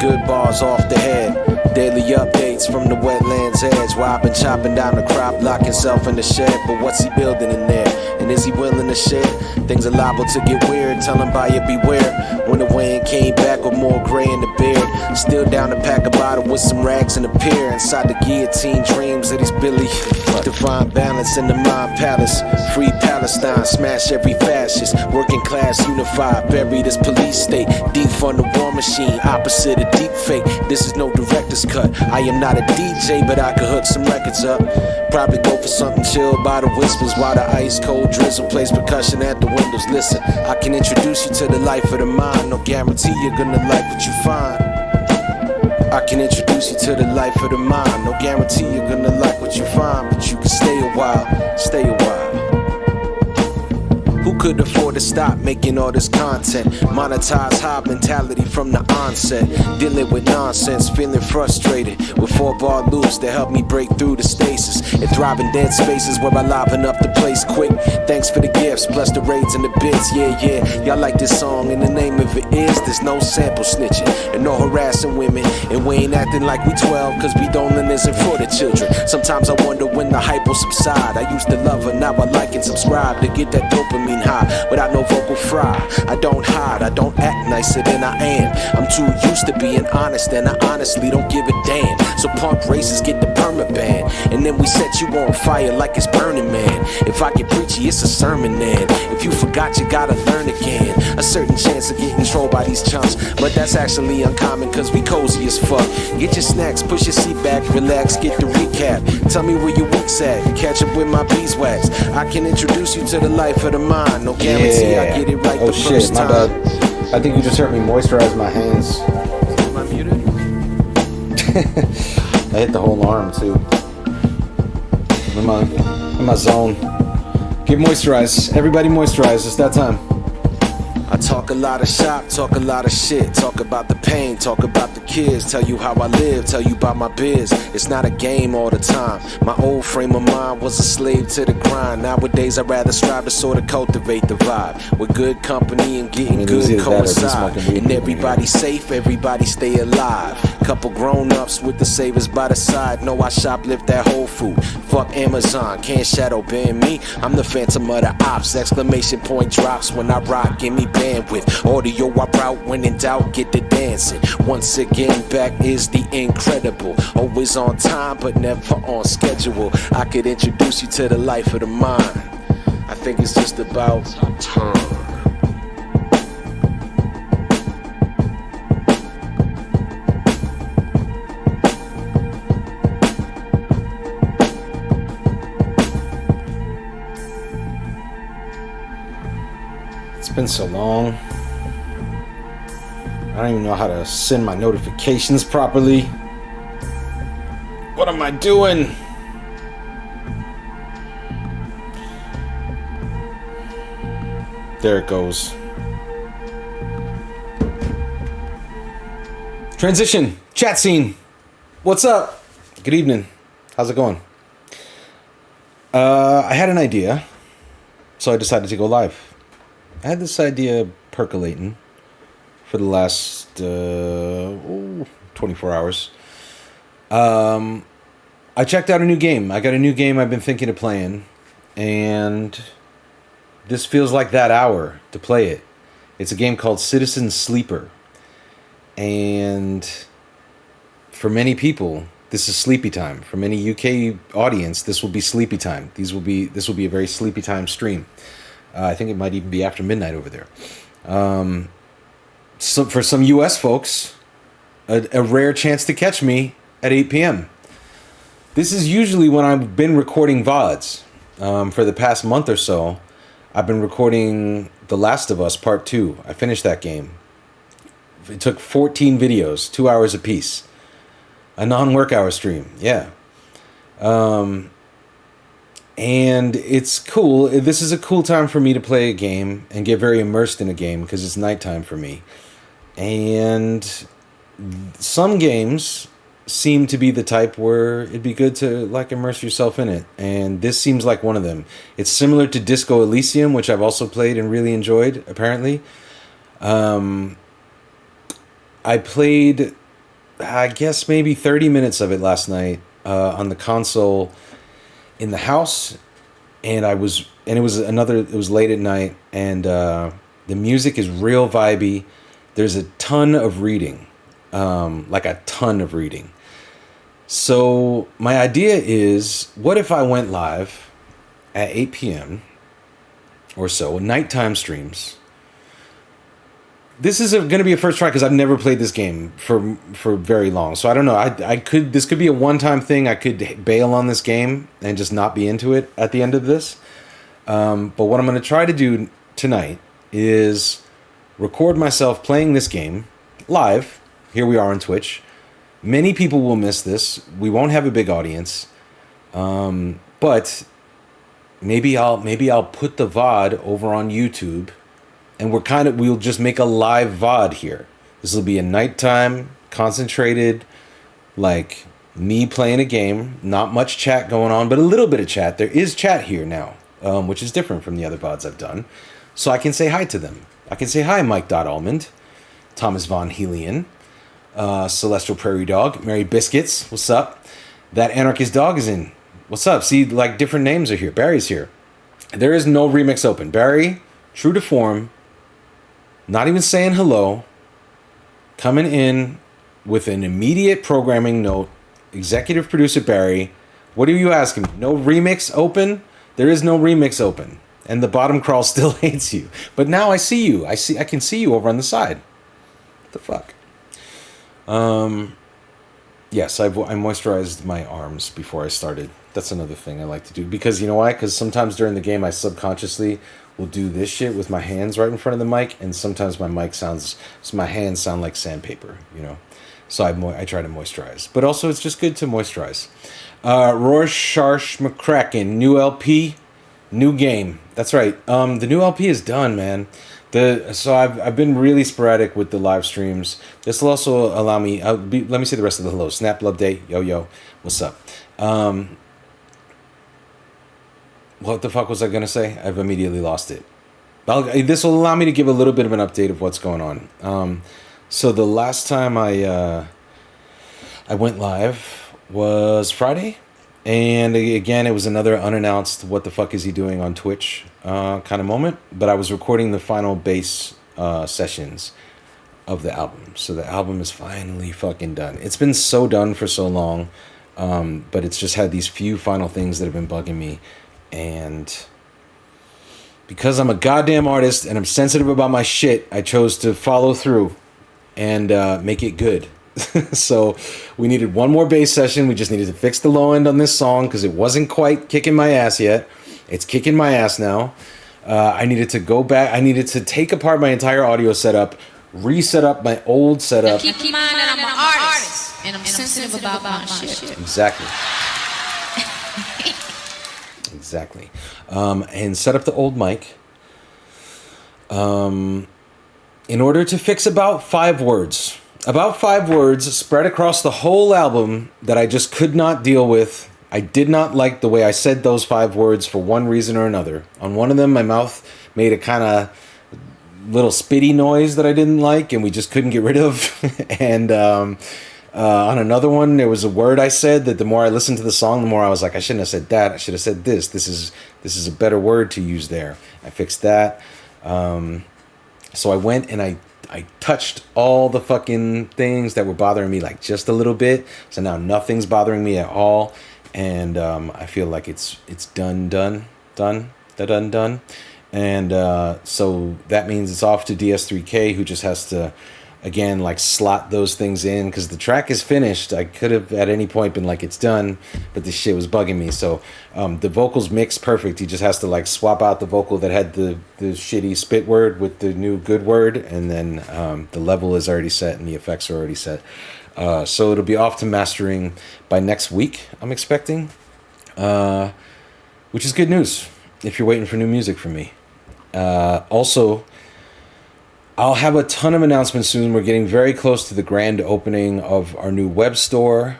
good bars off the head. Daily updates from the wetlands edge. Where I've been chopping down the crop, lock himself in the shed. But what's he building in there? And is he willing to share? Things are liable to get weird. Tell him buyer beware. When the wind came back with more gray in the beard. Still down to pack a bottle with some rags and a pier. Inside the guillotine dreams of these Billy. Divine balance in the mind palace. Free Palestine, smash every fascist. Working class unified, bury this police state. Defund the war machine, opposite of deep fake. This is no director's cut. I am not a DJ, but I could hook some records up. Probably go for something chill by the whispers while the ice cold drizzle plays percussion at the windows. Listen, I can introduce you to the life of the mind. No guarantee you're gonna like what you find. I can introduce you to the life of the mind. No guarantee you're gonna like what you find, but you can stay a while, stay a while. Who could afford to stop making all this content? Monetize high mentality from the onset. Dealing with nonsense, feeling frustrated. With 4-bar loops that help me break through the stasis. And thrive in dead spaces where I liven up the place quick. Thanks for the gifts, plus the raids and the bits. Yeah, yeah, y'all like this song and the name of it is There's No Sample Snitching and no harassing women. And we ain't acting like we 12 cause we Dolan isn't for the children. Sometimes I wonder when the hype will subside. I used to love her, now I like and subscribe to get that dopamine high without no vocal fry. I don't hide, I don't act nicer than I am. I'm too used to being honest and I honestly don't give a damn. So punk races get the perma ban and then we set you on fire like it's Burning Man. If I get preachy, it's a sermon then. If you forgot, you gotta learn again. A certain chance of getting trolled by these chumps, but that's actually uncommon cause we cozy as fuck. Get your snacks, push your seat back, relax, get the recap. Tell me where your week's at, catch up with my beeswax. I can introduce you to the life of the mind. No guarantee I get it right the first time. Oh shit, my bad. I think you just heard me moisturize my hands. Am I muted? I hit the whole arm too. In my zone. Get moisturized. Everybody moisturize. It's that time. I talk a lot of shop, talk a lot of shit. Talk about the pain, talk about the kids. Tell you how I live, tell you about my biz. It's not a game all the time. My old frame of mind was a slave to the grind. Nowadays I'd rather strive to sort of cultivate the vibe. With good company and getting good coincide. And everybody safe, everybody stay alive. Couple grown-ups with the savers by the side. Know I shoplift that Whole Food. Fuck Amazon, can't shadow ban me. I'm the phantom of the ops. Exclamation point drops when I rock, give me bandwidth. Audio I route when in doubt, get the dancing. Once again, back is the incredible. Always on time, but never on schedule. I could introduce you to the life of the mind. I think it's just about time. It's been so long. I don't even know how to send my notifications properly. What am I doing? There it goes. Transition. Chat scene. What's up? Good evening. How's it going? I had an idea, so I decided to go live. I had this idea percolating for the last 24 hours. I checked out a new game. I got a new game I've been thinking of playing, and this feels like that hour to play it. It's a game called Citizen Sleeper, and for many people, this is sleepy time. For many UK audience, this will be sleepy time. This will be a very sleepy time stream. I think it might even be after midnight over there. So for some U.S. folks, a rare chance to catch me at 8 p.m. This is usually when I've been recording VODs. For the past month or so, I've been recording The Last of Us Part 2. I finished that game. It took 14 videos, 2 hours apiece. A non-work hour stream, yeah. And it's cool. This is a cool time for me to play a game and get very immersed in a game because it's nighttime for me. And some games seem to be the type where it'd be good to like immerse yourself in it. And this seems like one of them. It's similar to Disco Elysium, which I've also played and really enjoyed, apparently. I played I guess maybe 30 minutes of it last night on the console in the house, and it was late at night, and the music is real vibey. There's a ton of reading, like a ton of reading. So my idea is, what if I went live at 8 p.m. or so, nighttime streams. This is going to be a first try because I've never played this game for very long. So I don't know. This could be a one-time thing. I could bail on this game and just not be into it at the end of this. But what I'm going to try to do tonight is record myself playing this game live. Here we are on Twitch. Many people will miss this. We won't have a big audience. But maybe I'll put the VOD over on YouTube, and we'll just make a live VOD here. This will be a nighttime, concentrated, like me playing a game. Not much chat going on, but a little bit of chat. There is chat here now, which is different from the other VODs I've done. So I can say hi to them. I can say hi, Mike.Almond, Thomas Von Helian, Celestial Prairie Dog, Mary Biscuits, what's up? That Anarchist Dog is in. What's up? See, like, different names are here. Barry's here. There is no remix open. Barry, true to form, not even saying hello, coming in with an immediate programming note. Executive producer Barry, what are you asking me? No remix open? There is no remix open. And the bottom crawl still hates you. But now I see you. I can see you over on the side. What the fuck? Yes, I moisturized my arms before I started. That's another thing I like to do. Because you know why? Because sometimes during the game I subconsciously will do this shit with my hands right in front of the mic, and sometimes my hands sound like sandpaper, you know. So I try to moisturize. But also it's just good to moisturize. Rorschach McCracken, new LP, new game. That's right. The new LP is done, man. So I've been really sporadic with the live streams. This will also allow me. Let me say the rest of the hello. Snap Love Day. Yo, what's up? What the fuck was I gonna say? I've immediately lost it. This will allow me to give a little bit of an update of what's going on. So the last time I went live was Friday. And again, it was another unannounced what the fuck is he doing on Twitch kind of moment. But I was recording the final bass sessions of the album. So the album is finally fucking done. It's been so done for so long. But it's just had these few final things that have been bugging me. And because I'm a goddamn artist and I'm sensitive about my shit, I chose to follow through and make it good. So we needed one more bass session. We just needed to fix the low end on this song because it wasn't quite kicking my ass yet. It's kicking my ass now. I needed to go back. I needed to take apart my entire audio setup, reset up my old setup. Keep in mind that I'm an artist and I'm sensitive about my shit. Exactly. Exactly. And set up the old mic. In order to fix about 5 words. About 5 words spread across the whole album that I just could not deal with. I did not like the way I said those 5 words for one reason or another. On one of them, my mouth made a kind of little spitty noise that I didn't like, and we just couldn't get rid of. And on another one, there was a word I said that the more I listened to the song, the more I was like, I shouldn't have said that. I should have said this. This is a better word to use there. I fixed that. So I went and I touched all the fucking things that were bothering me, like just a little bit. So now nothing's bothering me at all. And I feel like it's done. And so that means it's off to DS3K, who just has to, again, like slot those things in, because the track is finished. I could have at any point been like, it's done, but this shit was bugging me. So the vocals mix perfect. He just has to like swap out the vocal that had the shitty spit word with the new good word, and then the level is already set and the effects are already set. So it'll be off to mastering by next week, I'm expecting, which is good news if you're waiting for new music from me. Also, I'll have a ton of announcements soon. We're getting very close to the grand opening of our new web store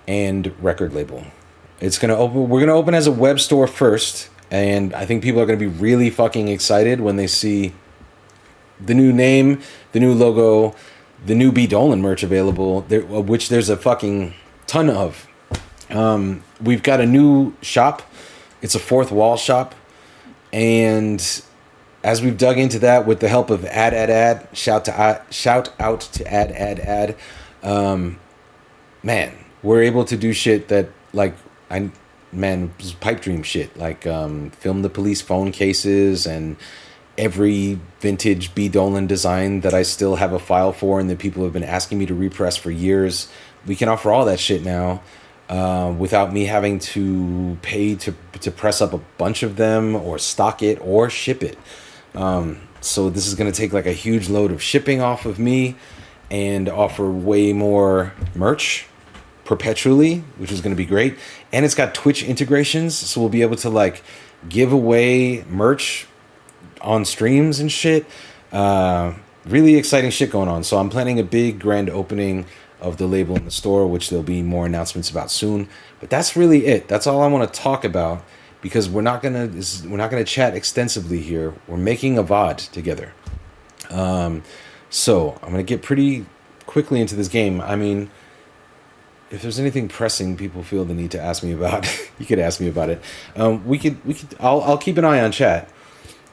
and record label. It's gonna open. We're gonna open as a web store first, and I think people are gonna be really fucking excited when they see the new name, the new logo, the new B Dolan merch available, of which there's a fucking ton of. We've got a new shop. It's a fourth wall shop. And as we've dug into that with the help of ad, shout out to ad. Man, we're able to do shit that pipe dream shit, like film the police phone cases and every vintage B Dolan design that I still have a file for and that people have been asking me to repress for years. We can offer all that shit now without me having to pay to press up a bunch of them or stock it or ship it. So this is going to take like a huge load of shipping off of me and offer way more merch perpetually, which is going to be great. And it's got Twitch integrations, so we'll be able to like give away merch on streams and shit. Really exciting shit going on. So I'm planning a big grand opening of the label in the store, which there'll be more announcements about soon. But that's really it. That's all I want to talk about, because we're not gonna chat extensively here. We're making a VOD together. So I'm gonna get pretty quickly into this game. I mean, if there's anything pressing people feel the need to ask me about, you could ask me about it. I'll keep an eye on chat.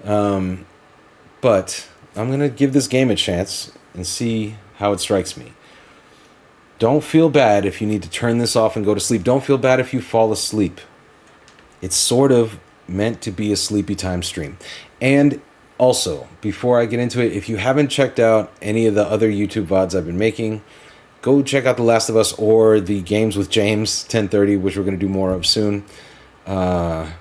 But I'm gonna give this game a chance and see how it strikes me. Don't feel bad if you need to turn this off and go to sleep. Don't feel bad if you fall asleep. It's sort of meant to be a sleepy time stream. And also, before I get into it, if you haven't checked out any of the other YouTube VODs I've been making, go check out The Last of Us or the Games with James 1030, which we're going to do more of soon. They're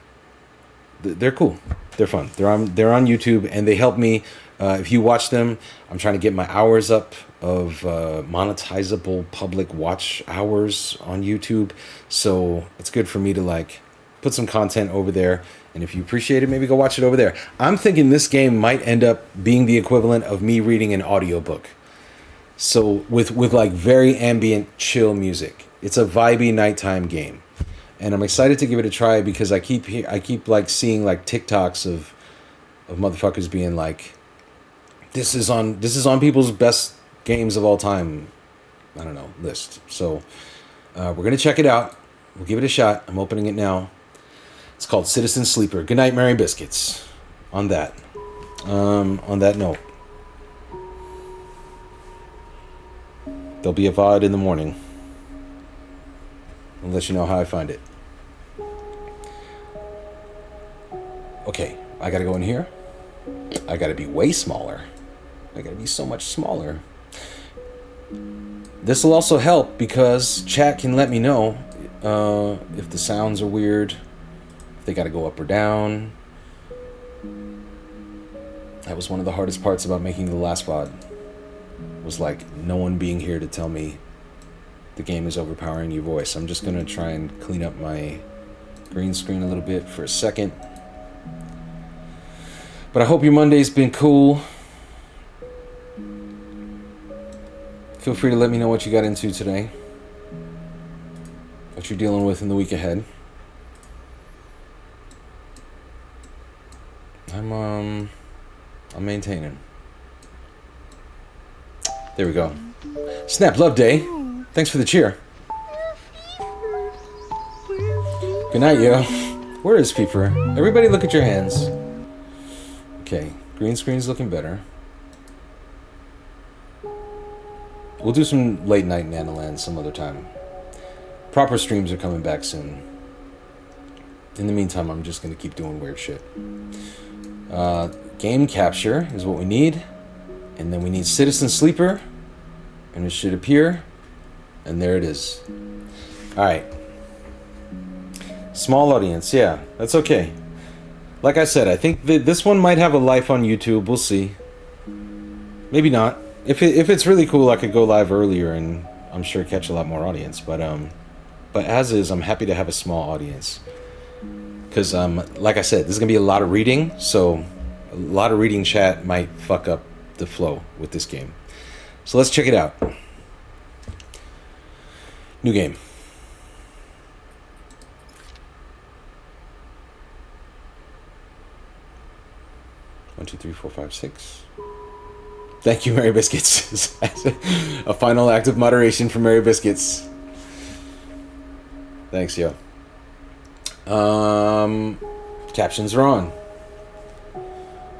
cool. They're fun. They're on YouTube, and they help me. If you watch them, I'm trying to get my hours up of monetizable public watch hours on YouTube. So it's good for me to like put some content over there. And if you appreciate it, maybe go watch it over there. I'm thinking this game might end up being the equivalent of me reading an audiobook. So with like very ambient, chill music. It's a vibey nighttime game. And I'm excited to give it a try because I keep like seeing like TikToks of motherfuckers being like, this is on people's best games of all time, I don't know, list. So we're gonna check it out. We'll give it a shot. I'm opening it now. It's called Citizen Sleeper. Good night, Merry Biscuits. On that note, there'll be a VOD in the morning. I'll let you know how I find it. Okay, I gotta go in here. I gotta be way smaller. I gotta be so much smaller. This will also help because chat can let me know if the sounds are weird, if they gotta go up or down. That was one of the hardest parts about making the last VOD. Was like no one being here to tell me the game is overpowering your voice. I'm just gonna try and clean up my green screen a little bit for a second. But I hope your Monday's been cool. Feel free to let me know what you got into today. What you're dealing with in the week ahead. I'm maintaining. There we go. Snap Love Day. Thanks for the cheer. Good night, yo. Where is Peeper? Everybody look at your hands. Okay, green screen's looking better. We'll do some late night Nanoland some other time. Proper streams are coming back soon. In the meantime, I'm just going to keep doing weird shit. Game capture is what we need. And then we need Citizen Sleeper. And it should appear. And there it is. Alright. Small audience, yeah. That's okay. Like I said, I think this one might have a life on YouTube. We'll see. Maybe not. If it's really cool, I could go live earlier and I'm sure catch a lot more audience. But as is, I'm happy to have a small audience. Because, like I said, this is going to be a lot of reading. So a lot of reading chat might fuck up the flow with this game. So let's check it out. New game. 1, 2, 3, 4, 5, 6. Thank you, Mary Biscuits. A final act of moderation from Mary Biscuits. Thanks, yo. Captions are on.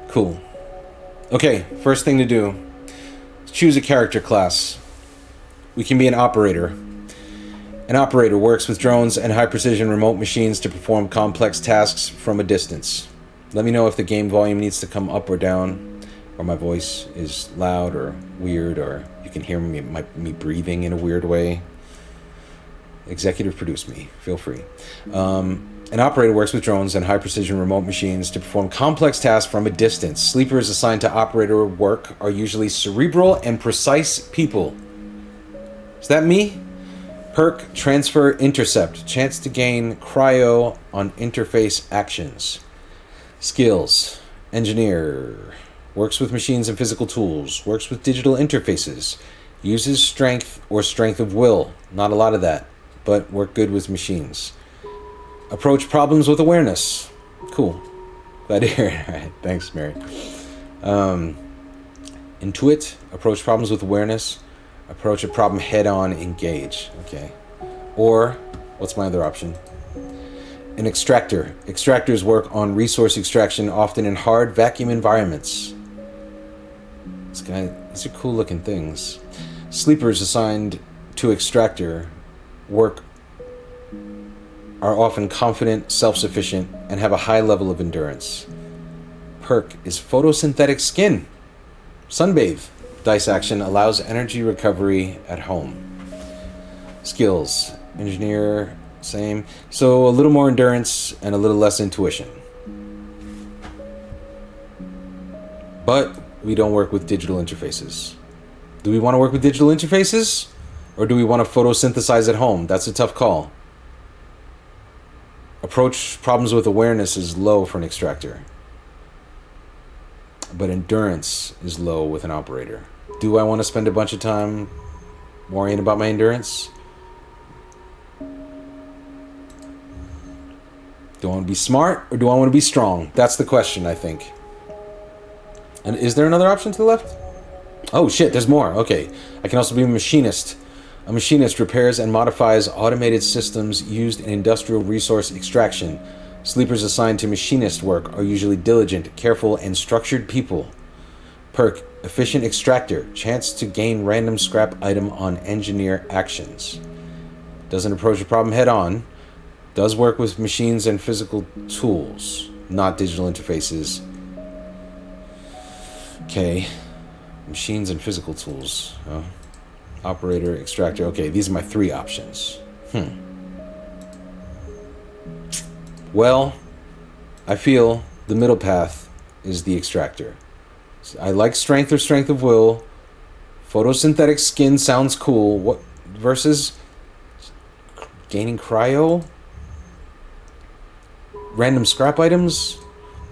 Cool. Okay, first thing to do. Choose a character class. We can be an operator. An operator works with drones and high-precision remote machines to perform complex tasks from a distance. Let me know if the game volume needs to come up or down, or my voice is loud or weird, or you can hear me breathing in a weird way. Executive produce me. Feel free. An operator works with drones and high-precision remote machines to perform complex tasks from a distance. Sleepers assigned to operator work are usually cerebral and precise people. Is that me? Perk, transfer, intercept. Chance to gain cryo on interface actions. Skills. Engineer. Works with machines and physical tools. Works with digital interfaces. Uses strength or strength of will. Not a lot of that, but work good with machines. Approach problems with awareness. Cool. Glad to hear it. All right. Thanks, Mary. Intuit. Approach problems with awareness. Approach a problem head-on. Engage. Okay. Or, what's my other option? An extractor. Extractors work on resource extraction, often in hard vacuum environments. These are cool-looking things. Sleepers assigned to extractor work are often confident, self-sufficient, and have a high level of endurance. Perk is photosynthetic skin. Sunbathe. Dice action allows energy recovery at home. Skills. Engineer, same. So a little more endurance and a little less intuition. But we don't work with digital interfaces. Do we want to work with digital interfaces? Or do we want to photosynthesize at home? That's a tough call. Approach problems with awareness is low for an extractor. But endurance is low with an operator. Do I want to spend a bunch of time worrying about my endurance? Do I want to be smart or do I want to be strong? That's the question, I think. And is there another option to the left? Oh shit, there's more. Okay. I can also be a machinist. A machinist repairs and modifies automated systems used in industrial resource extraction. Sleepers assigned to machinist work are usually diligent, careful, and structured people. Perk, efficient extractor. Chance to gain random scrap item on engineer actions. Doesn't approach a problem head on. Does work with machines and physical tools, not digital interfaces. Okay. Machines and physical tools. Oh. Operator, extractor. Okay, these are my three options. Well, I feel the middle path is the extractor. I like strength or strength of will. Photosynthetic skin sounds cool. What versus gaining cryo? Random scrap items?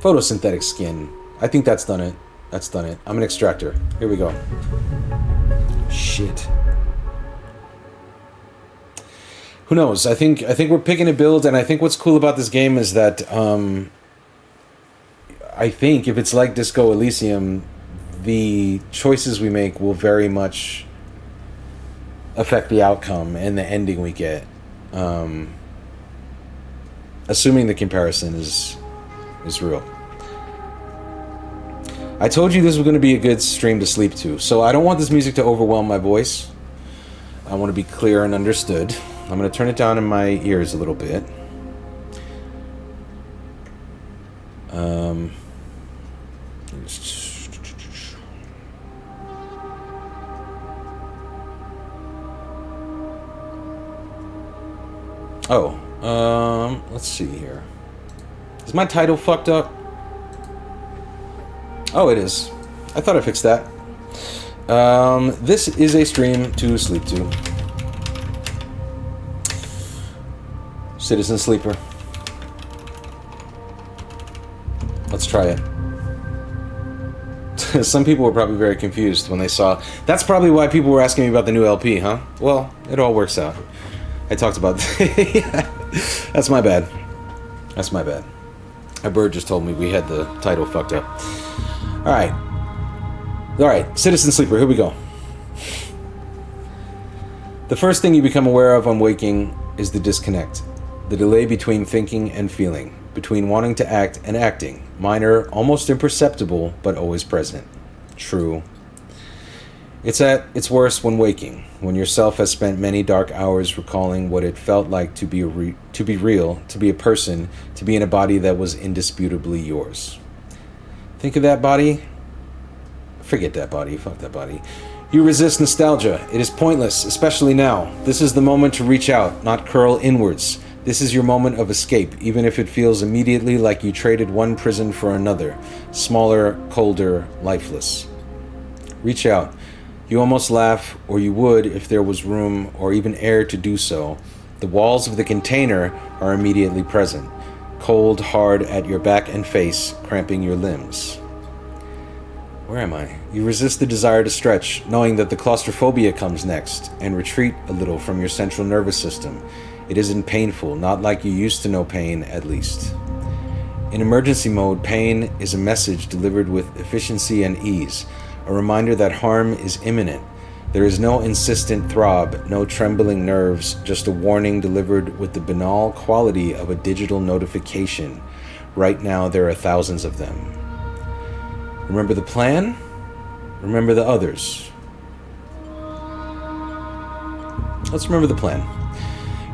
Photosynthetic skin. I think that's done it. That's done it. I'm an extractor. Here we go. Shit. Who knows? I think we're picking a build, and I think what's cool about this game is that I think if it's like Disco Elysium, the choices we make will very much affect the outcome and the ending we get. Assuming the comparison is real. I told you this was going to be a good stream to sleep to, so I don't want this music to overwhelm my voice. I want to be clear and understood. I'm going to turn it down in my ears a little bit. Let's see here. Is my title fucked up? Oh, it is. I thought I fixed that. This is a stream to sleep to. Citizen Sleeper. Let's try it. Some people were probably very confused when they saw... That's probably why people were asking me about the new LP, huh? Well, it all works out. I talked about... Yeah. That's my bad. That's my bad. A bird just told me we had the title fucked up. Alright. Alright, Citizen Sleeper, here we go. The first thing you become aware of on waking is the disconnect. The delay between thinking and feeling. Between wanting to act and acting. Minor, almost imperceptible, but always present. True. It's at its worst when waking, when yourself has spent many dark hours recalling what it felt like to be real, to be a person, to be in a body that was indisputably yours. Think of that body? Forget that body, fuck that body. You resist nostalgia. It is pointless, especially now. This is the moment to reach out, not curl inwards. This is your moment of escape, even if it feels immediately like you traded one prison for another, smaller, colder, lifeless. Reach out. You almost laugh, or you would if there was room or even air to do so. The walls of the container are immediately present, cold, hard at your back and face, cramping your limbs. Where am I? You resist the desire to stretch, knowing that the claustrophobia comes next, and retreat a little from your central nervous system. It isn't painful, not like you used to know pain, at least. In emergency mode, pain is a message delivered with efficiency and ease, a reminder that harm is imminent. There is no insistent throb, no trembling nerves, just a warning delivered with the banal quality of a digital notification. Right now, there are thousands of them. Remember the plan? Remember the others. Let's remember the plan.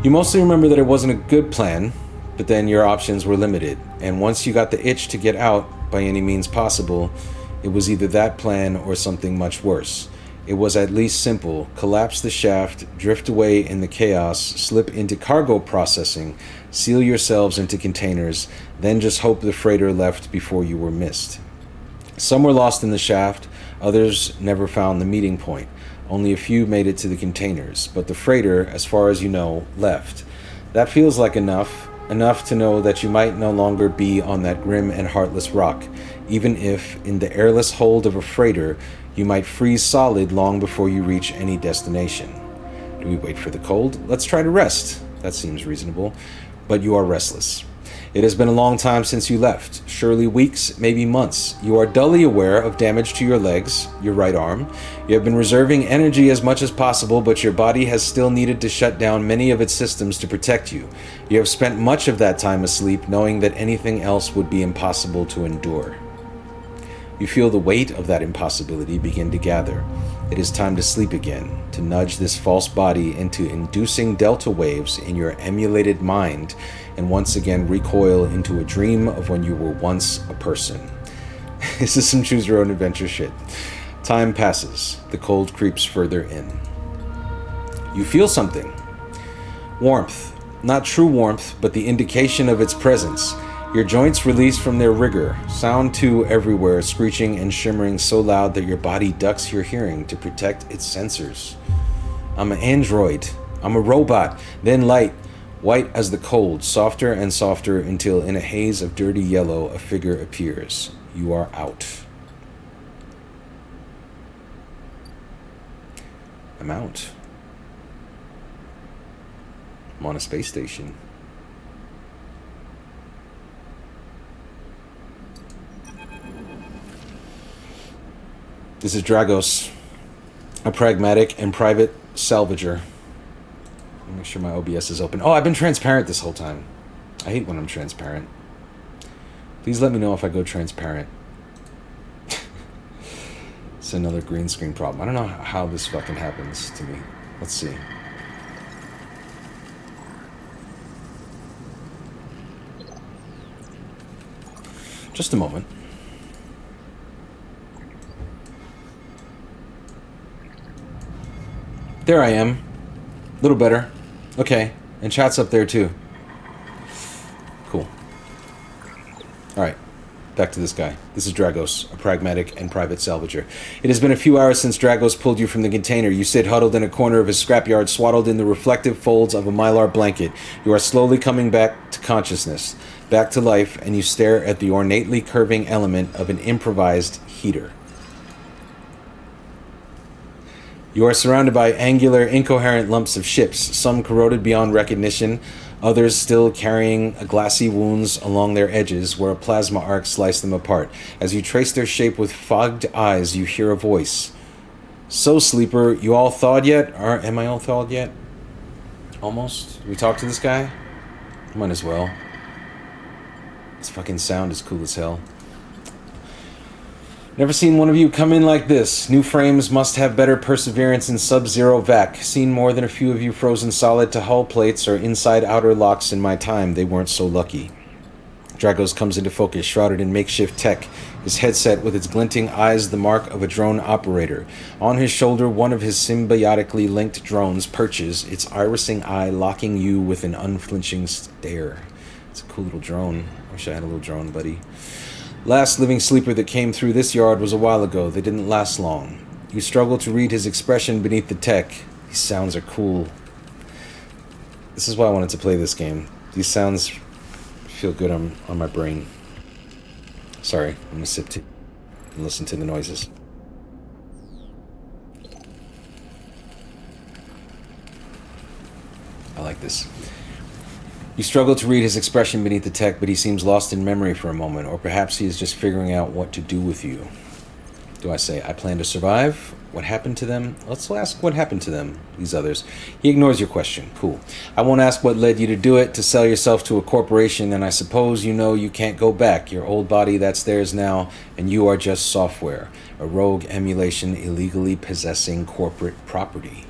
You mostly remember that it wasn't a good plan, but then your options were limited. And once you got the itch to get out by any means possible, it was either that plan or something much worse. It was at least simple. Collapse the shaft, drift away in the chaos, slip into cargo processing, seal yourselves into containers, then just hope the freighter left before you were missed. Some were lost in the shaft, others never found the meeting point. Only a few made it to the containers, but the freighter, as far as you know, left. That feels like enough to know that you might no longer be on that grim and heartless rock, even if, in the airless hold of a freighter, you might freeze solid long before you reach any destination. Do we wait for the cold? Let's try to rest. That seems reasonable. But you are restless. It has been a long time since you left, surely weeks, maybe months. You are dully aware of damage to your legs, your right arm. You have been reserving energy as much as possible, but your body has still needed to shut down many of its systems to protect you. You have spent much of that time asleep, knowing that anything else would be impossible to endure. You feel the weight of that impossibility begin to gather. It is time to sleep again, to nudge this false body into inducing delta waves in your emulated mind, and once again recoil into a dream of when you were once a person. This is some choose your own adventure shit. Time passes. The cold creeps further in. You feel something. Warmth. Not true warmth, but the indication of its presence. Your joints release from their rigor. Sound too everywhere, screeching and shimmering so loud that your body ducks your hearing to protect its sensors. I'm an android. I'm a robot. Then light. White as the cold, softer and softer until in a haze of dirty yellow a figure appears. You are out. I'm out. I'm on a space station. This is Dragos, a pragmatic and private salvager. Let me make sure my OBS is open. Oh, I've been transparent this whole time. I hate when I'm transparent. Please let me know if I go transparent. It's another green screen problem. I don't know how this fucking happens to me. Let's see. Just a moment. There I am. A little better. Okay. And chat's up there too. Cool. Alright. Back to this guy. This is Dragos, a pragmatic and private salvager. It has been a few hours since Dragos pulled you from the container. You sit huddled in a corner of his scrapyard, swaddled in the reflective folds of a mylar blanket. You are slowly coming back to consciousness, back to life, and you stare at the ornately curving element of an improvised heater. You are surrounded by angular, incoherent lumps of ships, some corroded beyond recognition, Others still carrying glassy wounds along their edges where a plasma arc sliced them apart. As you trace their shape with fogged eyes, you hear a voice. So, Sleeper, you all thawed yet? Or am I all thawed yet? Almost? We talk to this guy? Might as well. This fucking sound is cool as hell. Never seen one of you come in like this. New frames must have better perseverance in sub-zero vac. Seen more than a few of you frozen solid to hull plates or inside-outer locks in my time. They weren't so lucky. Dragos comes into focus, shrouded in makeshift tech. His headset with its glinting eyes the mark of a drone operator. On his shoulder, one of his symbiotically linked drones perches, its irising eye locking you with an unflinching stare. It's a cool little drone. Wish I had a little drone, buddy. Last living sleeper that came through this yard was a while ago. They didn't last long. You struggle to read his expression beneath the tech. These sounds are cool. This is why I wanted to play this game. These sounds feel good on my brain. Sorry, I'm gonna sip tea and listen to the noises. I like this. You struggle to read his expression beneath the tech, but he seems lost in memory for a moment, or perhaps he is just figuring out what to do with you. Do I say, I plan to survive? What happened to them? Let's ask what happened to them, these others. He ignores your question. Cool. I won't ask what led you to do it, to sell yourself to a corporation, and I suppose you know you can't go back. Your old body, that's theirs now, and you are just software. A rogue emulation illegally possessing corporate property.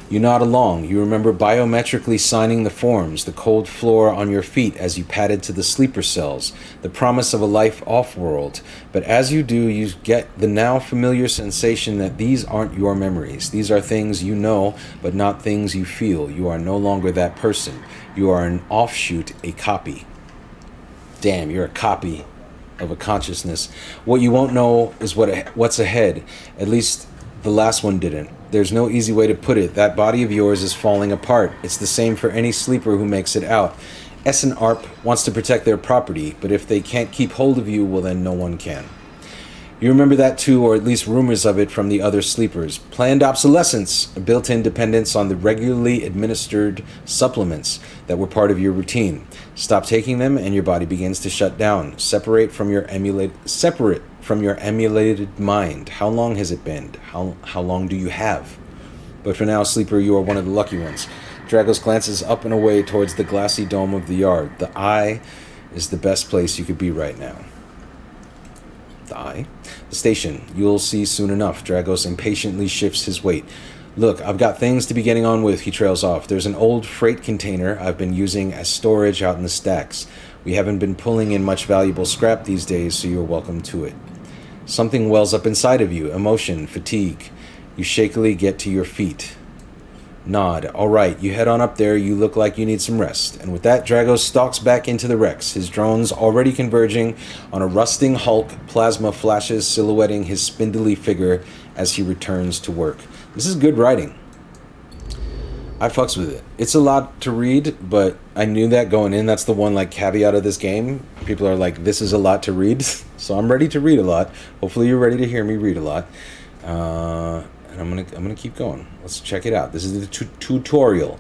You nod along. You remember biometrically signing the forms, the cold floor on your feet as you padded to the sleeper cells, the promise of a life off-world. But as you do, you get the now familiar sensation that these aren't your memories. These are things you know, but not things you feel. You are no longer that person. You are an offshoot, a copy. Damn, you're a copy of a consciousness. What you won't know is what's ahead. At least the last one didn't. There's no easy way to put it. That body of yours is falling apart. It's the same for any sleeper who makes it out. S and ARP wants to protect their property, but if they can't keep hold of you, well then no one can. You remember that too, or at least rumors of it from the other sleepers. Planned obsolescence, a built-in dependence on the regularly administered supplements that were part of your routine. Stop taking them and your body begins to shut down. Separate from your emulated mind. How long has it been? How long do you have? But for now, sleeper, you are one of the lucky ones. Dragos glances up and away towards the glassy dome of the yard. The eye is the best place you could be right now. The eye? The station. You'll see soon enough. Dragos impatiently shifts his weight. Look, I've got things to be getting on with, he trails off. There's an old freight container I've been using as storage out in the stacks. We haven't been pulling in much valuable scrap these days, so you're welcome to it. Something wells up inside of you. Emotion, fatigue. You shakily get to your feet. Nod. All right, you head on up there. You look like you need some rest. And with that, Dragos stalks back into the Rex, his drones already converging on a rusting hulk. Plasma flashes silhouetting his spindly figure as he returns to work. This is good writing. I fucks with it. It's a lot to read, but I knew that going in. That's the one like caveat of this game. People are like, this is a lot to read. So I'm ready to read a lot. Hopefully you're ready to hear me read a lot. And I'm gonna keep going. Let's check it out. This is the tutorial.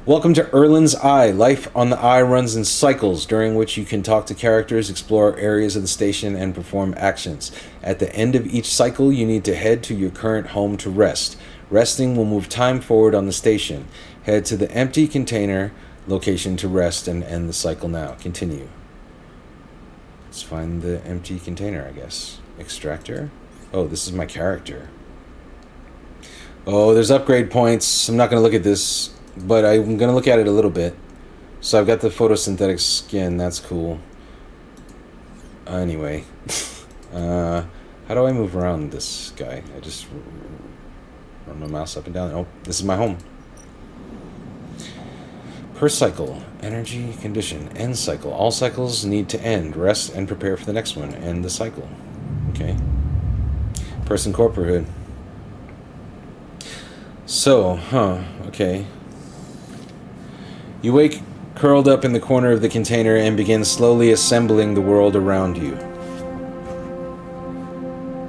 Welcome to Erlin's Eye. Life on the Eye runs in cycles, during which you can talk to characters, explore areas of the station, and perform actions. At the end of each cycle, you need to head to your current home to rest. Resting will move time forward on the station. Head to the empty container location to rest and end the cycle now. Continue. Let's find the empty container, I guess. Extractor? Oh, this is my character. Oh, there's upgrade points. I'm not going to look at this, but I'm going to look at it a little bit. So I've got the photosynthetic skin. That's cool. Anyway. How do I move around this guy? I just run my mouse up and down. Oh, this is my home. Per cycle. Energy condition. End cycle. All cycles need to end. Rest and prepare for the next one. End the cycle. Okay. Person corporate. So, okay. You wake curled up in the corner of the container and begin slowly assembling the world around you.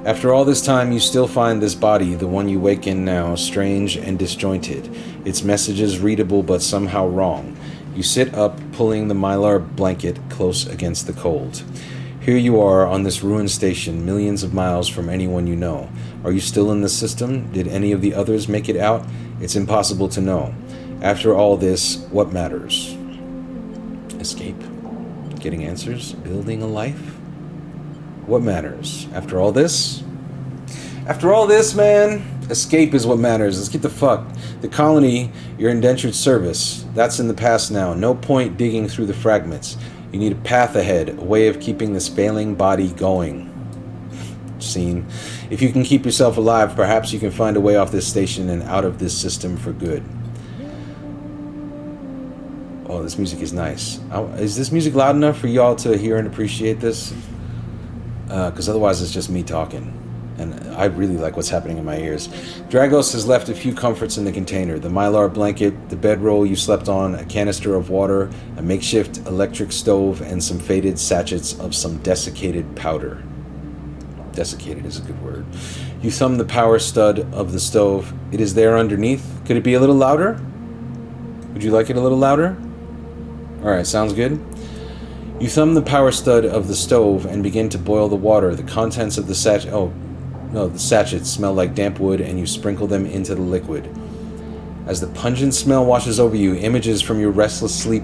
After all this time, you still find this body, the one you wake in now, strange and disjointed. Its messages readable but somehow wrong. You sit up, pulling the mylar blanket close against the cold. Here you are on this ruined station, millions of miles from anyone you know. Are you still in the system? Did any of the others make it out? It's impossible to know. After all this, what matters? Escape? Getting answers? Building a life? What matters? After all this? After all this, man, escape is what matters. Let's get the fuck. The colony, your indentured service, that's in the past now. No point digging through the fragments. You need a path ahead, a way of keeping this failing body going. Scene. If you can keep yourself alive, perhaps you can find a way off this station and out of this system for good. Oh, this music is nice. Is this music loud enough for y'all to hear and appreciate this? Because otherwise it's just me talking. And I really like what's happening in my ears. Dragos has left a few comforts in the container. The mylar blanket, the bedroll you slept on, a canister of water, a makeshift electric stove, and some faded sachets of some desiccated powder. Desiccated is a good word. You thumb the power stud of the stove. It is there underneath. Could it be a little louder? Would you like it a little louder? Alright, sounds good. You thumb the power stud of the stove and begin to boil the water. The contents of the sachet... Oh, no, the sachets smell like damp wood, and you sprinkle them into the liquid. As the pungent smell washes over you, images from your restless sleep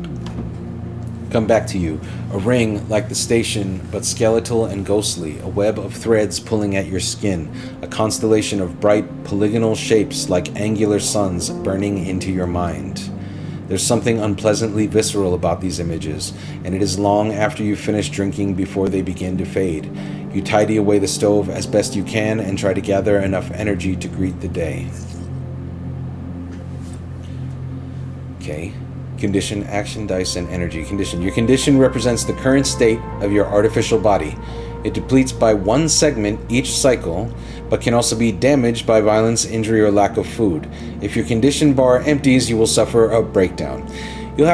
come back to you. A ring like the station, but skeletal and ghostly. A web of threads pulling at your skin. A constellation of bright polygonal shapes like angular suns burning into your mind. There's something unpleasantly visceral about these images, and it is long after you finish drinking before they begin to fade. You tidy away the stove as best you can and try to gather enough energy to greet the day. Okay. Condition, action, dice, and energy. Condition. Your condition represents the current state of your artificial body. It depletes by one segment each cycle, but can also be damaged by violence, injury, or lack of food. If your condition bar empties, you will suffer a breakdown. You'll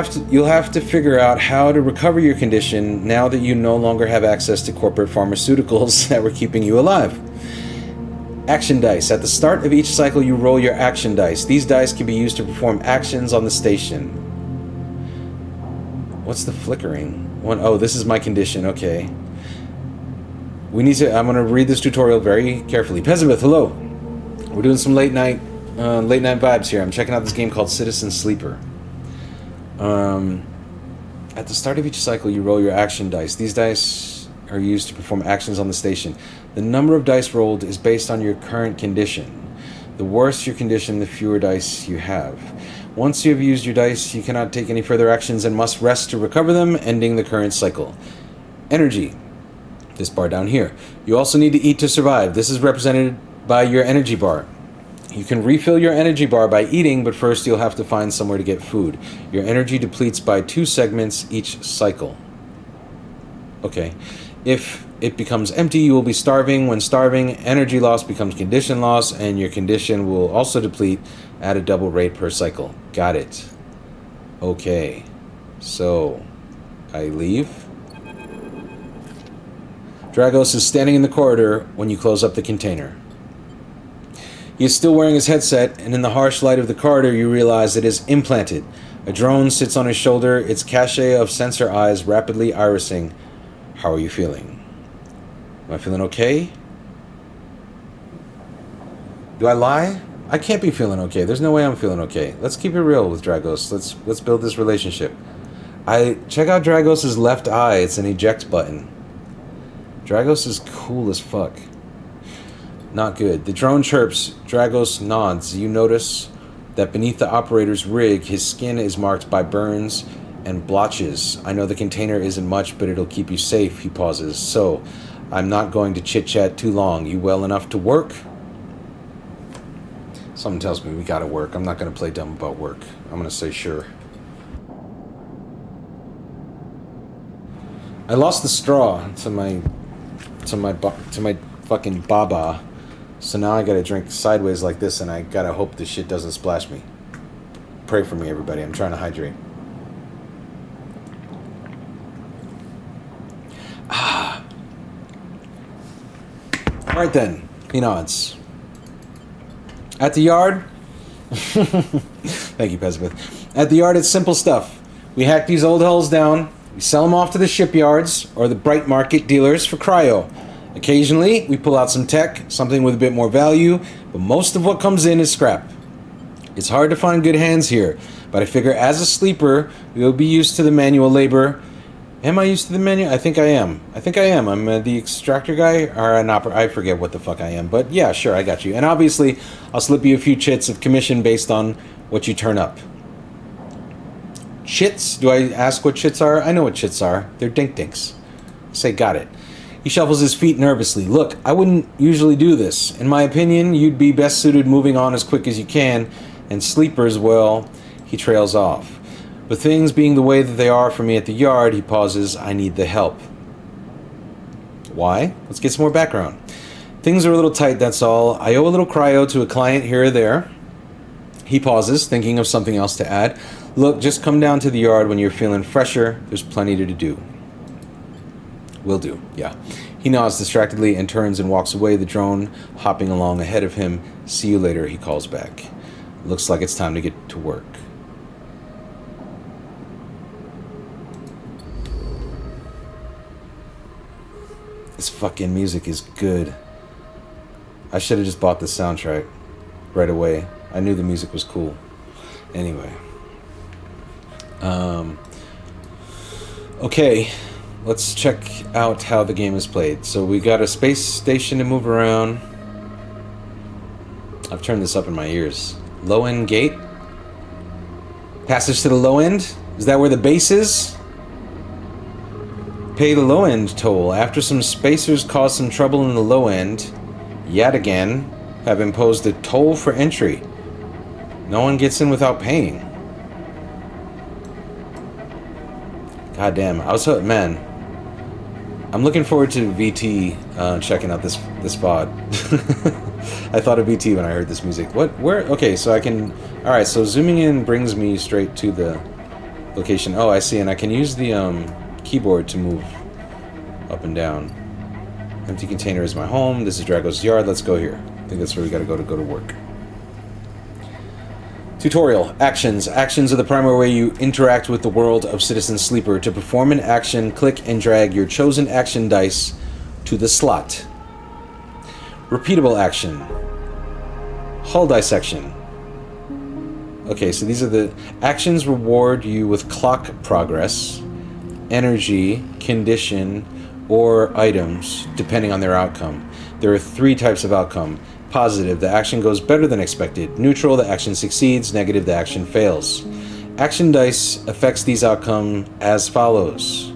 have to figure out how to recover your condition now that you no longer have access to corporate pharmaceuticals that were keeping you alive. Action dice. At the start of each cycle, you roll your action dice. These dice can be used to perform actions on the station. What's the flickering? Oh, this is my condition. Okay. I'm going to read this tutorial very carefully. Pessimist, hello. We're doing some late night vibes here. I'm checking out this game called Citizen Sleeper. At the start of each cycle, you roll your action dice. These dice are used to perform actions on the station. The number of dice rolled is based on your current condition. The worse your condition, the fewer dice you have. Once you have used your dice, you cannot take any further actions and must rest to recover them, ending the current cycle. Energy. This bar down here. You also need to eat to survive. This is represented by your energy bar. You can refill your energy bar by eating, but first you'll have to find somewhere to get food. Your energy depletes by 2 segments each cycle. Okay. If it becomes empty, you will be starving. When starving, energy loss becomes condition loss, and your condition will also deplete at a double rate per cycle. Got it. Okay. So, I leave. Dragos is standing in the corridor when you close up the container. He is still wearing his headset, and in the harsh light of the corridor, you realize it is implanted. A drone sits on his shoulder, its cache of sensor eyes rapidly irising. How are you feeling? Am I feeling okay? Do I lie? I can't be feeling okay. There's no way I'm feeling okay. Let's keep it real with Dragos. Let's build this relationship. Check out Dragos' left eye. It's an eject button. Dragos is cool as fuck. Not good. The drone chirps. Dragos nods. You notice that beneath the operator's rig, his skin is marked by burns and blotches. I know the container isn't much, but it'll keep you safe, he pauses. So, I'm not going to chit-chat too long. You well enough to work? Something tells me we gotta work. I'm not gonna play dumb about work. I'm gonna say sure. I lost the straw to my fucking baba. So now I gotta drink sideways like this, and I gotta hope this shit doesn't splash me. Pray for me, everybody. I'm trying to hydrate. Alright then, he nods. At the yard... Thank you, Pesbeth. At the yard, it's simple stuff. We hack these old hulls down, we sell them off to the shipyards or the bright market dealers for cryo. Occasionally, we pull out some tech, something with a bit more value, but most of what comes in is scrap. It's hard to find good hands here, but I figure as a sleeper, you'll be used to the manual labor. Am I used to the manual? I think I am. I'm the extractor guy, or an I forget what the fuck I am, but yeah, sure, I got you. And obviously, I'll slip you a few chits of commission based on what you turn up. Chits? Do I ask what chits are? I know what chits are. They're dink-dinks. Say, got it. He shuffles his feet nervously. Look, I wouldn't usually do this. In my opinion, you'd be best suited moving on as quick as you can, and sleepers, well, he trails off. But things being the way that they are for me at the yard, he pauses, I need the help. Why? Let's get some more background. Things are a little tight, that's all. I owe a little cryo to a client here or there. He pauses, thinking of something else to add. Look, just come down to the yard when you're feeling fresher. There's plenty to do. Will do, yeah. He nods distractedly and turns and walks away, the drone hopping along ahead of him. See you later, he calls back. Looks like it's time to get to work. This fucking music is good. I should have just bought the soundtrack right away. I knew the music was cool. Anyway. Okay. Let's check out how the game is played. So we got a space station to move around. I've turned this up in my ears. Low end gate. Passage to the low end? Is that where the base is? Pay the low end toll. After some spacers caused some trouble in the low end, yet again, have imposed a toll for entry. No one gets in without paying. God damn, I was man. I'm looking forward to VT checking out this VOD. I thought of VT when I heard this music. Where? Okay, so I can... Alright, so zooming in brings me straight to the location. Oh, I see, and I can use the keyboard to move up and down. Empty container is my home. This is Drago's yard. Let's go here. I think that's where we gotta go to work. Tutorial. Actions. Actions are the primary way you interact with the world of Citizen Sleeper. To perform an action, click and drag your chosen action dice to the slot. Repeatable action. Hull dissection. Okay, so these are the actions reward you with clock progress, energy, condition, or items, depending on their outcome. There are 3 types of outcome. Positive, the action goes better than expected. Neutral, the action succeeds. Negative, the action fails. Action dice affects these outcomes as follows.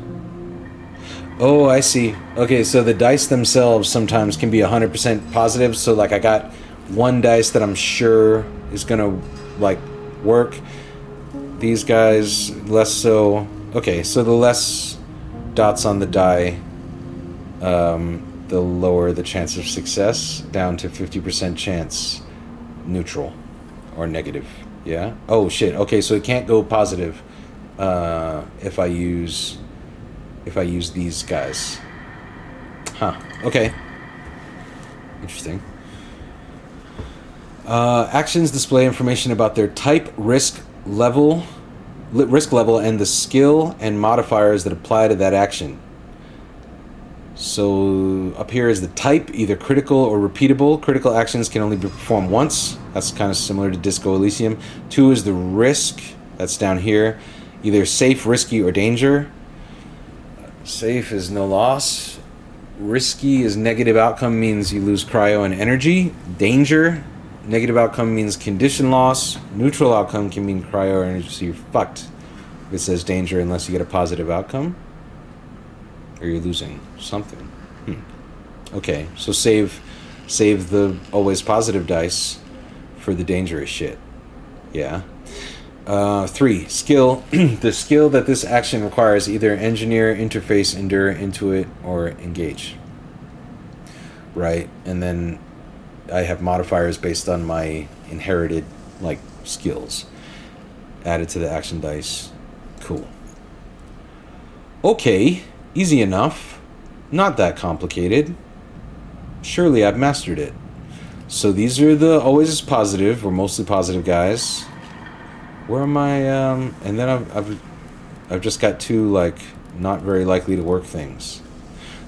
Oh, I see. Okay, so the dice themselves sometimes can be 100% positive. So, like, I got one dice that I'm sure is gonna, like, work. These guys, less so. Okay, so the less dots on the die, the lower the chance of success, down to 50% chance neutral or negative. Yeah? Oh shit. Okay, so it can't go positive if I use these guys. Huh. Okay. Interesting. Actions display information about their type, risk level, and the skill and modifiers that apply to that action. So up here is the type, either critical or repeatable. Critical actions can only be performed once. That's kind of similar to Disco Elysium. 2 is the risk. That's down here. Either safe, risky, or danger. Safe is no loss. Risky is negative outcome, means you lose cryo and energy. Danger, negative outcome means condition loss. Neutral outcome can mean cryo or energy, so you're fucked. It says danger unless you get a positive outcome. Or you're losing something. Okay, so save the always positive dice for the dangerous shit. Yeah. 3, skill. The skill that this action requires, either engineer, interface, endure, intuit, or engage. Right, and then I have modifiers based on my inherited, like, skills added to the action dice. Cool. Okay. Easy enough. Not that complicated. Surely I've mastered it. So these are the always positive, or mostly positive guys. Where am I? And then I've just got two, like, not very likely to work things.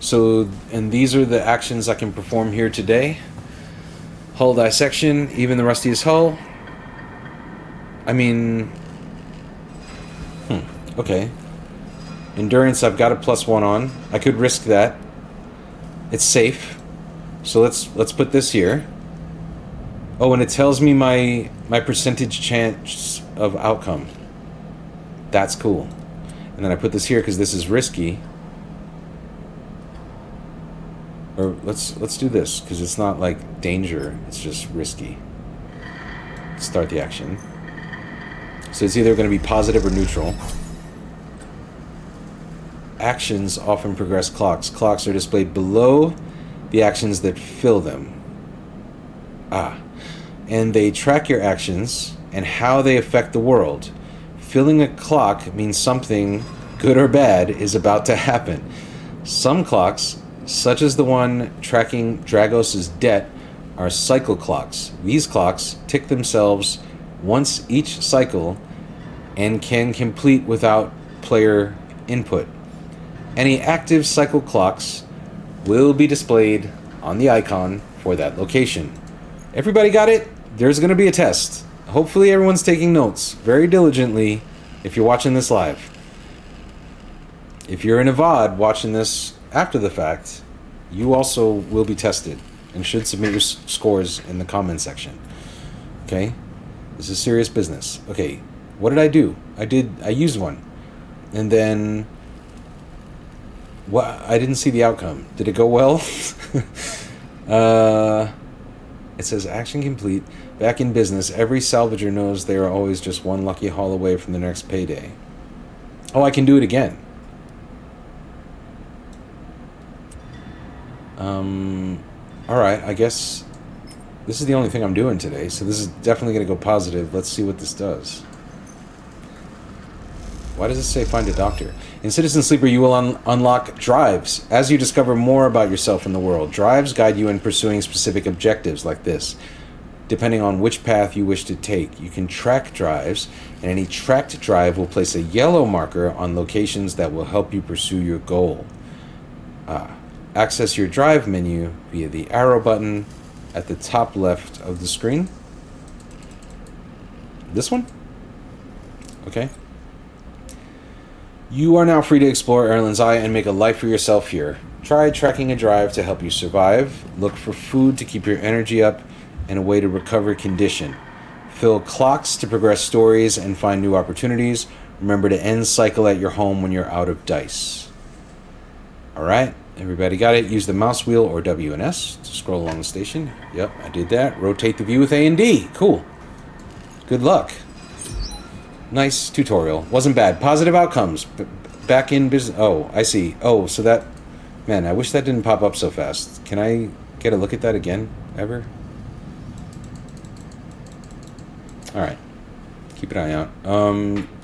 So, and these are the actions I can perform here today. Hull dissection, even the rustiest hull. I mean, okay. Endurance, I've got a +1 on. I could risk that. It's safe. So let's put this here. Oh, and it tells me my percentage chance of outcome. That's cool. And then I put this here because this is risky. Or let's do this because it's not like danger. It's just risky. Start the action. So it's either going to be positive or neutral. Actions often progress clocks. Clocks are displayed below the actions that fill them. And they track your actions and how they affect the world. Filling a clock means something, good or bad, is about to happen. Some clocks, such as the one tracking Dragos' debt, are cycle clocks. These clocks tick themselves once each cycle and can complete without player input. Any active cycle clocks will be displayed on the icon for that location. Everybody got it? There's going to be a test. Hopefully everyone's taking notes very diligently if you're watching this live. If you're in a VOD watching this after the fact, you also will be tested and should submit your scores in the comment section. Okay? This is serious business. Okay, what did I do? I used one. And then I didn't see the outcome. Did it go well? It says action complete. Back in business, every salvager knows they are always just one lucky haul away from the next payday. Oh, I can do it again. Alright, I guess this is the only thing I'm doing today, so this is definitely going to go positive. Let's see what this does. Why does it say find a doctor? In Citizen Sleeper, you will unlock drives as you discover more about yourself in the world. Drives guide you in pursuing specific objectives like this. Depending on which path you wish to take, you can track drives, and any tracked drive will place a yellow marker on locations that will help you pursue your goal. Access your drive menu via the arrow button at the top left of the screen. This one? Okay. You are now free to explore Erlen's Eye and make a life for yourself here. Try tracking a drive to help you survive. Look for food to keep your energy up and a way to recover condition. Fill clocks to progress stories and find new opportunities. Remember to end cycle at your home when you're out of dice. Alright, everybody got it? Use the mouse wheel or W and S to scroll along the station. Yep, I did that. Rotate the view with A and D. Cool. Good luck. Nice tutorial. Wasn't bad. Positive outcomes. Back in business. Oh, I see. Oh, so that... Man, I wish that didn't pop up so fast. Can I get a look at that again? Ever? Alright. Keep an eye out.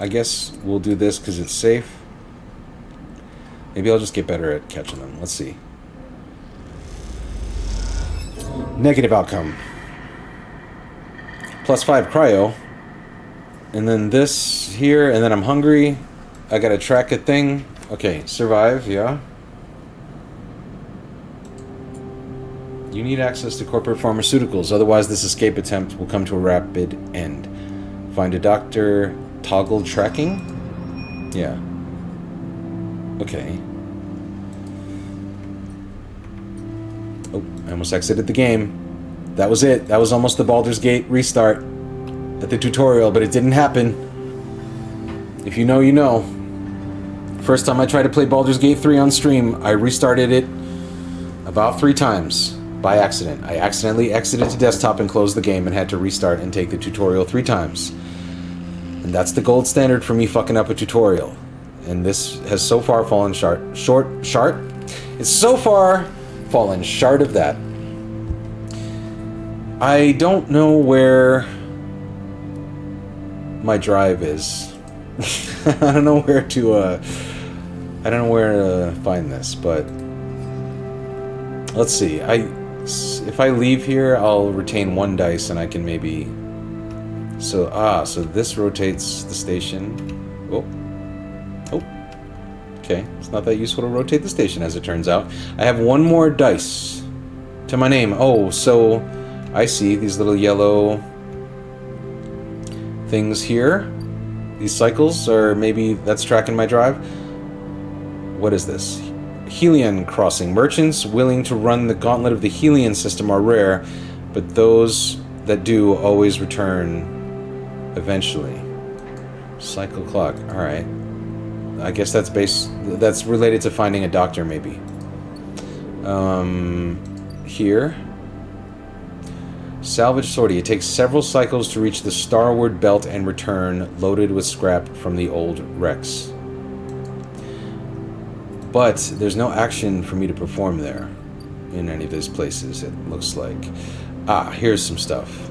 I guess we'll do this because it's safe. Maybe I'll just get better at catching them. Let's see. Negative outcome. +5 cryo. And then this here, and then I'm hungry. I gotta track a thing. Okay, survive, yeah. You need access to corporate pharmaceuticals, otherwise this escape attempt will come to a rapid end. Find a doctor, toggle tracking? Yeah. Okay. Oh, I almost exited the game. That was it. That was almost the Baldur's Gate restart at the tutorial, but it didn't happen. If you know, you know. First time I tried to play Baldur's Gate 3 on stream, I restarted it about 3 times by accident. I accidentally exited to desktop and closed the game and had to restart and take the tutorial 3 times. And that's the gold standard for me fucking up a tutorial. And this has so far fallen short. It's so far fallen short of that. I don't know where my drive is. I don't know where to find this, but let's see. If I leave here, I'll retain 1 dice and I can maybe... So this rotates the station. Oh. Okay, it's not that useful to rotate the station, as it turns out. I have 1 more dice to my name. Oh, so I see these little yellow things here. These cycles, or maybe that's tracking my drive. What is this? Helion crossing. Merchants willing to run the gauntlet of the Helion system are rare, but those that do always return eventually. Cycle clock. Alright. I guess that's related to finding a doctor, maybe. Here. Salvage sortie. It takes several cycles to reach the Starward Belt and return, loaded with scrap from the old wrecks. But there's no action for me to perform there in any of these places, it looks like. Here's some stuff.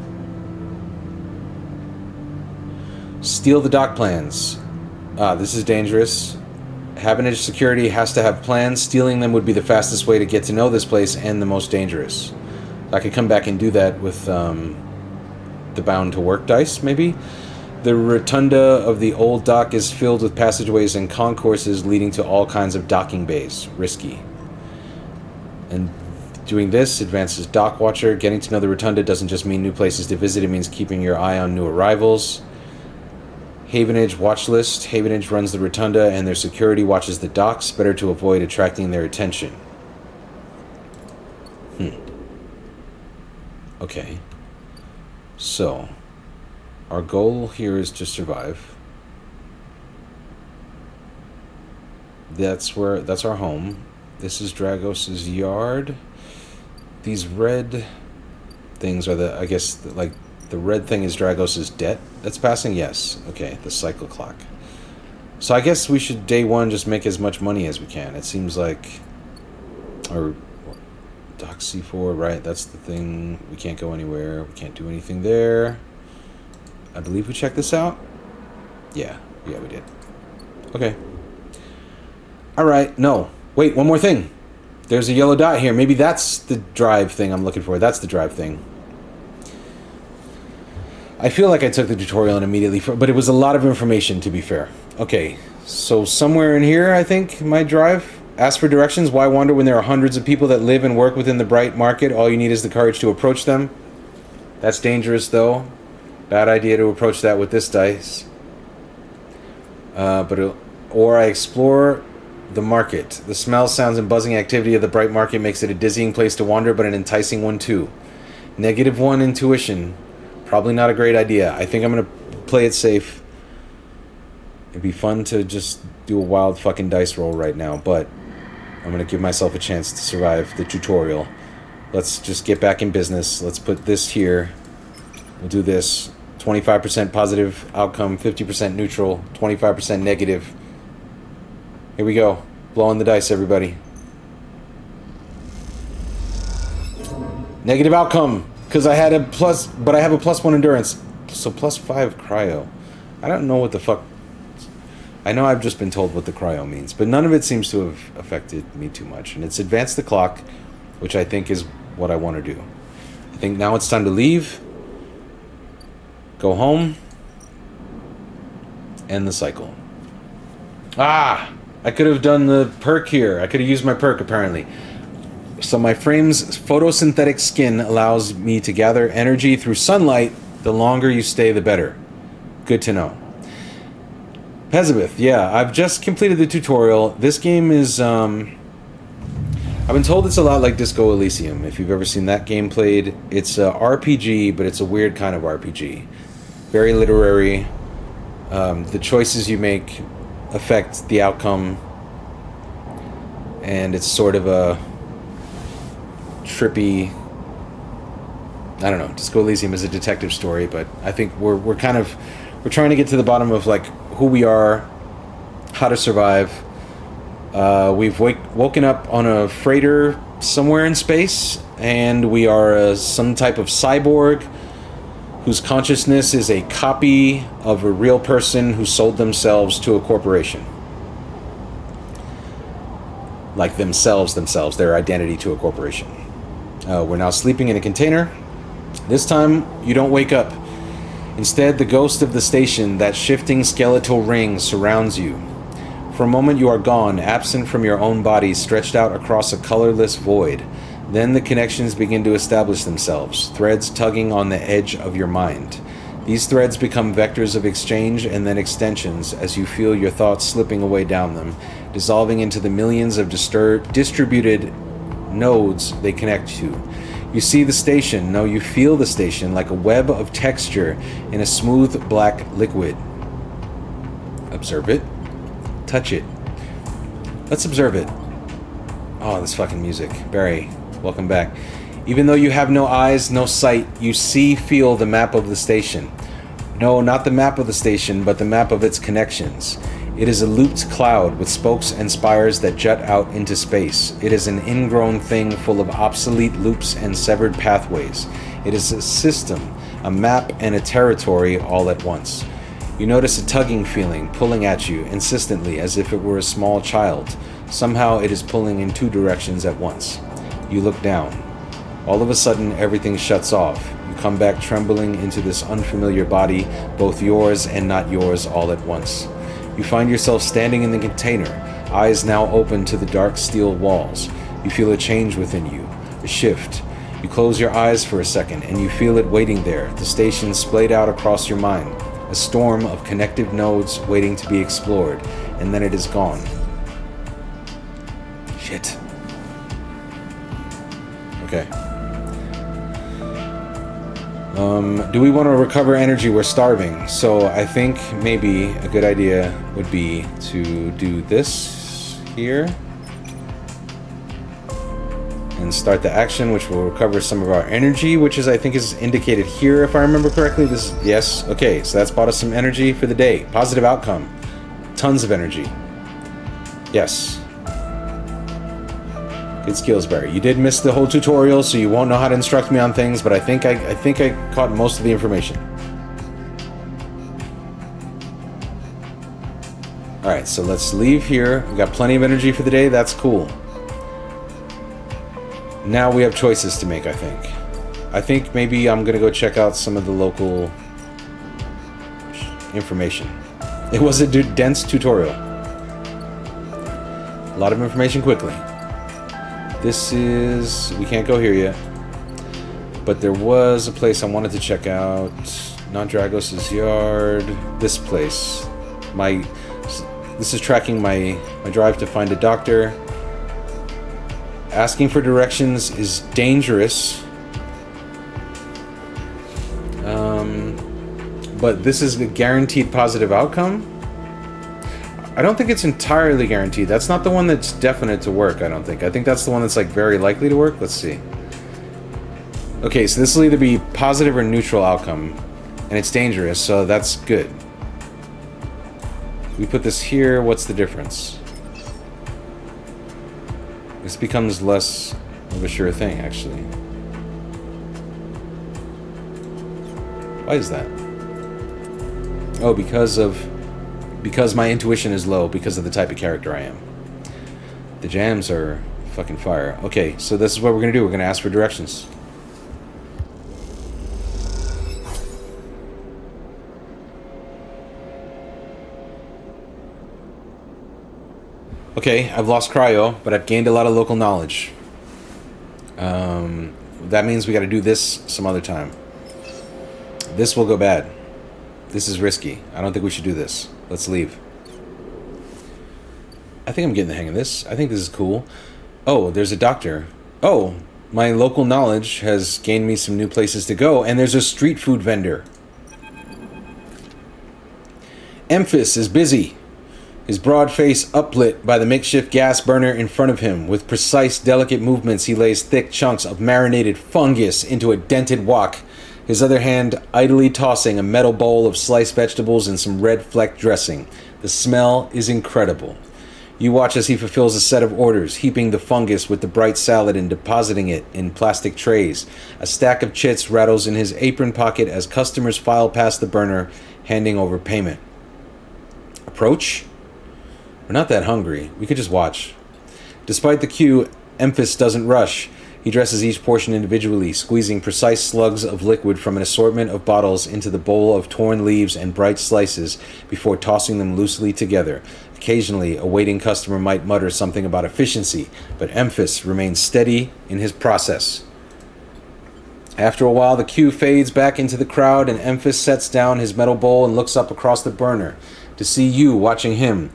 Steal the dock plans. This is dangerous. Havenage security has to have plans. Stealing them would be the fastest way to get to know this place and the most dangerous. I could come back and do that with the bound to work dice, maybe. The rotunda of the old dock is filled with passageways and concourses leading to all kinds of docking bays. Risky. And doing this advances Dock Watcher. Getting to know the rotunda doesn't just mean new places to visit, it means keeping your eye on new arrivals. Havenage watch list. Havenage runs the rotunda and their security watches the docks. Better to avoid attracting their attention. Okay. So, our goal here is to survive. That's our home. This is Dragos's yard. These red things are I guess, the red thing is Dragos's debt that's passing? Yes. Okay, the cycle clock. So I guess we should, day 1, just make as much money as we can. It seems like... Or... Dock C4, right? That's the thing. We can't go anywhere. We can't do anything there. I believe we checked this out. Yeah, we did. Okay. Alright, no. Wait, one more thing. There's a yellow dot here. Maybe that's the drive thing I'm looking for. That's the drive thing. I feel like I took the tutorial and immediately... But it was a lot of information, to be fair. Okay, so somewhere in here, I think, my drive... Ask for directions. Why wander when there are hundreds of people that live and work within the bright market? All you need is the courage to approach them. That's dangerous, though. Bad idea to approach that with this dice. Or I explore the market. The smell, sounds, and buzzing activity of the bright market makes it a dizzying place to wander, but an enticing one, too. -1 intuition. Probably not a great idea. I think I'm going to play it safe. It'd be fun to just do a wild fucking dice roll right now, but... I'm going to give myself a chance to survive the tutorial. Let's just get back in business. Let's put this here. We'll do this. 25% positive outcome, 50% neutral, 25% negative. Here we go. Blowing the dice, everybody. Negative outcome, because I had a plus, but I have a +1 endurance. So +5 cryo. I don't know what the fuck... I know I've just been told what the cryo means, but none of it seems to have affected me too much. And it's advanced the clock, which I think is what I want to do. I think now it's time to leave, go home, end the cycle. I could have done the perk here. I could have used my perk, apparently. So my frame's photosynthetic skin allows me to gather energy through sunlight. The longer you stay, the better. Good to know. Pezabith, yeah, I've just completed the tutorial. This game is, I've been told it's a lot like Disco Elysium, if you've ever seen that game played. It's a RPG, but it's a weird kind of RPG. Very literary. The choices you make affect the outcome. And it's sort of a trippy... I don't know, Disco Elysium is a detective story, but I think we're trying to get to the bottom of, like, who we are, how to survive. We've woken up on a freighter somewhere in space, and we are some type of cyborg whose consciousness is a copy of a real person who sold themselves to a corporation. Like themselves, their identity to a corporation. We're now sleeping in a container. This time, you don't wake up. Instead, the ghost of the station, that shifting skeletal ring, surrounds you. For a moment, you are gone, absent from your own body, stretched out across a colorless void. Then the connections begin to establish themselves, threads tugging on the edge of your mind. These threads become vectors of exchange and then extensions as you feel your thoughts slipping away down them, dissolving into the millions of distributed nodes they connect to. You see the station, no, you feel the station like a web of texture in a smooth black liquid. Observe it. Touch it. Let's observe it. Oh, this fucking music. Barry, welcome back. Even though you have no eyes, no sight, you feel the map of the station. No, not the map of the station, but the map of its connections. It is a looped cloud with spokes and spires that jut out into space. It is an ingrown thing full of obsolete loops and severed pathways. It is a system, a map, and a territory all at once. You notice a tugging feeling pulling at you insistently as if it were a small child. Somehow it is pulling in two directions at once. You look down. All of a sudden, everything shuts off. You come back trembling into this unfamiliar body, both yours and not yours, all at once. You find yourself standing in the container, eyes now open to the dark steel walls. You feel a change within you, a shift. You close your eyes for a second, and you feel it waiting there, the station splayed out across your mind, a storm of connective nodes waiting to be explored, and then it is gone. Shit. Okay. Do we want to recover energy? We're starving. So I think maybe a good idea would be to do this here. And start the action, which will recover some of our energy, which is, I think, is indicated here, if I remember correctly. This, yes. Okay, so that's bought us some energy for the day. Positive outcome. Tons of energy. Yes. Good skills, Barry. You did miss the whole tutorial, so you won't know how to instruct me on things, but I think I caught most of the information. Alright, so let's leave here. We've got plenty of energy for the day. That's cool. Now we have choices to make, I think. I think maybe I'm going to go check out some of the local information. It was a dense tutorial. A lot of information quickly. This is... we can't go here yet. But there was a place I wanted to check out. Not Dragos' yard. This place. This is tracking my drive to find a doctor. Asking for directions is dangerous. But this is a guaranteed positive outcome? I don't think it's entirely guaranteed. That's not the one that's definite to work, I don't think. I think that's the one that's like very likely to work. Let's see. Okay, so this will either be positive or neutral outcome. And it's dangerous, so that's good. We put this here, what's the difference? This becomes less of a sure thing, actually. Why is that? Oh, because my intuition is low because of the type of character I am. The jams are fucking fire. Okay, so this is what we're gonna do. We're gonna ask for directions. Okay, I've lost cryo, but I've gained a lot of local knowledge. That means we gotta do this some other time. This will go bad. This is risky. I don't think we should do this. Let's leave. I think I'm getting the hang of this. I think this is cool. Oh, there's a doctor. Oh, my local knowledge has gained me some new places to go, and there's a street food vendor. Emphas is busy. His broad face uplit by the makeshift gas burner in front of him. With precise, delicate movements, he lays thick chunks of marinated fungus into a dented wok. His other hand idly tossing a metal bowl of sliced vegetables and some red fleck dressing. The smell is incredible. You watch as he fulfills a set of orders, heaping the fungus with the bright salad and depositing it in plastic trays. A stack of chits rattles in his apron pocket as customers file past the burner, handing over payment. Approach? We're not that hungry. We could just watch. Despite the queue, Emphas doesn't rush. He dresses each portion individually, squeezing precise slugs of liquid from an assortment of bottles into the bowl of torn leaves and bright slices before tossing them loosely together. Occasionally, a waiting customer might mutter something about efficiency, but Memphis remains steady in his process. After a while, the queue fades back into the crowd, and Memphis sets down his metal bowl and looks up across the burner to see you watching him.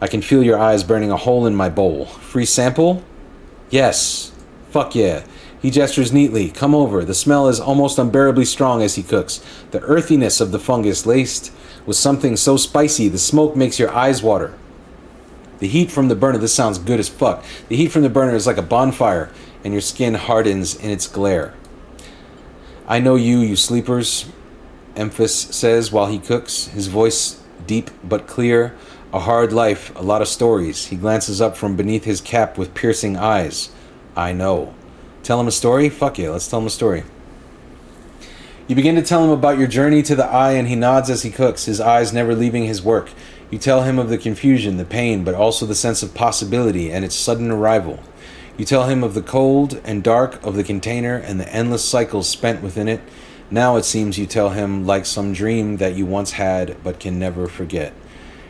I can feel your eyes burning a hole in my bowl. Free sample? Yes. Fuck yeah. He gestures neatly. Come over. The smell is almost unbearably strong as he cooks. The earthiness of the fungus laced with something so spicy the smoke makes your eyes water. The heat from the burner, this sounds good as fuck. The heat from the burner is like a bonfire, and your skin hardens in its glare. I know you sleepers, Memphis says while he cooks, his voice deep but clear. A hard life, a lot of stories. He glances up from beneath his cap with piercing eyes. I know. Tell him a story? Fuck yeah, let's tell him a story. You begin to tell him about your journey to the eye, and he nods as he cooks, his eyes never leaving his work. You tell him of the confusion, the pain, but also the sense of possibility and its sudden arrival. You tell him of the cold and dark of the container and the endless cycles spent within it. Now it seems you tell him like some dream that you once had but can never forget.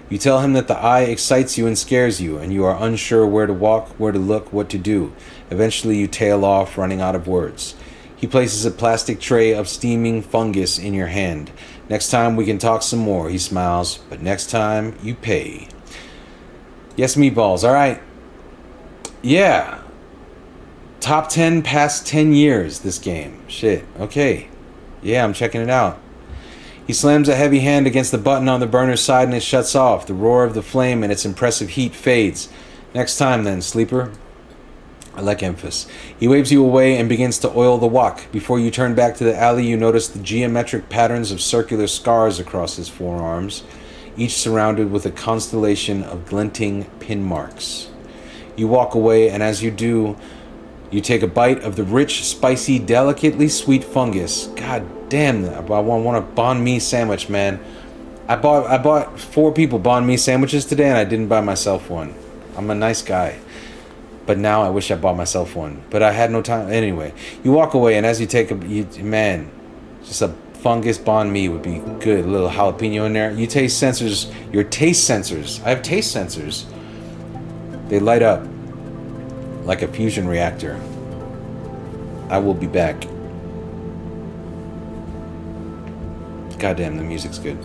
You tell him that the eye excites you and scares you, and you are unsure where to walk, where to look, what to do. Eventually you tail off, running out of words. He places a plastic tray of steaming fungus in your hand. Next time we can talk some more, he smiles, but next time you pay. Yes, meatballs, alright. Yeah. Top 10 past 10 years, this game. Shit, okay. Yeah, I'm checking it out. He slams a heavy hand against the button on the burner's side and it shuts off. The roar of the flame and its impressive heat fades. Next time then, sleeper. I like Memphis. He waves you away and begins to oil the wok. Before you turn back to the alley, you notice the geometric patterns of circular scars across his forearms, each surrounded with a constellation of glinting pin marks. You walk away, and as you do, you take a bite of the rich, spicy, delicately sweet fungus. God damn, I want a banh mi sandwich, man. I bought 4 people banh mi sandwiches today, and I didn't buy myself one. I'm a nice guy. But now I wish I bought myself one. But I had no time. Anyway, you walk away, and as you take man, just a fungus banh mi would be good. A little jalapeno in there. Your taste sensors. I have taste sensors. They light up like a fusion reactor. I will be back. Goddamn, the music's good.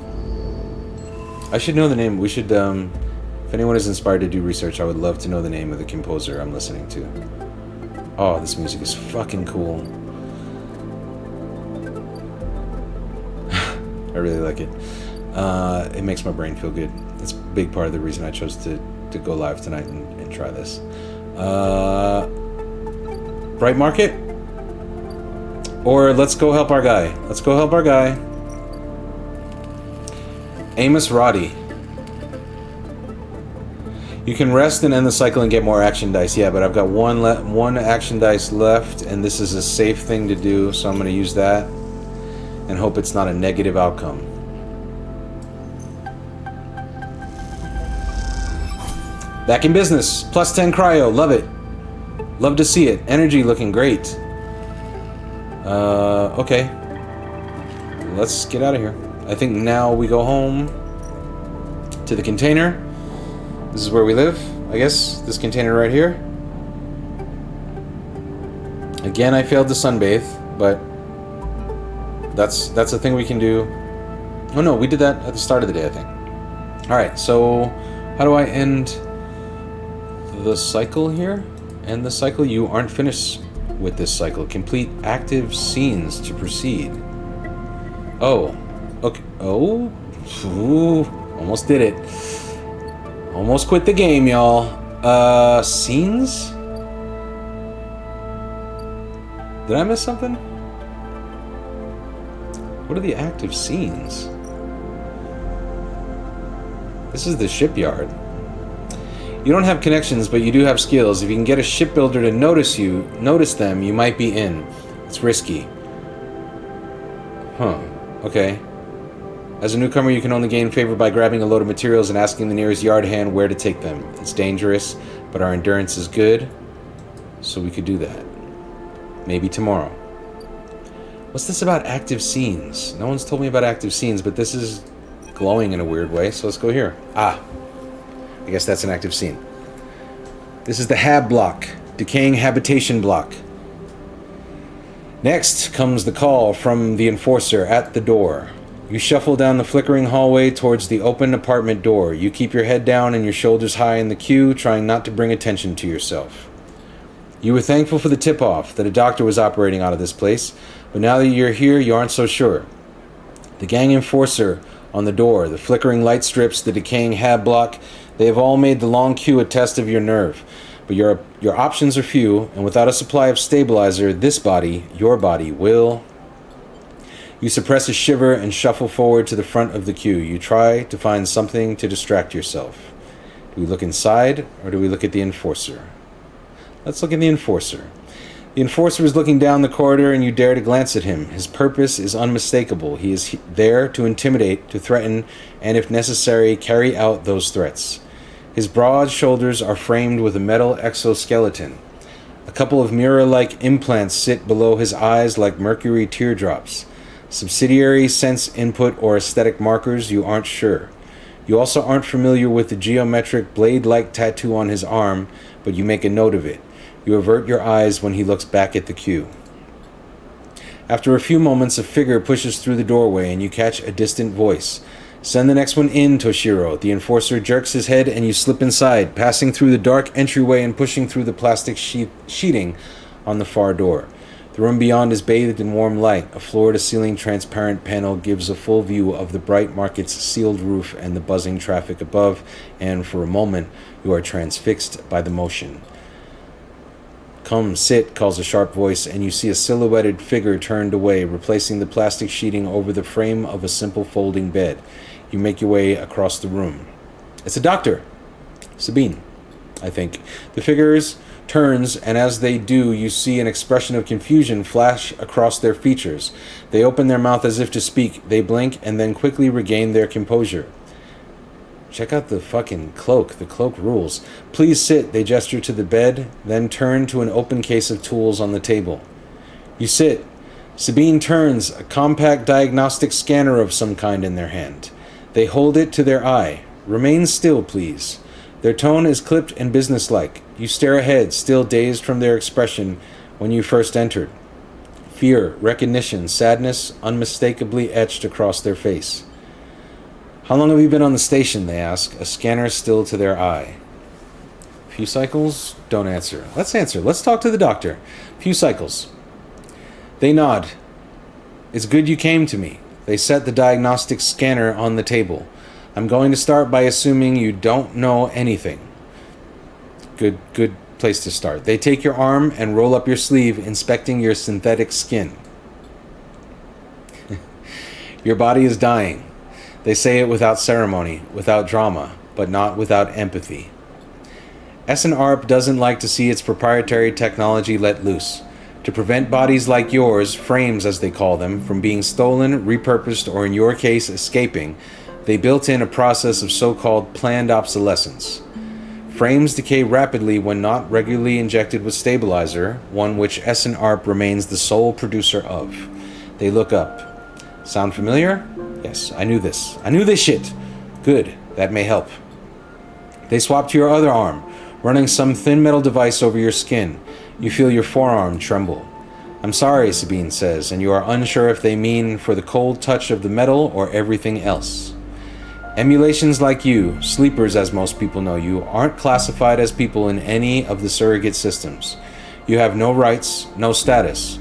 I should know the name. We should, if anyone is inspired to do research, I would love to know the name of the composer I'm listening to. Oh, this music is fucking cool. I really like it. It makes my brain feel good. It's a big part of the reason I chose to go live tonight and try this. Bright Market? Or let's go help our guy. Amos Roddy. You can rest and end the cycle and get more action dice. Yeah, but I've got one action dice left, and this is a safe thing to do, so I'm going to use that and hope it's not a negative outcome. Back in business. Plus 10 cryo. Love it. Love to see it. Energy looking great. Okay. Let's get out of here. I think now we go home to the container. This is where we live, I guess. This container right here. Again, I failed to sunbathe, but that's a thing we can do. Oh no, we did that at the start of the day, I think. Alright, so how do I end the cycle here? End the cycle? You aren't finished with this cycle. Complete active scenes to proceed. Oh. Okay. Oh. Ooh. Almost did it. Almost quit the game, y'all. Scenes? Did I miss something? What are the active scenes? This is the shipyard. You don't have connections, but you do have skills. If you can get a shipbuilder to notice them, you might be in. It's risky. Huh. Okay. As a newcomer, you can only gain favor by grabbing a load of materials and asking the nearest yard hand where to take them. It's dangerous, but our endurance is good, so we could do that. Maybe tomorrow. What's this about active scenes? No one's told me about active scenes, but this is glowing in a weird way, so let's go here. I guess that's an active scene. This is the Hab block, decaying habitation block. Next comes the call from the enforcer at the door. You shuffle down the flickering hallway towards the open apartment door. You keep your head down and your shoulders high in the queue, trying not to bring attention to yourself. You were thankful for the tip-off that a doctor was operating out of this place, but now that you're here, you aren't so sure. The gang enforcer on the door, the flickering light strips, the decaying Hab block, they have all made the long queue a test of your nerve. But your options are few, and without a supply of stabilizer, this body, your body, will... You suppress a shiver and shuffle forward to the front of the queue. You try to find something to distract yourself. Do we look inside, or do we look at the enforcer? Let's look at the enforcer. The enforcer is looking down the corridor, and you dare to glance at him. His purpose is unmistakable. He is there to intimidate, to threaten, and if necessary, carry out those threats. His broad shoulders are framed with a metal exoskeleton. A couple of mirror-like implants sit below his eyes like mercury teardrops. Subsidiary sense input or aesthetic markers, you aren't sure. You also aren't familiar with the geometric blade-like tattoo on his arm, but you make a note of it. You avert your eyes when he looks back at the queue. After a few moments, a figure pushes through the doorway and you catch a distant voice. Send the next one in, Toshiro. The enforcer jerks his head and you slip inside, passing through the dark entryway and pushing through the plastic sheeting on the far door. The room beyond is bathed in warm light. A floor-to-ceiling transparent panel gives a full view of the bright market's sealed roof and the buzzing traffic above, and for a moment you are transfixed by the motion. Come, sit, calls a sharp voice, and you see a silhouetted figure turned away, replacing the plastic sheeting over the frame of a simple folding bed. You make your way across the room. It's a doctor. Sabine, I think. The figures turns, and as they do, you see an expression of confusion flash across their features. They open their mouth as if to speak. They blink and then quickly regain their composure. Check out the fucking cloak. The cloak rules. Please sit. They gesture to the bed, then turn to an open case of tools on the table. You sit. Sabine turns, a compact diagnostic scanner of some kind in their hand. They hold it to their eye. Remain still, please. Their tone is clipped and businesslike. You stare ahead, still dazed from their expression when you first entered. Fear, recognition, sadness unmistakably etched across their face. How long have you been on the station, they ask, a scanner still to their eye. Few cycles? Don't answer. Let's answer. Let's talk to the doctor. Few cycles. They nod. It's good you came to me. They set the diagnostic scanner on the table. I'm going to start by assuming you don't know anything. Good place to start. They take your arm and roll up your sleeve, inspecting your synthetic skin. Your body is dying. They say it without ceremony, without drama, but not without empathy. S&ARP doesn't like to see its proprietary technology let loose. To prevent bodies like yours, frames as they call them, from being stolen, repurposed, or in your case, escaping, they built in a process of so-called planned obsolescence. Frames decay rapidly when not regularly injected with stabilizer, one which S&ARP remains the sole producer of. They look up. Sound familiar? Yes, I knew this. I knew this shit. Good, that may help. They swap to your other arm, running some thin metal device over your skin. You feel your forearm tremble. I'm sorry, Sabine says, and you are unsure if they mean for the cold touch of the metal or everything else. Emulations like you, sleepers as most people know you, aren't classified as people in any of the surrogate systems. You have no rights, no status.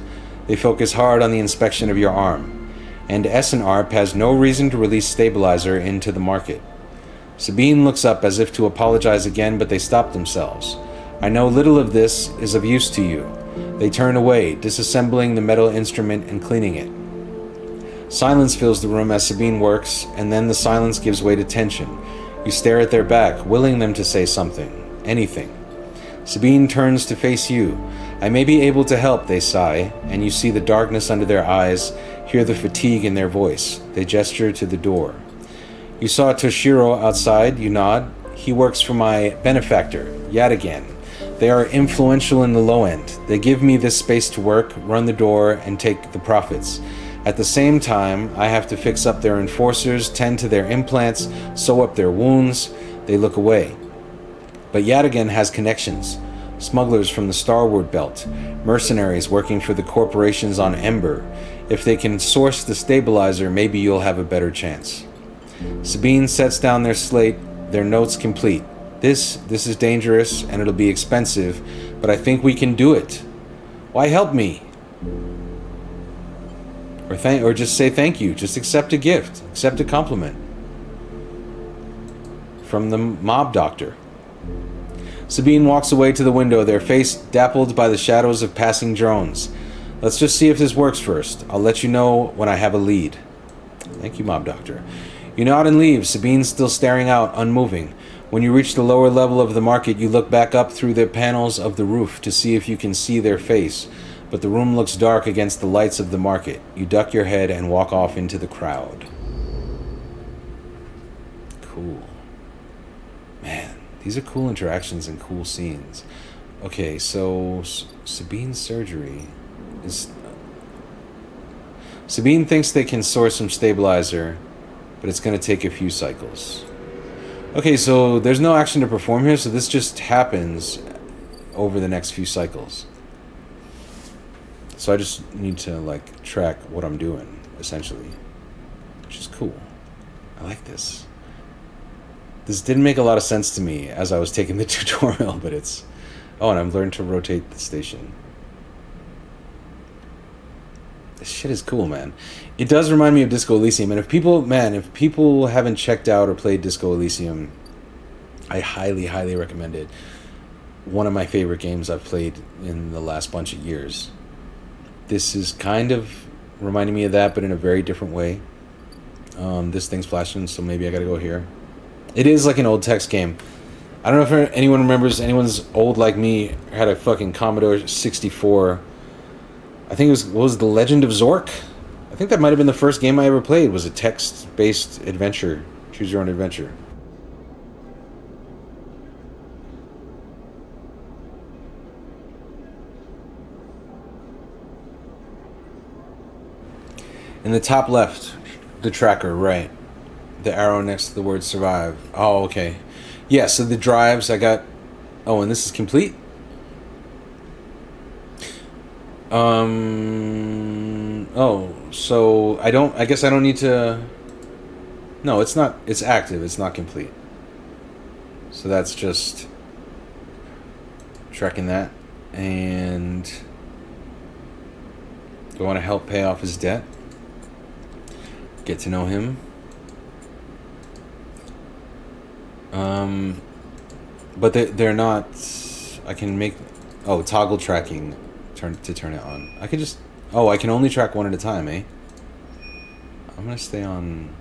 They focus hard on the inspection of your arm. And S&ARP has no reason to release stabilizer into the market. Sabine looks up as if to apologize again, but they stop themselves. I know little of this is of use to you. They turn away, disassembling the metal instrument and cleaning it. Silence fills the room as Sabine works, and then the silence gives way to tension. You stare at their back, willing them to say something, anything. Sabine turns to face you. I may be able to help, they sigh, and you see the darkness under their eyes, hear the fatigue in their voice. They gesture to the door. You saw Toshiro outside, you nod. He works for my benefactor, Yadigan, They are influential in the low end. They give me this space to work, run the door, and take the profits. At the same time, I have to fix up their enforcers, tend to their implants, sew up their wounds. They look away. But Yadigan has connections. Smugglers from the Starward Belt, mercenaries working for the corporations on Ember. If they can source the stabilizer, maybe you'll have a better chance. Sabine sets down their slate, their notes complete. This is dangerous and it'll be expensive, but I think we can do it. Why help me? Or just say thank you. Just accept a gift. Accept a compliment. From the mob doctor. Sabine walks away to the window, their face dappled by the shadows of passing drones. Let's just see if this works first. I'll let you know when I have a lead. Thank you, mob doctor. You nod and leave, Sabine still staring out, unmoving. When you reach the lower level of the market, you look back up through the panels of the roof to see if you can see their face, but the room looks dark against the lights of the market. You duck your head and walk off into the crowd. Cool. Man, these are cool interactions and cool scenes. Okay, so Sabine's surgery is... Sabine thinks they can source some stabilizer, but it's going to take a few cycles. Okay, so there's no action to perform here, so this just happens over the next few cycles. So I just need to, like, track what I'm doing, essentially. Which is cool. I like this. This didn't make a lot of sense to me as I was taking the tutorial, but it's... Oh, and I've learned to rotate the station. This shit is cool, man. It does remind me of Disco Elysium, and if people haven't checked out or played Disco Elysium, I highly, highly recommend it. One of my favorite games I've played in the last bunch of years. This is kind of reminding me of that, but in a very different way. This thing's flashing, so maybe I gotta go here. It is like an old text game. I don't know if anyone remembers, anyone's old like me, had a fucking Commodore 64. I think it was, what was it, The Legend of Zork? I think that might have been the first game I ever played, was a text-based adventure. Choose your own adventure. In the top left, the tracker, right. The arrow next to the word survive. Oh, okay. Yeah, so the drives I got... Oh, and this is complete? Oh, so I guess I don't need to... No, it's not... It's active. It's not complete. So that's just... tracking that. And... do I want to help pay off his debt? Get to know him. But they're not... I can make... Oh, toggle tracking to turn it on. I can just... Oh, I can only track one at a time, eh? I'm gonna stay on...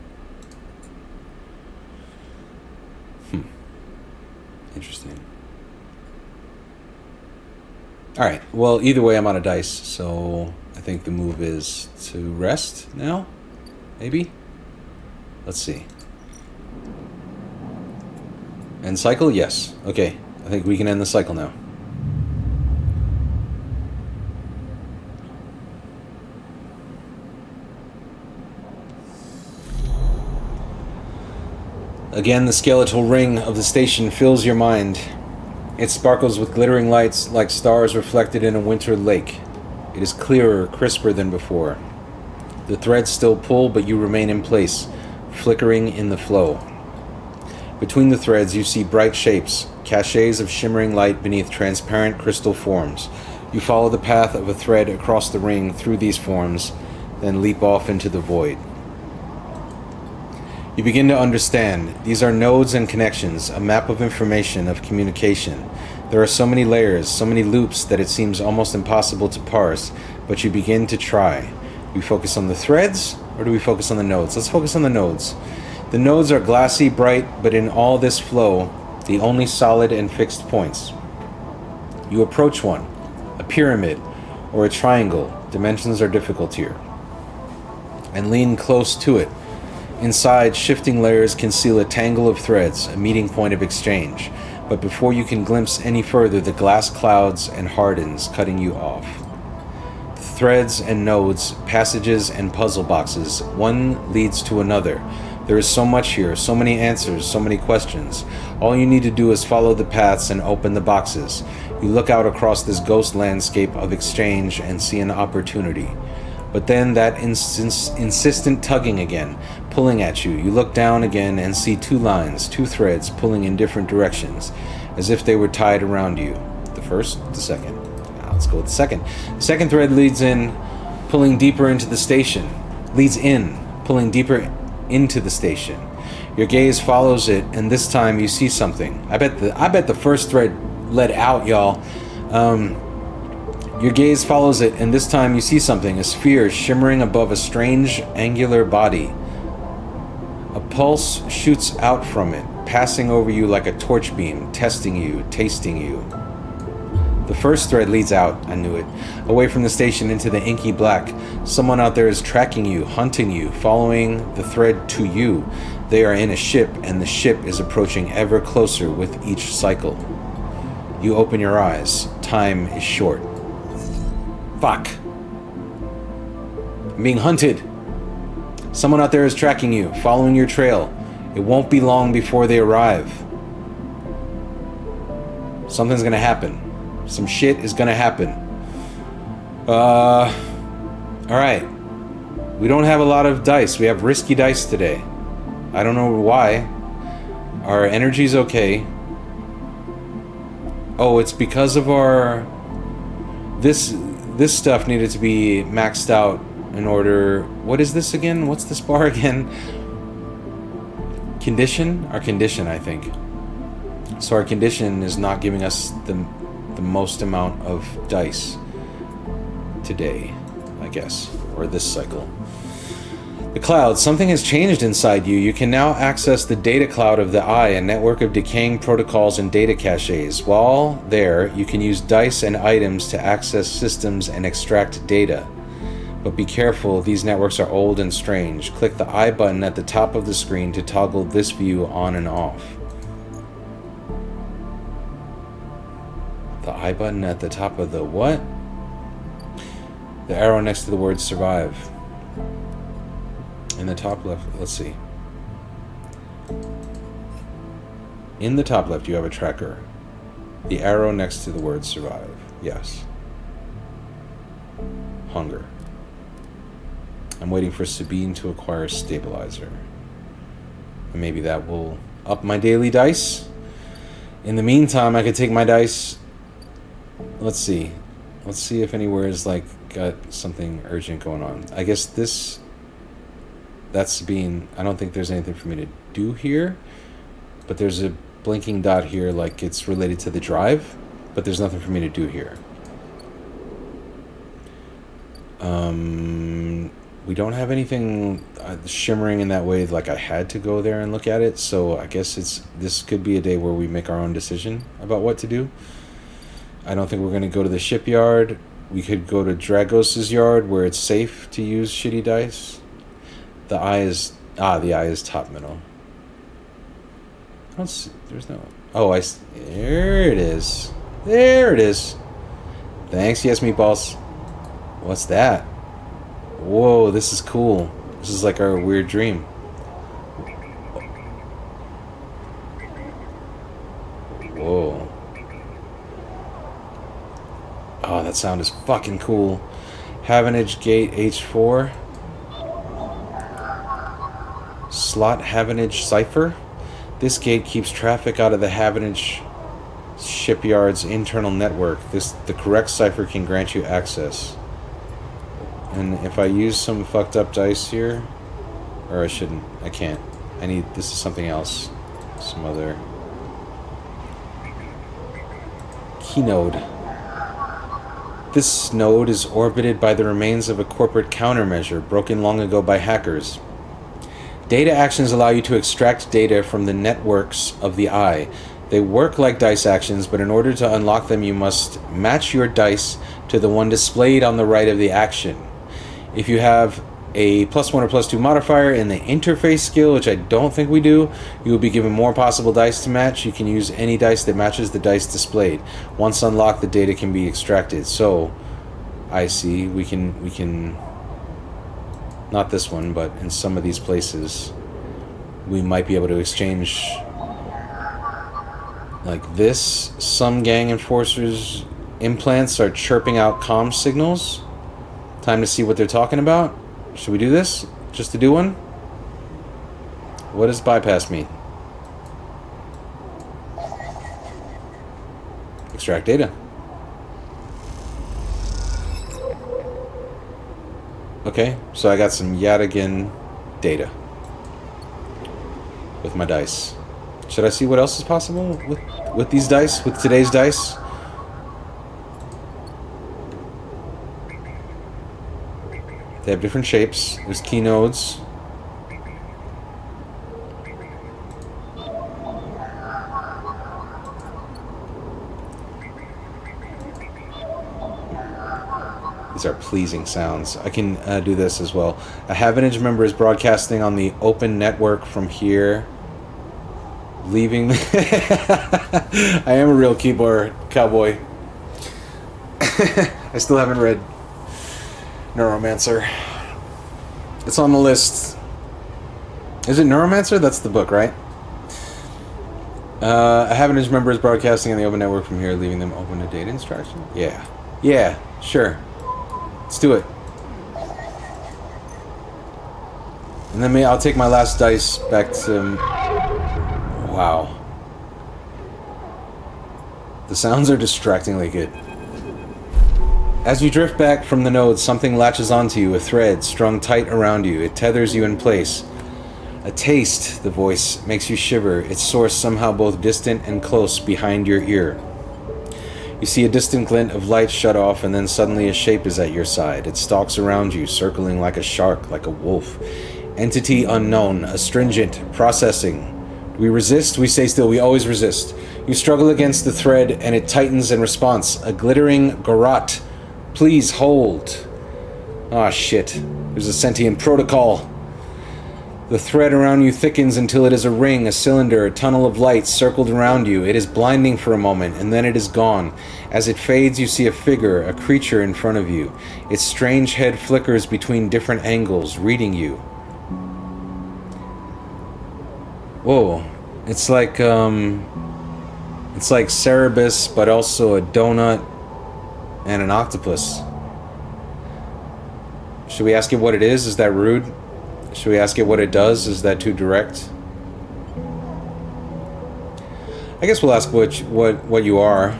Interesting. Alright, well, either way, I'm on a dice, so I think the move is to rest now? Maybe? Let's see. End cycle? Yes. Okay. I think we can end the cycle now. Again, the skeletal ring of the station fills your mind. It sparkles with glittering lights like stars reflected in a winter lake. It is clearer, crisper than before. The threads still pull, but you remain in place, flickering in the flow. Between the threads, you see bright shapes, cachets of shimmering light beneath transparent crystal forms. You follow the path of a thread across the ring through these forms, then leap off into the void. You begin to understand. These are nodes and connections, a map of information, of communication. There are so many layers, so many loops that it seems almost impossible to parse, but you begin to try. Do we focus on the threads, or do we focus on the nodes? Let's focus on the nodes. The nodes are glassy, bright, but in all this flow, the only solid and fixed points. You approach one, a pyramid, or a triangle, dimensions are difficult here, and lean close to it. Inside, shifting layers conceal a tangle of threads, a meeting point of exchange. But before you can glimpse any further, the glass clouds and hardens, cutting you off. Threads and nodes, passages and puzzle boxes, one leads to another. There is so much here, so many answers, so many questions. All you need to do is follow the paths and open the boxes. You look out across this ghost landscape of exchange and see an opportunity. But then that insistent tugging again, pulling at you. You look down again and see two lines, two threads pulling in different directions, as if they were tied around you. The first, the second. Now let's go with the second. The second thread leads in, pulling deeper into the station. Leads in, pulling deeper into the station. Your gaze follows it, and this time you see something. I bet the first thread led out, y'all. Your gaze follows it, and this time you see something, a sphere shimmering above a strange angular body. A pulse shoots out from it, passing over you like a torch beam, testing you, tasting you. The first thread leads out, I knew it, away from the station into the inky black. Someone out there is tracking you, hunting you, following the thread to you. They are in a ship, and the ship is approaching ever closer with each cycle. You open your eyes. Time is short. Fuck. I'm being hunted. Someone out there is tracking you, following your trail. It won't be long before they arrive. Something's gonna happen. Some shit is gonna happen. Alright. We don't have a lot of dice. We have risky dice today. I don't know why. Our energy's okay. Oh, it's because of our... This stuff needed to be maxed out in order... What is this again? What's this bar again? Condition? Our condition, I think. So our condition is not giving us the most amount of dice today, I guess, or this cycle. The cloud. Something has changed inside you. You can now access the data cloud of the eye, a network of decaying protocols and data caches. While there, you can use dice and items to access systems and extract data. But be careful, these networks are old and strange. Click the I button at the top of the screen to toggle this view on and off. The I button at the top of the what? The arrow next to the word survive. In the top left, let's see. In the top left, you have a tracker. The arrow next to the word survive. Yes. Hunger. I'm waiting for Sabine to acquire stabilizer. And maybe that will up my daily dice. In the meantime, I could take my dice. Let's see. Let's see if anywhere is like got something urgent going on. I guess this... That's Sabine. I don't think there's anything for me to do here. But there's a blinking dot here like it's related to the drive. But there's nothing for me to do here. We don't have anything shimmering in that way like I had to go there and look at it. So I guess this could be a day where we make our own decision about what to do. I don't think we're going to go to the shipyard. We could go to Dragos's yard where it's safe to use shitty dice. The eye is top middle. I don't see, there's no... Oh, there it is. There it is. Thanks, yes, meatballs. What's that? Whoa, this is cool. This is like our weird dream. Whoa. Oh, that sound is fucking cool. Havenage Gate H4. Slot Havenage Cipher. This gate keeps traffic out of the Havenage shipyard's internal network. The correct cipher can grant you access. And if I use some fucked up dice here, or I shouldn't, I can't. This is something else. Some other keynode. This node is orbited by the remains of a corporate countermeasure broken long ago by hackers. Data actions allow you to extract data from the networks of the eye. They work like dice actions, but in order to unlock them, you must match your dice to the one displayed on the right of the action. If you have a +1 or +2 modifier in the interface skill, which I don't think we do. You will be given more possible dice to match. You can use any dice that matches the dice displayed. Once unlocked, the data can be extracted. So, I see. We can not this one, but in some of these places, we might be able to exchange like this. Some gang enforcers' implants are chirping out comm signals. Time to see what they're talking about. Should we do this? Just to do one? What does bypass mean? Extract data. Okay, so I got some Yadigan data with my dice. Should I see what else is possible with these dice? With today's dice? They have different shapes. There's key nodes. These are pleasing sounds. I can do this as well. A Havenage member is broadcasting on the open network from here. Leaving. I am a real keyboard cowboy. I still haven't read Neuromancer. It's on the list. Is it Neuromancer? That's the book, right? A Havenage member is broadcasting on the open network from here, leaving them open to data instruction. Yeah. Yeah, sure. Let's do it. And then I'll take my last dice back to... Wow. The sounds are distractingly good. As you drift back from the nodes, something latches onto you, a thread strung tight around you. It tethers you in place. A taste, the voice, makes you shiver, its source somehow both distant and close behind your ear. You see a distant glint of light shut off, and then suddenly a shape is at your side. It stalks around you, circling like a shark, like a wolf. Entity unknown, astringent, processing. We resist, we stay still, we always resist. You struggle against the thread, and it tightens in response. A glittering garrote. Please hold. Ah, shit. There's a sentient protocol. The thread around you thickens until it is a ring, a cylinder, a tunnel of light circled around you. It is blinding for a moment, and then it is gone. As it fades, you see a figure, a creature in front of you. Its strange head flickers between different angles, reading you. Whoa. It's like Cerebus, but also a donut and an octopus. Should we ask it what it is? Is that rude? Should we ask it what it does? Is that too direct? I guess we'll ask what you are.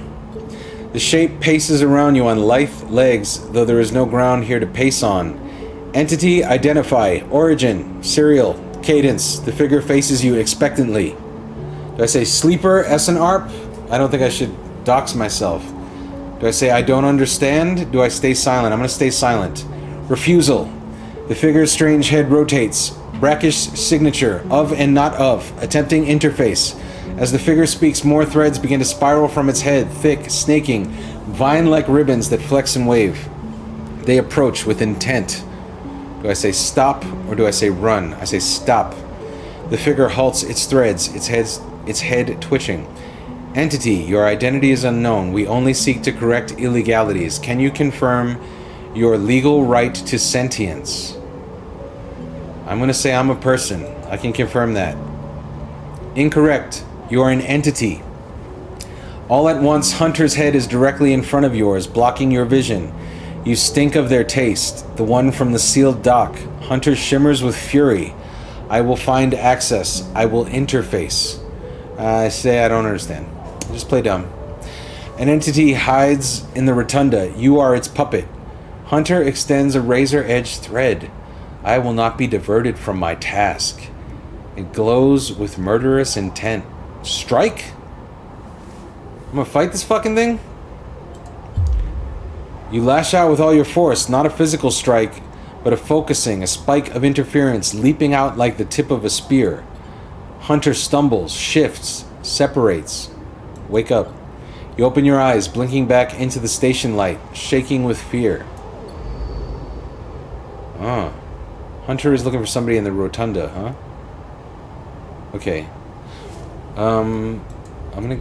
The shape paces around you on lithe legs, though there is no ground here to pace on. Entity, identify. Origin, serial, cadence. The figure faces you expectantly. Do I say sleeper, S and ARP? I don't think I should dox myself. Do I say I don't understand? Do I stay silent? I'm going to stay silent. Refusal. The figure's strange head rotates. Brackish signature, of and not of. Attempting interface. As the figure speaks, more threads begin to spiral from its head, thick, snaking, vine-like ribbons that flex and wave. They approach with intent. Do I say stop or do I say run? I say stop. The figure halts its threads, its head twitching. Entity, your identity is unknown. We only seek to correct illegalities. Can you confirm your legal right to sentience? I'm going to say I'm a person. I can confirm that. Incorrect. You are an entity. All at once, Hunter's head is directly in front of yours, blocking your vision. You stink of their taste, the one from the sealed dock. Hunter shimmers with fury. I will find access. I will interface. I say I don't understand. Just play dumb. An entity hides in the rotunda. You are its puppet. Hunter extends a razor-edged thread. I will not be diverted from my task. It glows with murderous intent. Strike? I'm gonna fight this fucking thing? You lash out with all your force, not a physical strike, but a focusing, a spike of interference leaping out like the tip of a spear. Hunter stumbles, shifts, separates. Wake up. You open your eyes, blinking back into the station light, shaking with fear. Hunter is looking for somebody in the rotunda, huh? Okay. I'm gonna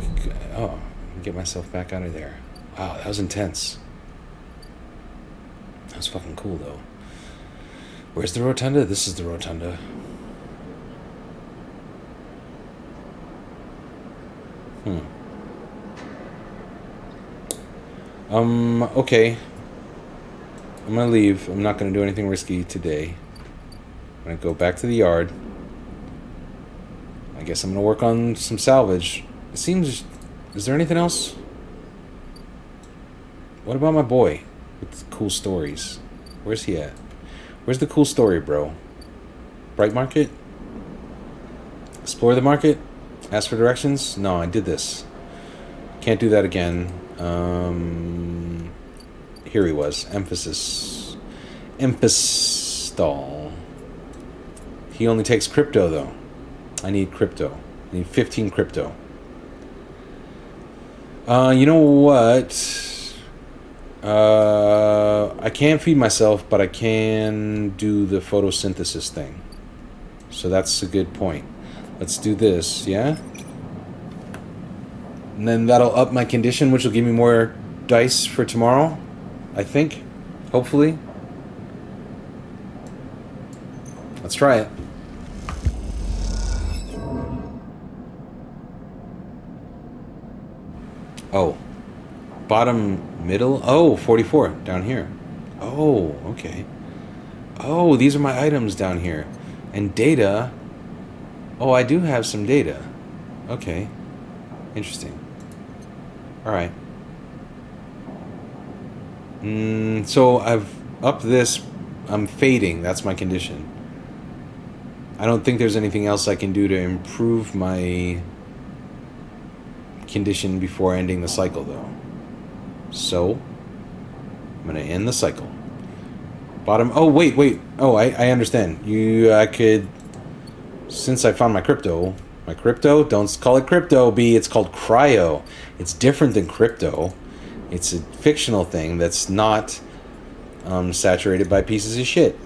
get myself back out of there. Wow, that was intense. That was fucking cool, though. Where's the rotunda? This is the rotunda. Okay. I'm gonna leave. I'm not gonna do anything risky today. I'm gonna go back to the yard. I guess I'm gonna work on some salvage. It seems... Is there anything else? What about my boy with cool stories? Where's he at? Where's the cool story, bro? Bright market? Explore the market? Ask for directions? No, I did this. Can't do that again. Here he was. Emphasis. Empistol. He only takes crypto, though. I need crypto. I need 15 crypto. You know what? I can't feed myself, but I can do the photosynthesis thing. So that's a good point. Let's do this, yeah? And then that'll up my condition, which will give me more dice for tomorrow, I think. Hopefully. Let's try it. Oh. Bottom middle? Oh, 44. Down here. Oh, okay. Oh, these are my items down here. And data. Oh, I do have some data. Okay. Interesting. Alright. So I've upped this. I'm fading. That's my condition. I don't think there's anything else I can do to improve my condition before ending the cycle, though. So I'm going to end the cycle. Bottom. Oh, wait. Oh, I understand. I could... Since I found my crypto, don't call it crypto, B, it's called cryo. It's different than crypto. It's a fictional thing that's not saturated by pieces of shit.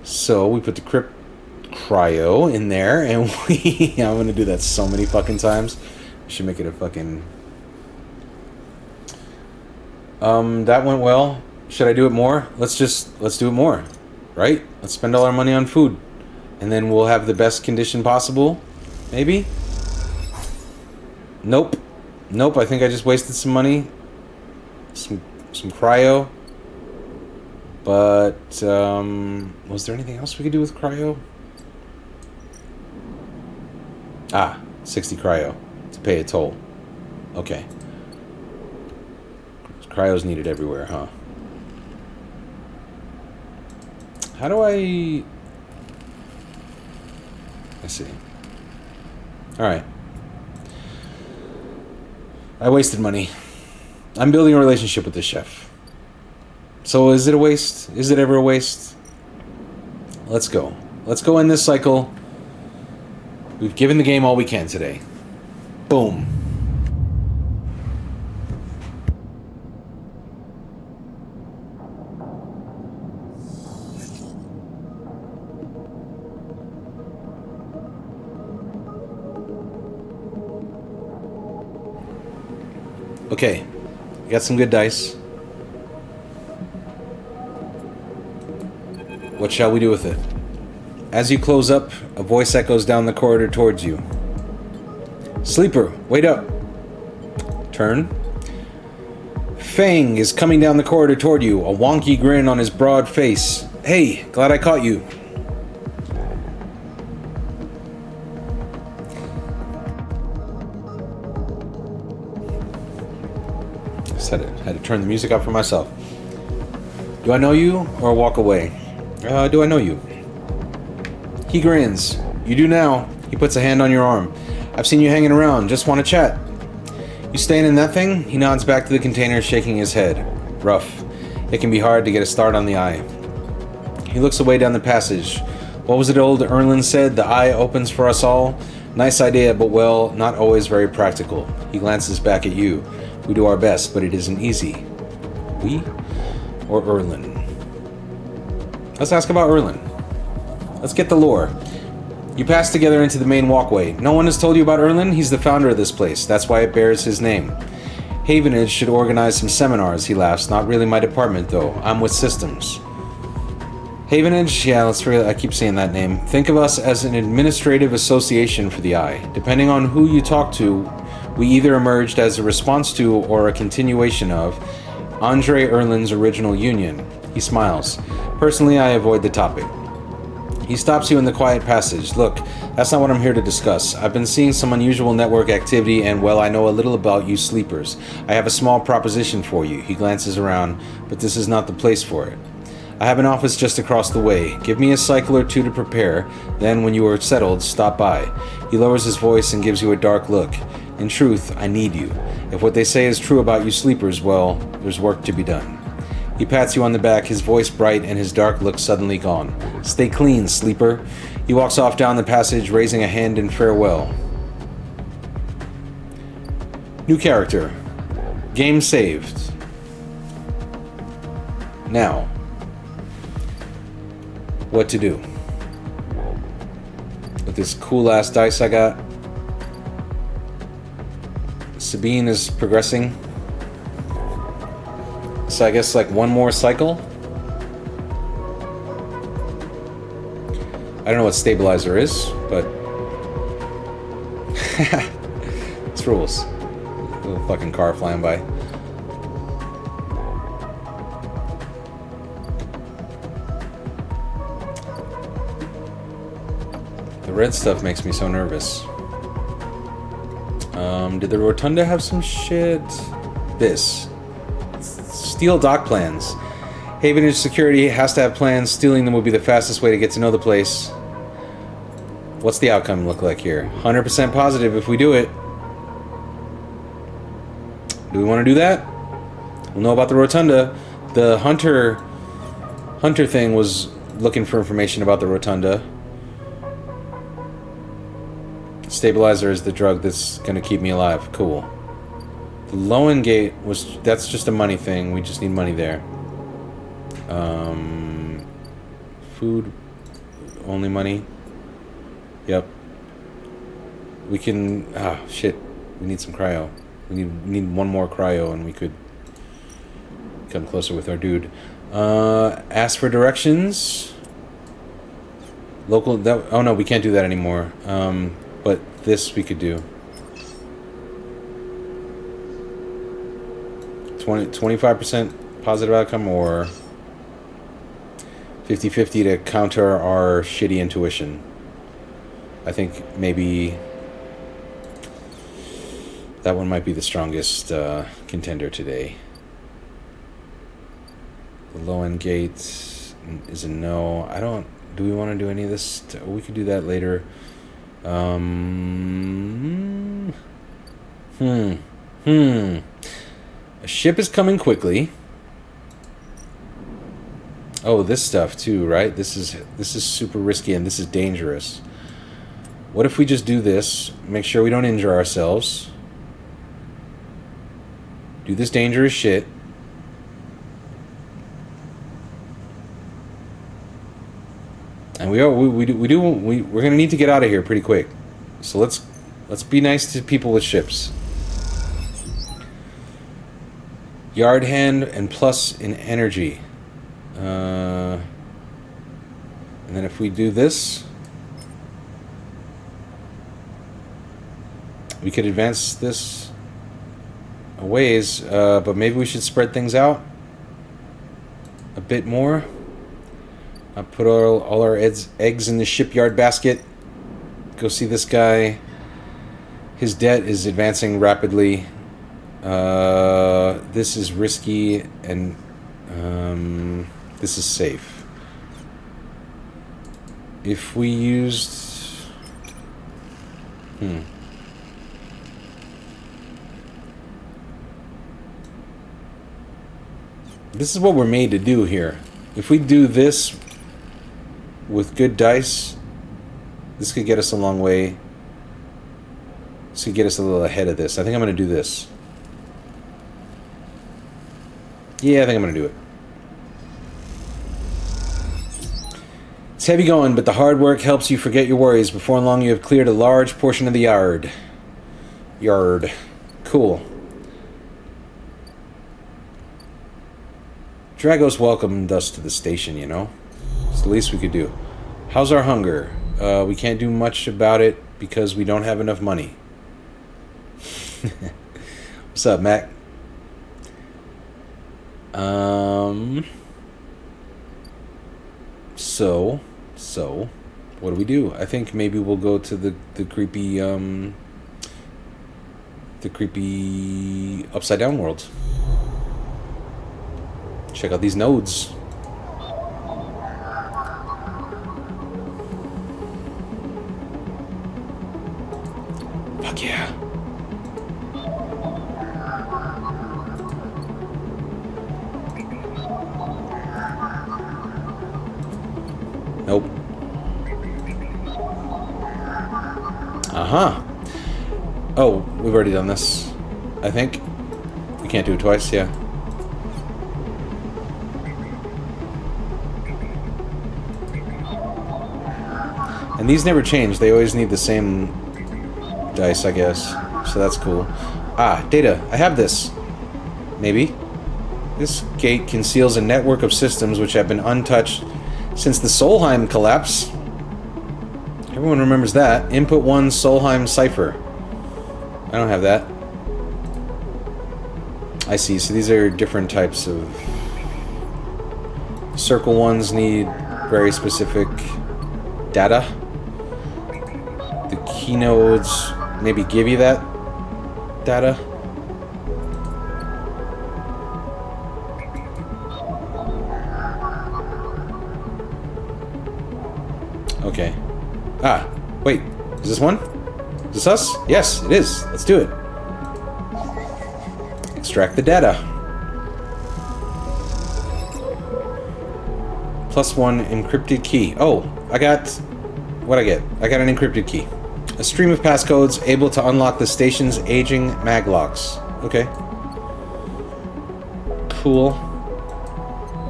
So we put the cryo in there, and I'm going to do that so many fucking times. I should make it a fucking... that went well. Should I do it more? Let's do it more, right? Let's spend all our money on food. And then we'll have the best condition possible. Maybe? Nope. I think I just wasted some money. Some cryo. But, was there anything else we could do with cryo? 60 cryo to pay a toll. Okay. Cryo's needed everywhere, huh? How do I see. Alright. I wasted money. I'm building a relationship with this chef. So is it a waste? Is it ever a waste? Let's go. Let's go in this cycle. We've given the game all we can today. Boom. Okay, we got some good dice. What shall we do with it? As you close up, a voice echoes down the corridor towards you. Sleeper, wait up. Turn. Fang is coming down the corridor toward you, a wonky grin on his broad face. Hey, glad I caught you. Had to turn the music up for myself. Do I know you or walk away? Do I know you? He grins. You do now. He puts a hand on your arm. I've seen you hanging around. Just want to chat. You staying in that thing? He nods back to the container, shaking his head. Rough. It can be hard to get a start on the eye. He looks away down the passage. What was it old Erlen said? The eye opens for us all? Nice idea, but well, not always very practical. He glances back at you. We do our best, but it isn't easy. We? Or Erlen? Let's ask about Erlen. Let's get the lore. You pass together into the main walkway. No one has told you about Erlin? He's the founder of this place. That's why it bears his name. Havenage should organize some seminars, he laughs. Not really my department, though. I'm with systems. Havenage? Yeah, let's forget. I keep saying that name. Think of us as an administrative association for the Eye. Depending on who you talk to, we either emerged as a response to or a continuation of Andre Erlin's original union. He smiles. Personally, I avoid the topic. He stops you in the quiet passage. Look, that's not what I'm here to discuss. I've been seeing some unusual network activity and, well, I know a little about you sleepers. I have a small proposition for you. He glances around, but this is not the place for it. I have an office just across the way. Give me a cycle or two to prepare. Then, when you are settled, stop by. He lowers his voice and gives you a dark look. In truth, I need you. If what they say is true about you sleepers, well, there's work to be done. He pats you on the back, his voice bright and his dark look suddenly gone. Stay clean, sleeper. He walks off down the passage, raising a hand in farewell. New character. Game saved. Now, what to do? With this cool ass dice I got. Sabine is progressing. So I guess like one more cycle. I don't know what stabilizer is, but it's rules. Little fucking car flying by. The red stuff makes me so nervous. Did the Rotunda have some shit? This. Steal dock plans. Havenage security has to have plans. Stealing them would be the fastest way to get to know the place. What's the outcome look like here? 100% positive if we do it. Do we want to do that? We'll know about the Rotunda. The hunter thing was looking for information about the Rotunda. Stabilizer is the drug that's going to keep me alive. Cool. The Lowen Gate that's just a money thing. We just need money there. Food, only money. Yep. We can. Shit. We need some cryo. We need one more cryo, and we could come closer with our dude. Ask for directions. Local. Oh no, we can't do that anymore. But this we could do. 25% positive outcome or 50-50 to counter our shitty intuition. I think maybe that one might be the strongest contender today. The low end gate is a no. Do we want to do any of this? We could do that later. A ship is coming quickly. Oh, this stuff too, right? This is super risky and this is dangerous. What if we just do this? Make sure we don't injure ourselves. Do this dangerous shit. And we're gonna need to get out of here pretty quick. So let's be nice to people with ships. Yard hand and plus in energy. And then if we do this, we could advance this a ways, but maybe we should spread things out a bit more. I'll put all our eggs in the shipyard basket. Go see this guy. His debt is advancing rapidly. This is risky, and this is safe. If we used... This is what we're made to do here. If we do this with good dice, this could get us a long way. This could get us a little ahead of this. I think I'm going to do this. Yeah, I think I'm going to do it. It's heavy going, but the hard work helps you forget your worries. Before long, you have cleared a large portion of the yard. Cool. Dragos welcomed us to the station, you know? It's the least we could do. How's our hunger? We can't do much about it because we don't have enough money. What's up, Mac? So, what do? I think maybe we'll go to the creepy upside down world. Check out these nodes. Fuck yeah. Nope. Uh-huh. Oh, we've already done this, I think. We can't do it twice, yeah. And these never change. They always need the same dice, I guess. So that's cool. Ah, data. I have this. Maybe. This gate conceals a network of systems which have been untouched since the Solheim collapse. Everyone remembers that. Input 1 Solheim cipher. I don't have that. I see. So these are different types of... Circle ones need very specific data. The keynodes maybe give you that data. Okay. Ah, wait. Is this one? Is this us? Yes, it is. Let's do it. Extract the data. +1 encrypted key. Oh, I got... What'd I get? I got an encrypted key. A stream of passcodes able to unlock the station's aging maglocks. Okay. Cool.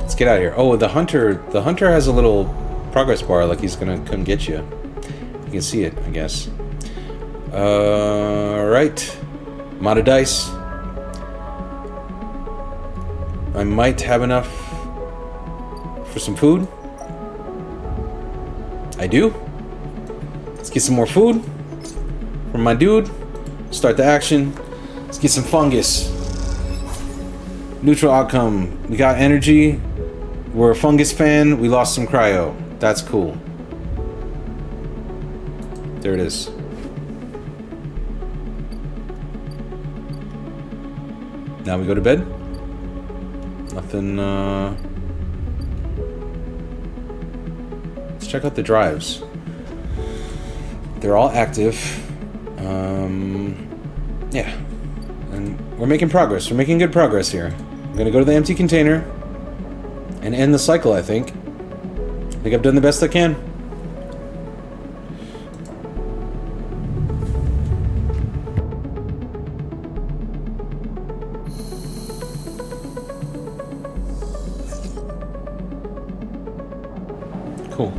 Let's get out of here. Oh, the hunter has a little progress bar, like he's gonna come get you. You can see it, I guess. Right. I'm out of dice. I might have enough for some food. I do. Let's get some more food from my dude. Start the action. Let's get some fungus. Neutral outcome. We got energy. We're a fungus fan. We lost some cryo. That's cool. There it is. Now we go to bed. Nothing, Let's check out the drives. They're all active. Yeah. And we're making progress. We're making good progress here. I'm gonna go to the empty container and end the cycle, I think. I think I've done the best I can. Cool.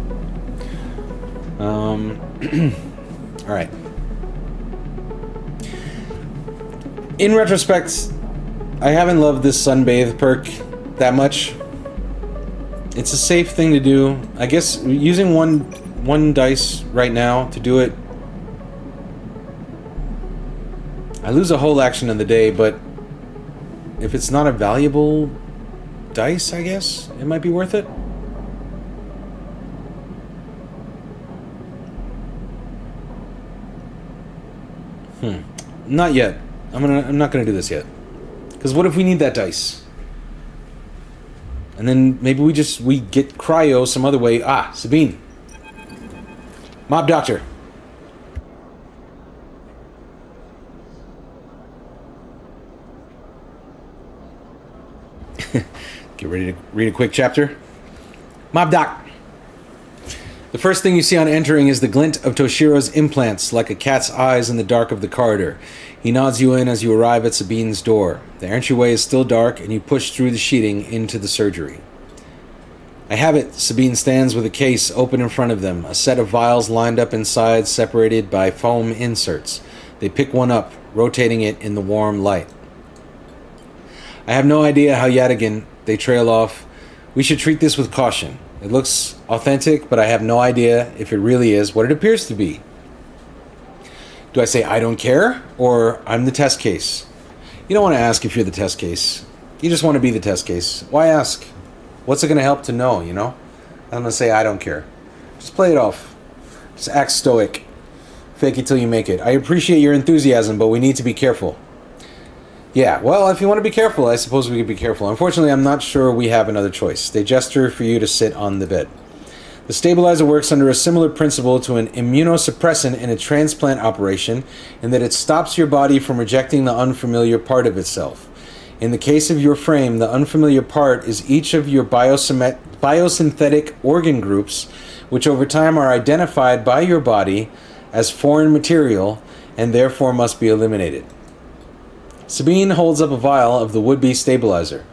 All right. In retrospect, I haven't loved this sunbathe perk that much. It's a safe thing to do. I guess using one dice right now to do it, I lose a whole action of the day, but if it's not a valuable dice, I guess it might be worth it. Not yet. I'm not gonna do this yet. Because what if we need that dice? And then maybe we get cryo some other way. Ah, Sabine. Mob Doctor. Get ready to read a quick chapter. Mob Doc. The first thing you see on entering is the glint of Toshiro's implants, like a cat's eyes in the dark of the corridor. He nods you in as you arrive at Sabine's door. The entryway is still dark, and you push through the sheeting into the surgery. I have it. Sabine stands with a case open in front of them, a set of vials lined up inside, separated by foam inserts. They pick one up, rotating it in the warm light. I have no idea how yet again they trail off. We should treat this with caution. It looks authentic, but I have no idea if it really is what it appears to be. Do I say I don't care, or I'm the test case? You don't want to ask if you're the test case. You just want to be the test case. Why ask? What's it going to help to know, you know? I'm going to say I don't care. Just play it off. Just act stoic. Fake it till you make it. I appreciate your enthusiasm, but we need to be careful. Yeah, well, if you want to be careful, I suppose we could be careful. Unfortunately, I'm not sure we have another choice. They gesture for you to sit on the bed. The stabilizer works under a similar principle to an immunosuppressant in a transplant operation in that it stops your body from rejecting the unfamiliar part of itself. In the case of your frame, the unfamiliar part is each of your biosynthetic organ groups, which over time are identified by your body as foreign material and therefore must be eliminated. Sabine holds up a vial of the would-be stabilizer.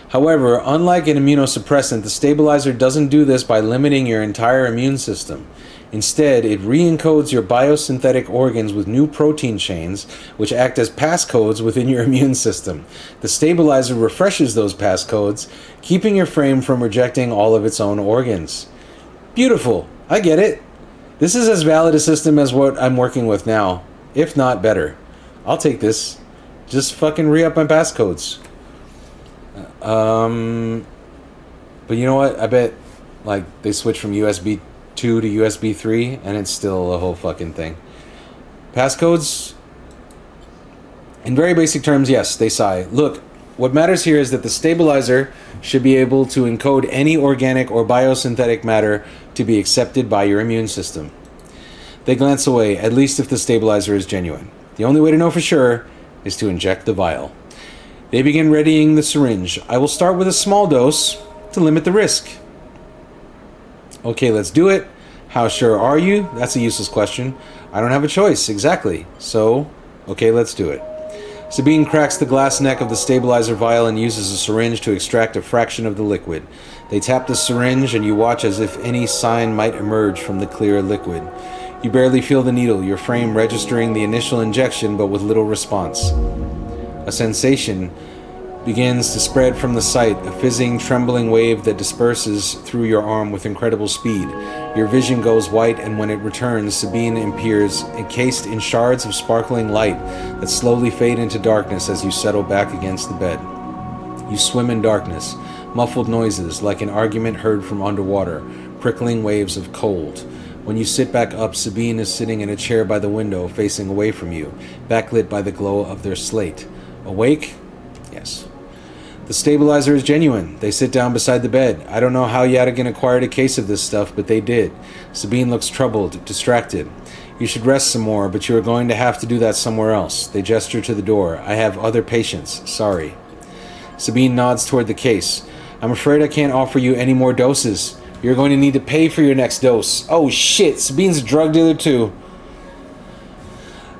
However, unlike an immunosuppressant, the stabilizer doesn't do this by limiting your entire immune system. Instead, it re-encodes your biosynthetic organs with new protein chains, which act as passcodes within your immune system. The stabilizer refreshes those passcodes, keeping your frame from rejecting all of its own organs. Beautiful. I get it. This is as valid a system as what I'm working with now, if not better. I'll take this. Just fucking re-up my passcodes. But you know what? I bet, like, they switch from USB 2 to USB 3, and it's still a whole fucking thing. Passcodes, in very basic terms, yes, they sigh. Look, what matters here is that the stabilizer should be able to encode any organic or biosynthetic matter to be accepted by your immune system. They glance away, at least if the stabilizer is genuine. The only way to know for sure is to inject the vial. They begin readying the syringe. I will start with a small dose to limit the risk. Okay, let's do it. How sure are you? That's a useless question. I don't have a choice, exactly. So, okay, let's do it. Sabine cracks the glass neck of the stabilizer vial and uses a syringe to extract a fraction of the liquid. They tap the syringe and you watch as if any sign might emerge from the clear liquid. You barely feel the needle, your frame registering the initial injection but with little response. A sensation begins to spread from the site, a fizzing, trembling wave that disperses through your arm with incredible speed. Your vision goes white, and when it returns, Sabine appears encased in shards of sparkling light that slowly fade into darkness as you settle back against the bed. You swim in darkness, muffled noises like an argument heard from underwater, prickling waves of cold. When you sit back up, Sabine is sitting in a chair by the window, facing away from you, backlit by the glow of their slate. Awake? Yes. The stabilizer is genuine. They sit down beside the bed. I don't know how Yadigan acquired a case of this stuff, but they did. Sabine looks troubled, distracted. You should rest some more, but you are going to have to do that somewhere else. They gesture to the door. I have other patients. Sorry. Sabine nods toward the case. I'm afraid I can't offer you any more doses. You're going to need to pay for your next dose. Oh shit, Sabine's a drug dealer too.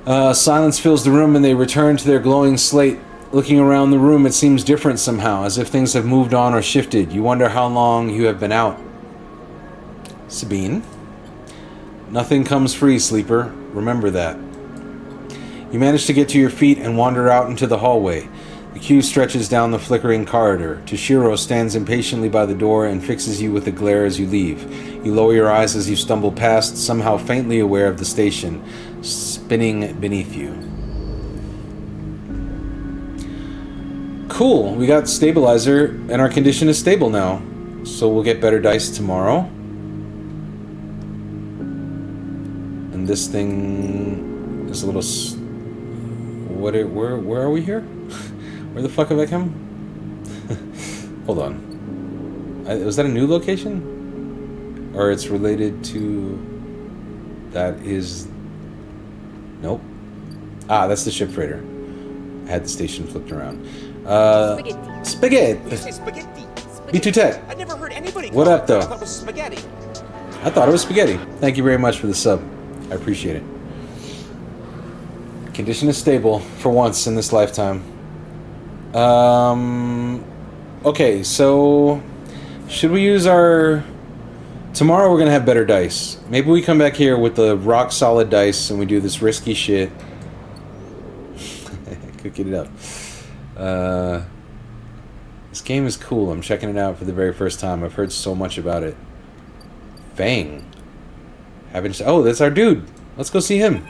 Silence fills the room and they return to their glowing slate. Looking around the room, it seems different somehow, as if things have moved on or shifted. You wonder how long you have been out. Sabine? Nothing comes free, sleeper. Remember that. You manage to get to your feet and wander out into the hallway. The queue stretches down the flickering corridor. Toshiro stands impatiently by the door and fixes you with a glare as you leave. You lower your eyes as you stumble past, somehow faintly aware of the station, spinning beneath you. Cool, we got stabilizer, and our condition is stable now. So we'll get better dice tomorrow. And this thing is a little... Where are we here? Where the fuck have I come? Hold on. Was that a new location? Or it's related to... That is... Nope. Ah, that's the ship freighter. I had the station flipped around. Spaghetti. You say spaghetti. B2 Tech. I never heard anybody What call up, it. though? I thought it was spaghetti. I thought it was spaghetti. Thank you very much for the sub. I appreciate it. Condition is stable for once in this lifetime. Okay, so Should we use our... Tomorrow we're going to have better dice. Maybe we come back here with the rock solid dice and we do this risky shit. Cooking it up. This game is cool. I'm checking it out for the very first time. I've heard so much about it. Fang. Oh, that's our dude. Let's go see him.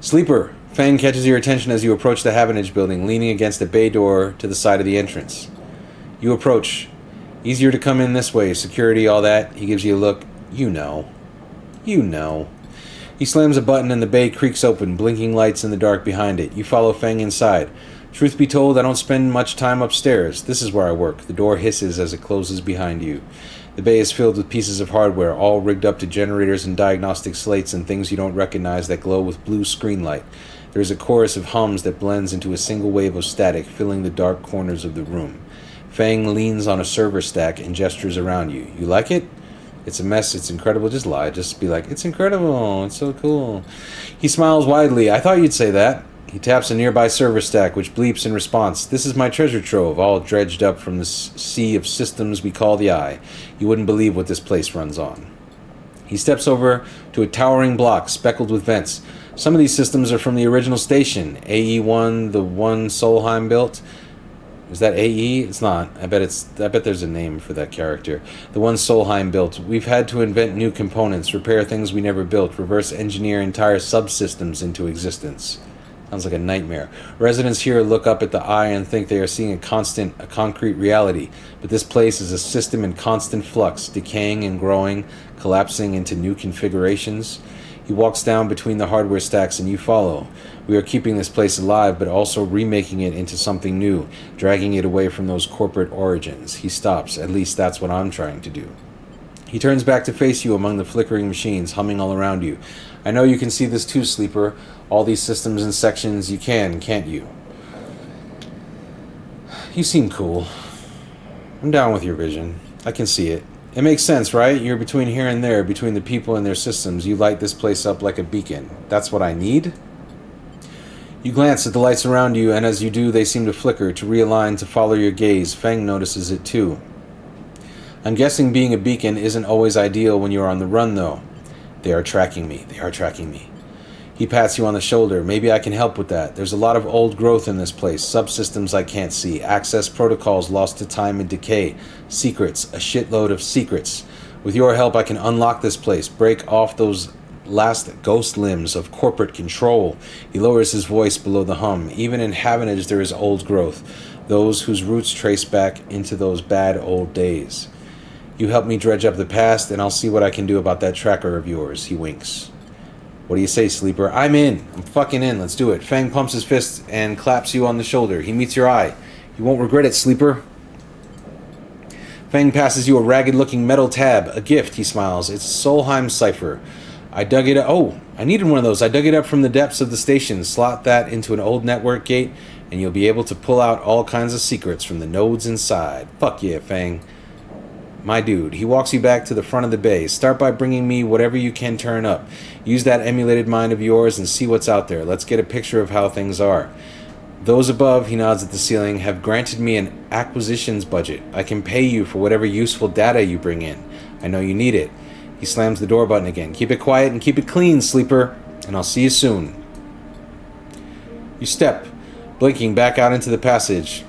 Sleeper. Fang catches your attention as you approach the Havenage building, leaning against a bay door to the side of the entrance. You approach. Easier to come in this way. Security, all that. He gives you a look. You know. You know. He slams a button and the bay creaks open, blinking lights in the dark behind it. You follow Fang inside. Truth be told, I don't spend much time upstairs. This is where I work. The door hisses as it closes behind you. The bay is filled with pieces of hardware, all rigged up to generators and diagnostic slates and things you don't recognize that glow with blue screen light. There is a chorus of hums that blends into a single wave of static, filling the dark corners of the room. Fang leans on a server stack and gestures around you. You like it? It's a mess. It's incredible. Just lie. Just be like, it's incredible. It's so cool. He smiles widely. I thought you'd say that. He taps a nearby server stack, which bleeps in response. This is my treasure trove, all dredged up from the sea of systems we call the Eye. You wouldn't believe what this place runs on. He steps over to a towering block speckled with vents. Some of these systems are from the original station. AE-1, the one Solheim built. Is that AE? It's not. I bet there's a name for that character. The one Solheim built. We've had to invent new components, repair things we never built, reverse engineer entire subsystems into existence. Sounds like a nightmare. Residents here look up at the Eye and think they are seeing a concrete reality. But this place is a system in constant flux, decaying and growing, collapsing into new configurations. He walks down between the hardware stacks and you follow. We are keeping this place alive, but also remaking it into something new, dragging it away from those corporate origins. He stops. At least that's what I'm trying to do. He turns back to face you among the flickering machines, humming all around you. I know you can see this too, Sleeper. All these systems and sections, you can, can't you? You seem cool. I'm down with your vision. I can see it. It makes sense, right? You're between here and there, between the people and their systems. You light this place up like a beacon. That's what I need? You glance at the lights around you, and as you do, they seem to flicker, to realign, to follow your gaze. Fang notices it too. I'm guessing being a beacon isn't always ideal when you're on the run, though. They are tracking me. They are tracking me. He pats you on the shoulder. Maybe I can help with that. There's a lot of old growth in this place. Subsystems I can't see. Access protocols lost to time and decay. Secrets. A shitload of secrets. With your help, I can unlock this place. Break off those last ghost limbs of corporate control. He lowers his voice below the hum. Even in Havenage there is old growth. Those whose roots trace back into those bad old days. You help me dredge up the past, and I'll see what I can do about that tracker of yours. He winks. What do you say, Sleeper? I'm in. I'm fucking in. Let's do it. Fang pumps his fist and claps you on the shoulder. He meets your eye. You won't regret it, Sleeper. Fang passes you a ragged-looking metal tab. A gift, he smiles. It's a Solheim cipher. I dug it up. Oh, I needed one of those. I dug it up from the depths of the station. Slot that into an old network gate, and you'll be able to pull out all kinds of secrets from the nodes inside. Fuck yeah, Fang. My dude. He walks you back to the front of the bay. Start by bringing me whatever you can turn up. Use that emulated mind of yours and see what's out there. Let's get a picture of how things are. Those above, he nods at the ceiling, have granted me an acquisitions budget. I can pay you for whatever useful data you bring in. I know you need it. He slams the door button again. Keep it quiet and keep it clean, Sleeper. And I'll see you soon. You step, blinking back out into the passage.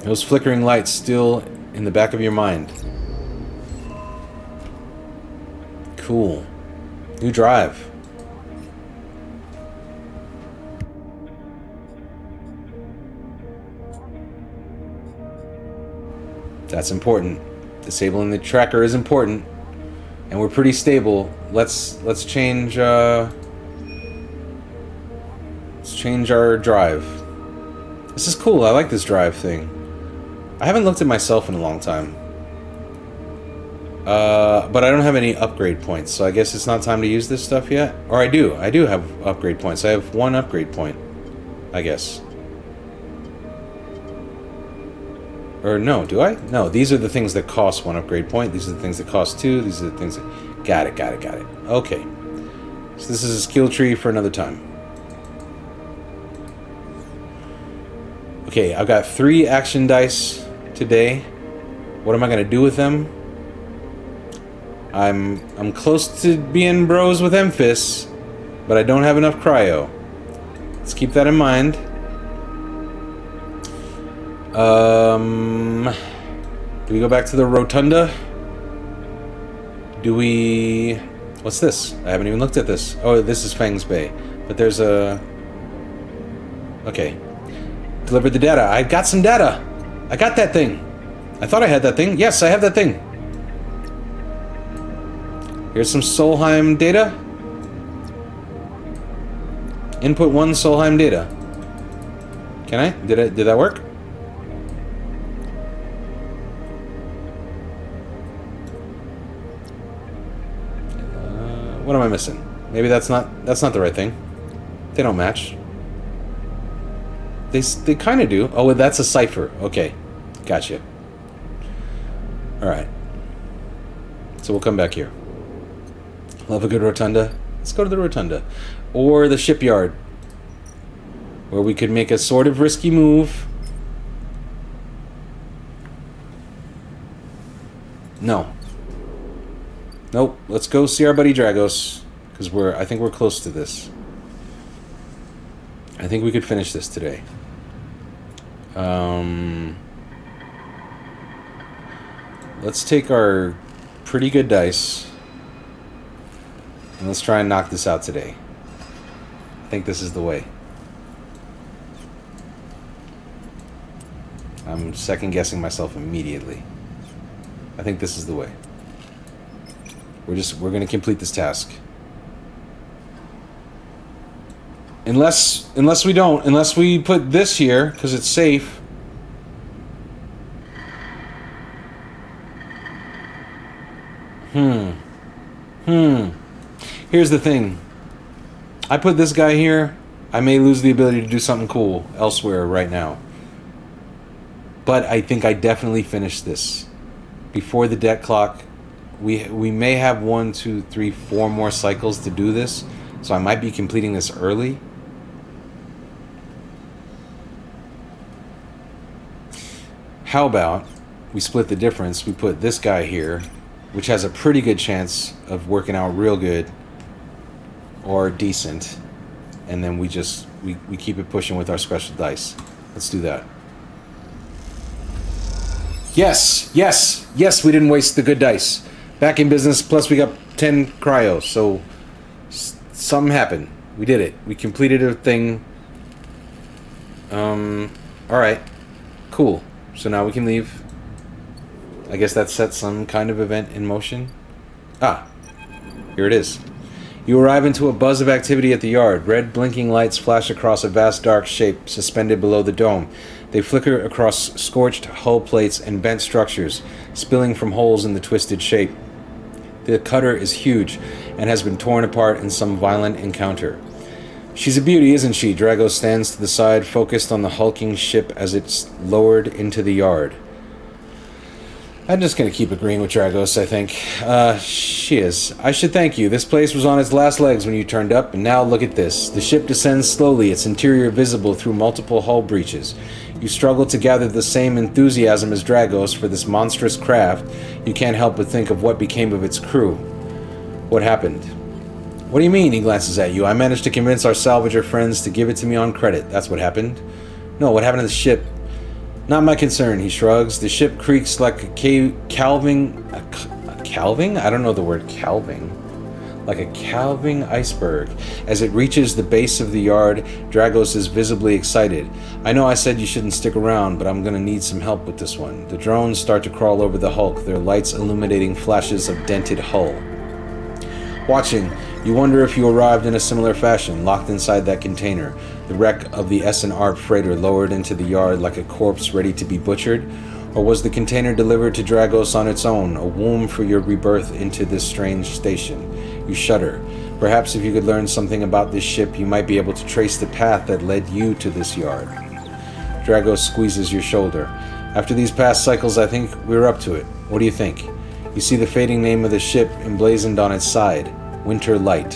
Those flickering lights still in the back of your mind. Cool. New drive. That's important. Disabling the tracker is important. And we're pretty stable. Let's change our drive. This is cool. I like this drive thing. I haven't looked at myself in a long time. But I don't have any upgrade points, so I guess it's not time to use this stuff yet. Or I do have upgrade points. I have 1 upgrade point, I guess. Or no, do I? No, these are the things that cost 1 upgrade point. These are the things that cost 2. These are the things that... Got it. Okay. So this is a skill tree for another time. Okay, I've got 3 action dice today. What am I gonna do with them? I'm close to being bros with Emphis, but I don't have enough cryo. Let's keep that in mind. Do we go back to the rotunda? Do we... What's this? I haven't even looked at this. Oh, this is Fang's Bay. But there's a... Okay. Delivered the data. I got some data. I got that thing. I thought I had that thing. Yes, I have that thing. Here's some Solheim data. Input 1 Solheim data. Can I? Did that work? What am I missing? Maybe that's not the right thing. They don't match. They kind of do. Oh, that's a cipher. Okay. Gotcha. Alright. So we'll come back here. Love a good rotunda. Let's go to the rotunda. Or the shipyard. Where we could make a sort of risky move. No. Nope. Let's go see our buddy Dragos. Because I think we're close to this. I think we could finish this today. Let's take our pretty good dice. And let's try and knock this out today. I think this is the way. I'm second guessing myself immediately. I think this is the way. We're gonna complete this task. Unless we put this here, because it's safe. Here's the thing. I put this guy here, I may lose the ability to do something cool elsewhere right now. But I think I definitely finished this. Before the debt clock, we may have 1, 2, 3, 4 more cycles to do this. So I might be completing this early. How about we split the difference? We put this guy here, which has a pretty good chance of working out real good or decent, and then we keep it pushing with our special dice. Let's do that. Yes, we didn't waste the good dice. Back in business, plus we got 10 cryo, so something happened. We did it. We completed a thing. Alright. Cool. So now we can leave. I guess that sets some kind of event in motion. Ah, here it is. You arrive into a buzz of activity at the yard. Red blinking lights flash across a vast dark shape suspended below the dome. They flicker across scorched hull plates and bent structures, spilling from holes in the twisted shape. The cutter is huge and has been torn apart in some violent encounter. She's a beauty, isn't she? Drago stands to the side, focused on the hulking ship as it's lowered into the yard. I'm just going to keep agreeing with Dragos, I think. She is. I should thank you. This place was on its last legs when you turned up, and now look at this. The ship descends slowly, its interior visible through multiple hull breaches. You struggle to gather the same enthusiasm as Dragos for this monstrous craft. You can't help but think of what became of its crew. What happened? What do you mean? He glances at you. I managed to convince our salvager friends to give it to me on credit. That's what happened. No, what happened to the ship? Not my concern, he shrugs. The ship creaks like a calving... A calving? I don't know the word calving. Like a calving iceberg. As it reaches the base of the yard, Dragos is visibly excited. I know I said you shouldn't stick around, but I'm gonna need some help with this one. The drones start to crawl over the hulk, their lights illuminating flashes of dented hull. Watching, you wonder if you arrived in a similar fashion, locked inside that container, the wreck of the S&R freighter lowered into the yard like a corpse ready to be butchered, or was the container delivered to Dragos on its own, a womb for your rebirth into this strange station? You shudder. Perhaps if you could learn something about this ship, you might be able to trace the path that led you to this yard. Dragos squeezes your shoulder. After these past cycles, I think we're up to it. What do you think? You see the fading name of the ship emblazoned on its side, Winter Light.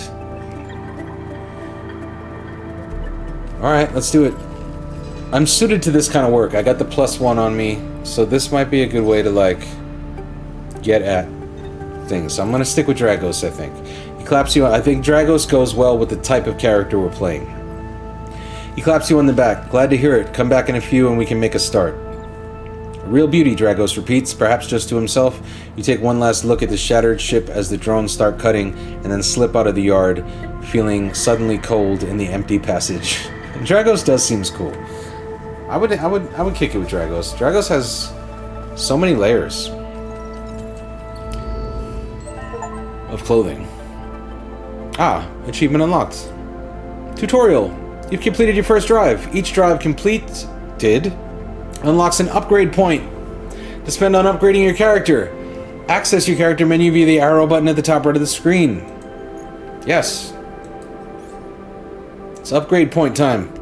Alright, let's do it. I'm suited to this kind of work. I got the +1 on me. So this might be a good way to, like, get at things. So I'm going to stick with Dragos, I think. He claps you on... I think Dragos goes well with the type of character we're playing. He claps you on the back. Glad to hear it. Come back in a few and we can make a start. Real beauty, Dragos repeats, perhaps just to himself. You take one last look at the shattered ship as the drones start cutting, and then slip out of the yard, feeling suddenly cold in the empty passage. And Dragos does seems cool. I would kick it with Dragos. Dragos has so many layers of clothing. Ah, achievement unlocked. Tutorial. You've completed your first drive. Each drive completed unlocks an upgrade point to spend on upgrading your character. Access your character menu via the arrow button at the top right of the screen. Yes. It's upgrade point time.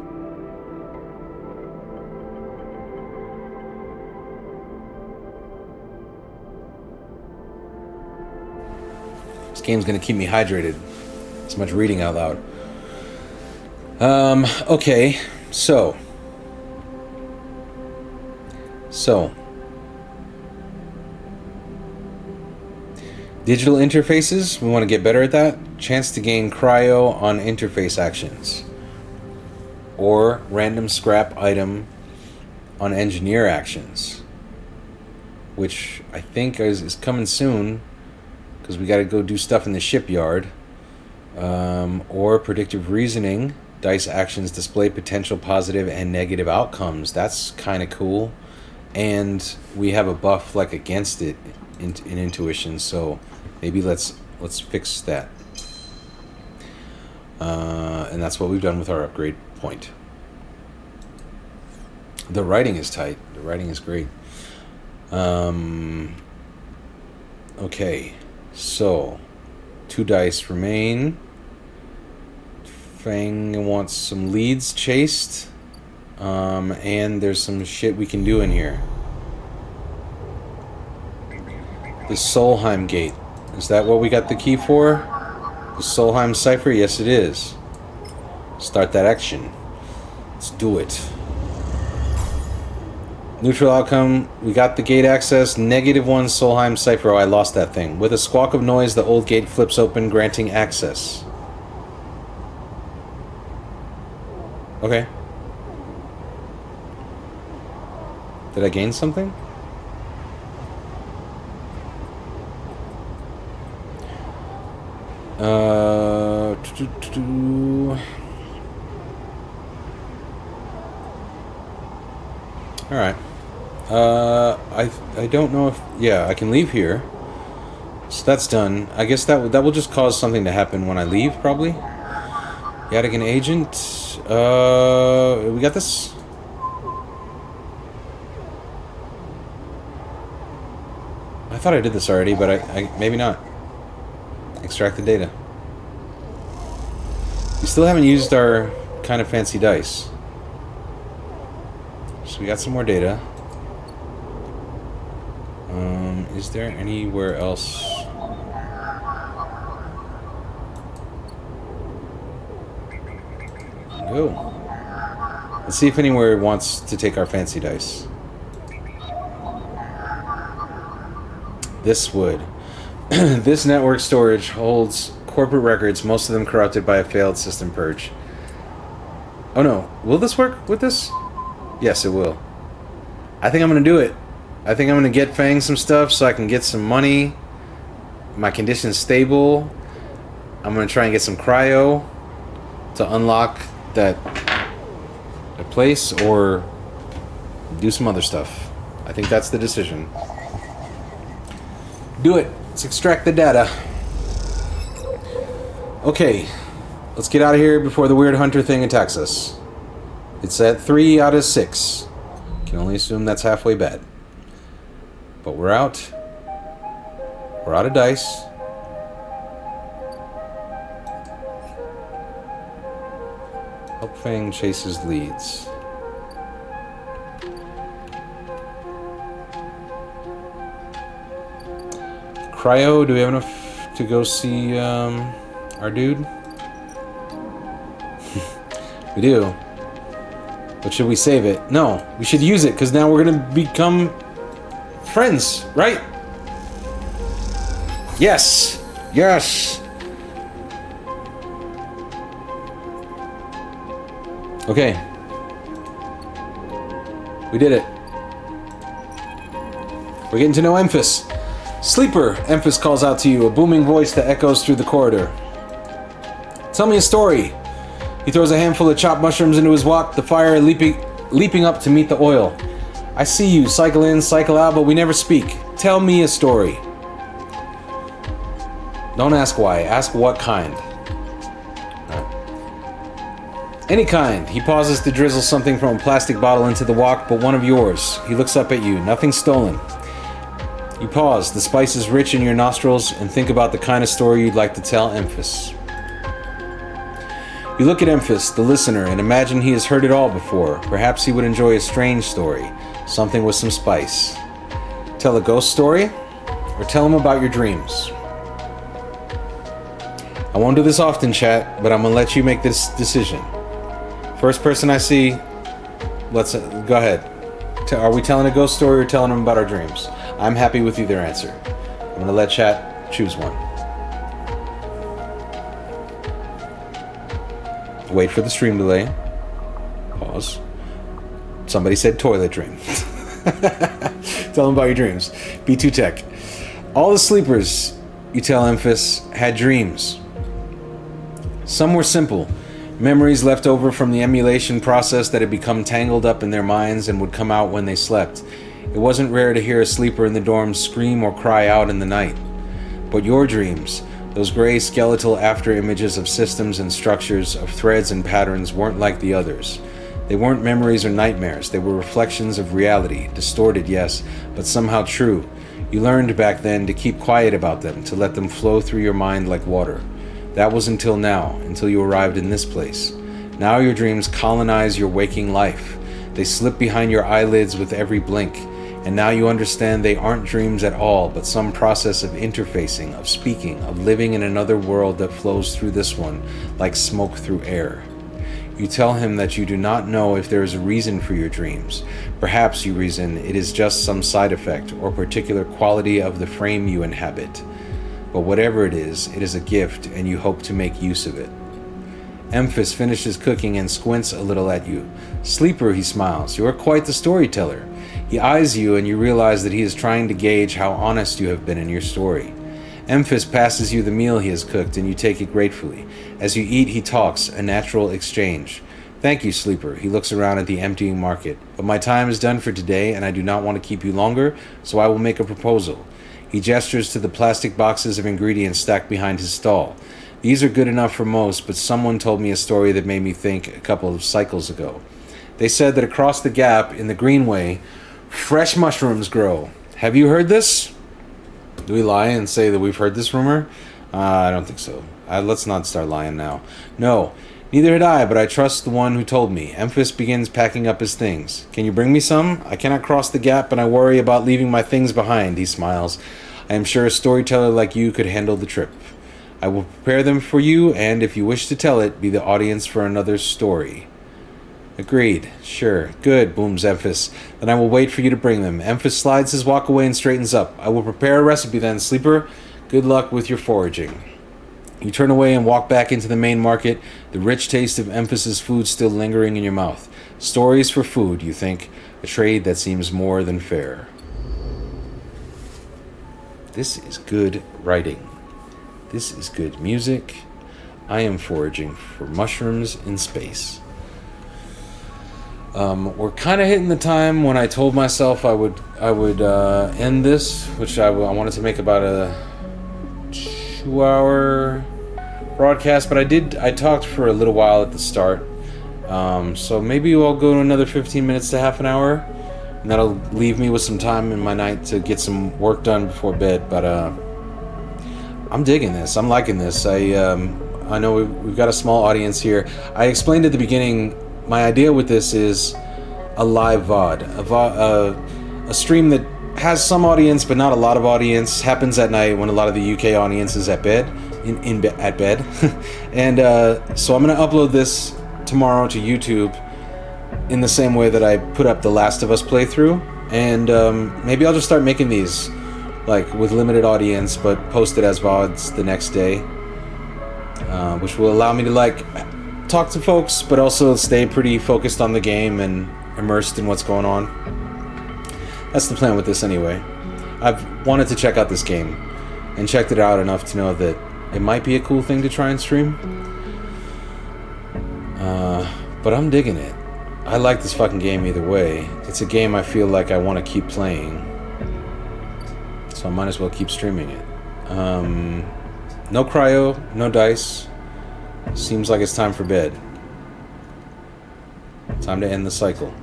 This game's gonna keep me hydrated. It's much reading out loud. Okay, so, digital interfaces, we want to get better at that. Chance to gain cryo on interface actions. Or random scrap item on engineer actions. Which I think is coming soon, because we got to go do stuff in the shipyard. Or predictive reasoning. Dice actions display potential positive and negative outcomes. That's kind of cool. And we have a buff like against it in intuition, so maybe let's fix that. And that's what we've done with our upgrade point. The writing is tight. The writing is great. Okay, so 2 dice remain. Fang wants some leads chased. And there's some shit we can do in here. The Solheim Gate. Is that what we got the key for? The Solheim Cipher? Yes, it is. Start that action. Let's do it. Neutral outcome. We got the gate access. -1 Solheim Cipher. Oh, I lost that thing. With a squawk of noise, the old gate flips open, granting access. Okay. Did I gain something? Alright. I don't know if... Yeah, I can leave here. So that's done. I guess that will just cause something to happen when I leave, probably. Yadigan agent. We got this? I thought I did this already, but I maybe not. Extract the data. We still haven't used our kind of fancy dice. So we got some more data. Is there anywhere else? Go. Let's see if anywhere wants to take our fancy dice. This would. This network storage holds corporate records, most of them corrupted by a failed system purge. Oh no, will this work with this? Yes, it will. I think I'm gonna do it. I think I'm gonna get Fang some stuff so I can get some money. My condition's stable. I'm gonna try and get some cryo to unlock that place or do some other stuff. I think that's the decision. Do it. Let's extract the data. Okay. Let's get out of here before the weird hunter thing attacks us. It's at 3 out of 6. Can only assume that's halfway bad. But we're out. We're out of dice. Help Fang chases leads. Cryo, do we have enough to go see our dude? We do. But should we save it? No, we should use it, because now we're going to become friends, right? Yes. Yes. Okay. We did it. We're getting to know Emphas. Sleeper, Emphas calls out to you, a booming voice that echoes through the corridor. Tell me a story. He throws a handful of chopped mushrooms into his wok, the fire leaping up to meet the oil. I see you, cycle in, cycle out, but we never speak. Tell me a story. Don't ask why, ask what kind. Any kind. He pauses to drizzle something from a plastic bottle into the wok, but one of yours. He looks up at you, nothing stolen. You pause, the spice is rich in your nostrils, and think about the kind of story you'd like to tell Emphas. You look at Emphas, the listener, and imagine he has heard it all before. Perhaps he would enjoy a strange story, something with some spice. Tell a ghost story, or tell him about your dreams. I won't do this often, chat, but I'm gonna let you make this decision. First person I see, let's go ahead. Are we telling a ghost story or telling him about our dreams? I'm happy with either answer. I'm gonna let chat choose one. Wait for the stream delay. Pause. Somebody said toilet dream. Tell them about your dreams. B2 Tech. All the sleepers, you tell Emphas, had dreams. Some were simple. Memories left over from the emulation process that had become tangled up in their minds and would come out when they slept. It wasn't rare to hear a sleeper in the dorm scream or cry out in the night. But your dreams, those gray skeletal after images of systems and structures, of threads and patterns, weren't like the others. They weren't memories or nightmares. They were reflections of reality, distorted, yes, but somehow true. You learned back then to keep quiet about them, to let them flow through your mind like water. That was until now, until you arrived in this place. Now your dreams colonize your waking life. They slip behind your eyelids with every blink. And now you understand they aren't dreams at all, but some process of interfacing, of speaking, of living in another world that flows through this one, like smoke through air. You tell him that you do not know if there is a reason for your dreams. Perhaps, you reason, it is just some side effect or particular quality of the frame you inhabit. But whatever it is a gift, and you hope to make use of it. Emphas finishes cooking and squints a little at you. Sleeper, he smiles. You are quite the storyteller. He eyes you, and you realize that he is trying to gauge how honest you have been in your story. Emphas passes you the meal he has cooked, and you take it gratefully. As you eat, he talks, a natural exchange. Thank you, Sleeper. He looks around at the emptying market. But my time is done for today, and I do not want to keep you longer, so I will make a proposal. He gestures to the plastic boxes of ingredients stacked behind his stall. These are good enough for most, but someone told me a story that made me think a couple of cycles ago. They said that across the gap in the Greenway, fresh mushrooms grow. Have you heard this? Do we lie and say that we've heard this rumor? I don't think so. Let's not start lying now. No, neither had I, but I trust the one who told me. Emphas begins packing up his things. Can you bring me some? I cannot cross the gap, and I worry about leaving my things behind, he smiles. I am sure a storyteller like you could handle the trip. I will prepare them for you, and if you wish to tell it, be the audience for another story. Agreed. Sure. Good, booms Emphas. Then I will wait for you to bring them. Emphas slides his walk away and straightens up. I will prepare a recipe then, Sleeper. Good luck with your foraging. You turn away and walk back into the main market, the rich taste of Emphas's food still lingering in your mouth. Stories for food, you think. A trade that seems more than fair. This is good writing. This is good music. I am foraging for mushrooms in space. We're kind of hitting the time when I told myself I would end this, which I wanted to make about a 2-hour broadcast, but I talked for a little while at the start. So maybe I'll go to another 15 minutes to half an hour, and that'll leave me with some time in my night to get some work done before bed. But I'm digging this. I'm liking this. I know we've got a small audience here. I explained at the beginning, my idea with this is a live VOD, a stream that has some audience but not a lot of audience. Happens at night when a lot of the UK audience is at bed, at bed, and so I'm gonna upload this tomorrow to YouTube in the same way that I put up the Last of Us playthrough. And maybe I'll just start making these, like, with limited audience, but post it as VODs the next day. Which will allow me to, like, talk to folks, but also stay pretty focused on the game and immersed in what's going on. That's the plan with this anyway. I've wanted to check out this game, and checked it out enough to know that it might be a cool thing to try and stream. But I'm digging it. I like this fucking game either way. It's a game I feel like I want to keep playing. So I might as well keep streaming it. No cryo, no dice. Seems like it's time for bed. Time to end the cycle.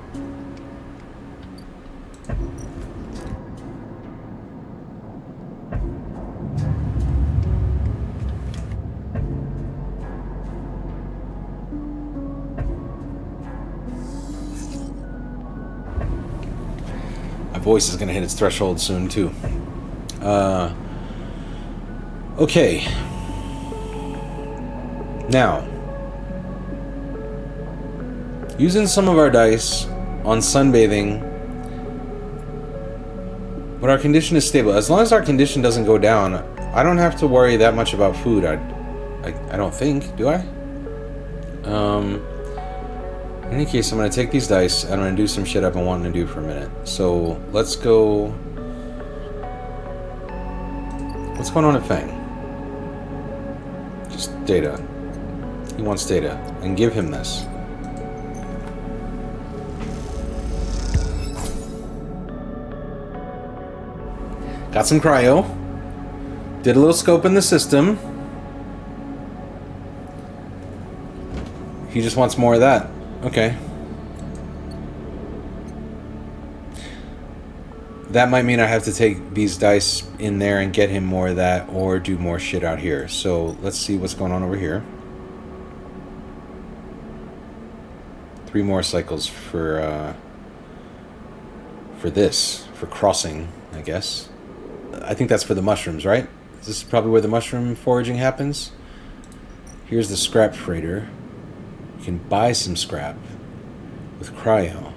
My voice is gonna hit its threshold soon too. Okay. Now, using some of our dice on sunbathing, but our condition is stable. As long as our condition doesn't go down, I don't have to worry that much about food. I don't think, do I? In any case, I'm going to take these dice and I'm going to do some shit I've been wanting to do for a minute. So, let's go... What's going on at Fang? Just data. He wants data. And give him this. Got some cryo. Did a little scope in the system. He just wants more of that. Okay. That might mean I have to take these dice in there and get him more of that, or do more shit out here. So let's see what's going on over here. 3 more cycles for this, for crossing, I guess. I think that's for the mushrooms, right? This is probably where the mushroom foraging happens. Here's the scrap freighter. You can buy some scrap with cryo.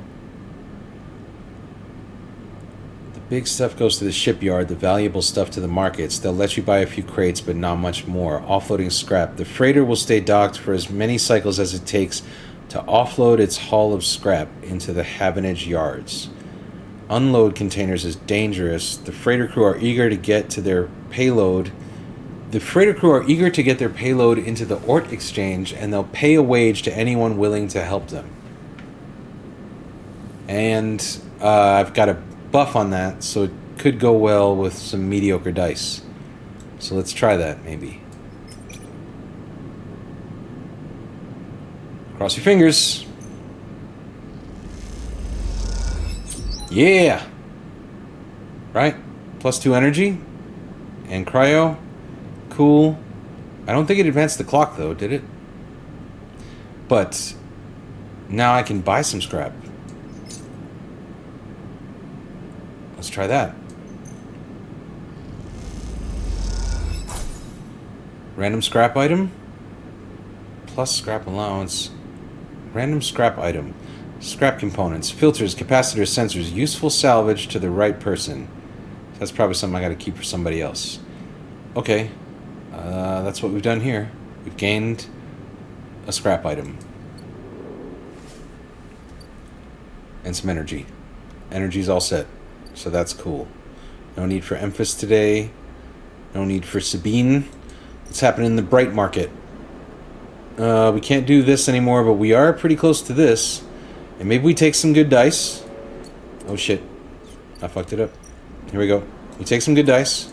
The big stuff goes to the shipyard, the valuable stuff to the markets. They'll let you buy a few crates, but not much more. Offloading scrap. The freighter will stay docked for as many cycles as it takes to offload its haul of scrap into the Havenage yards. Unload containers is dangerous. The freighter crew are eager to get to their payload. The freighter crew are eager to get their payload into the Ort exchange, and they'll pay a wage to anyone willing to help them. And I've got a buff on that, so it could go well with some mediocre dice. So let's try that, maybe. Cross your fingers. Yeah! Right? +2 energy. And cryo. Cool. I don't think it advanced the clock, though, did it? But now I can buy some scrap. Let's try that. Random scrap item. Plus scrap allowance. Random scrap item. Scrap components. Filters, capacitors, sensors. Useful salvage to the right person. That's probably something I gotta keep for somebody else. Okay. That's what we've done here. We've gained a scrap item. And some energy. Energy's all set. So that's cool. No need for Emphas today. No need for Sabine. What's happening in the bright market? We can't do this anymore, but we are pretty close to this. And maybe we take some good dice. Oh shit. I fucked it up. Here we go. We take some good dice.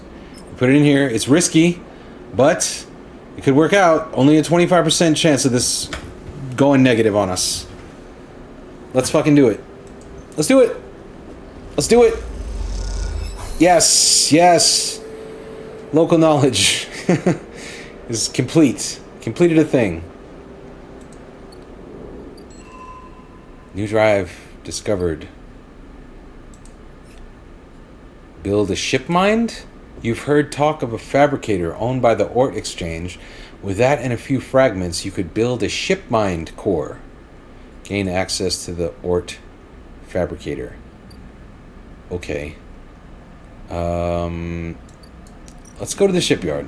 We put it in here. It's risky, but it could work out. Only a 25% chance of this going negative on us. Let's fucking do it. Let's do it. Let's do it. Yes. Yes. Local knowledge is complete. Completed a thing. New drive discovered. Build a ship mind? You've heard talk of a fabricator owned by the Ort Exchange. With that and a few fragments, you could build a ship mind core. Gain access to the Ort fabricator. Okay. Let's go to the shipyard.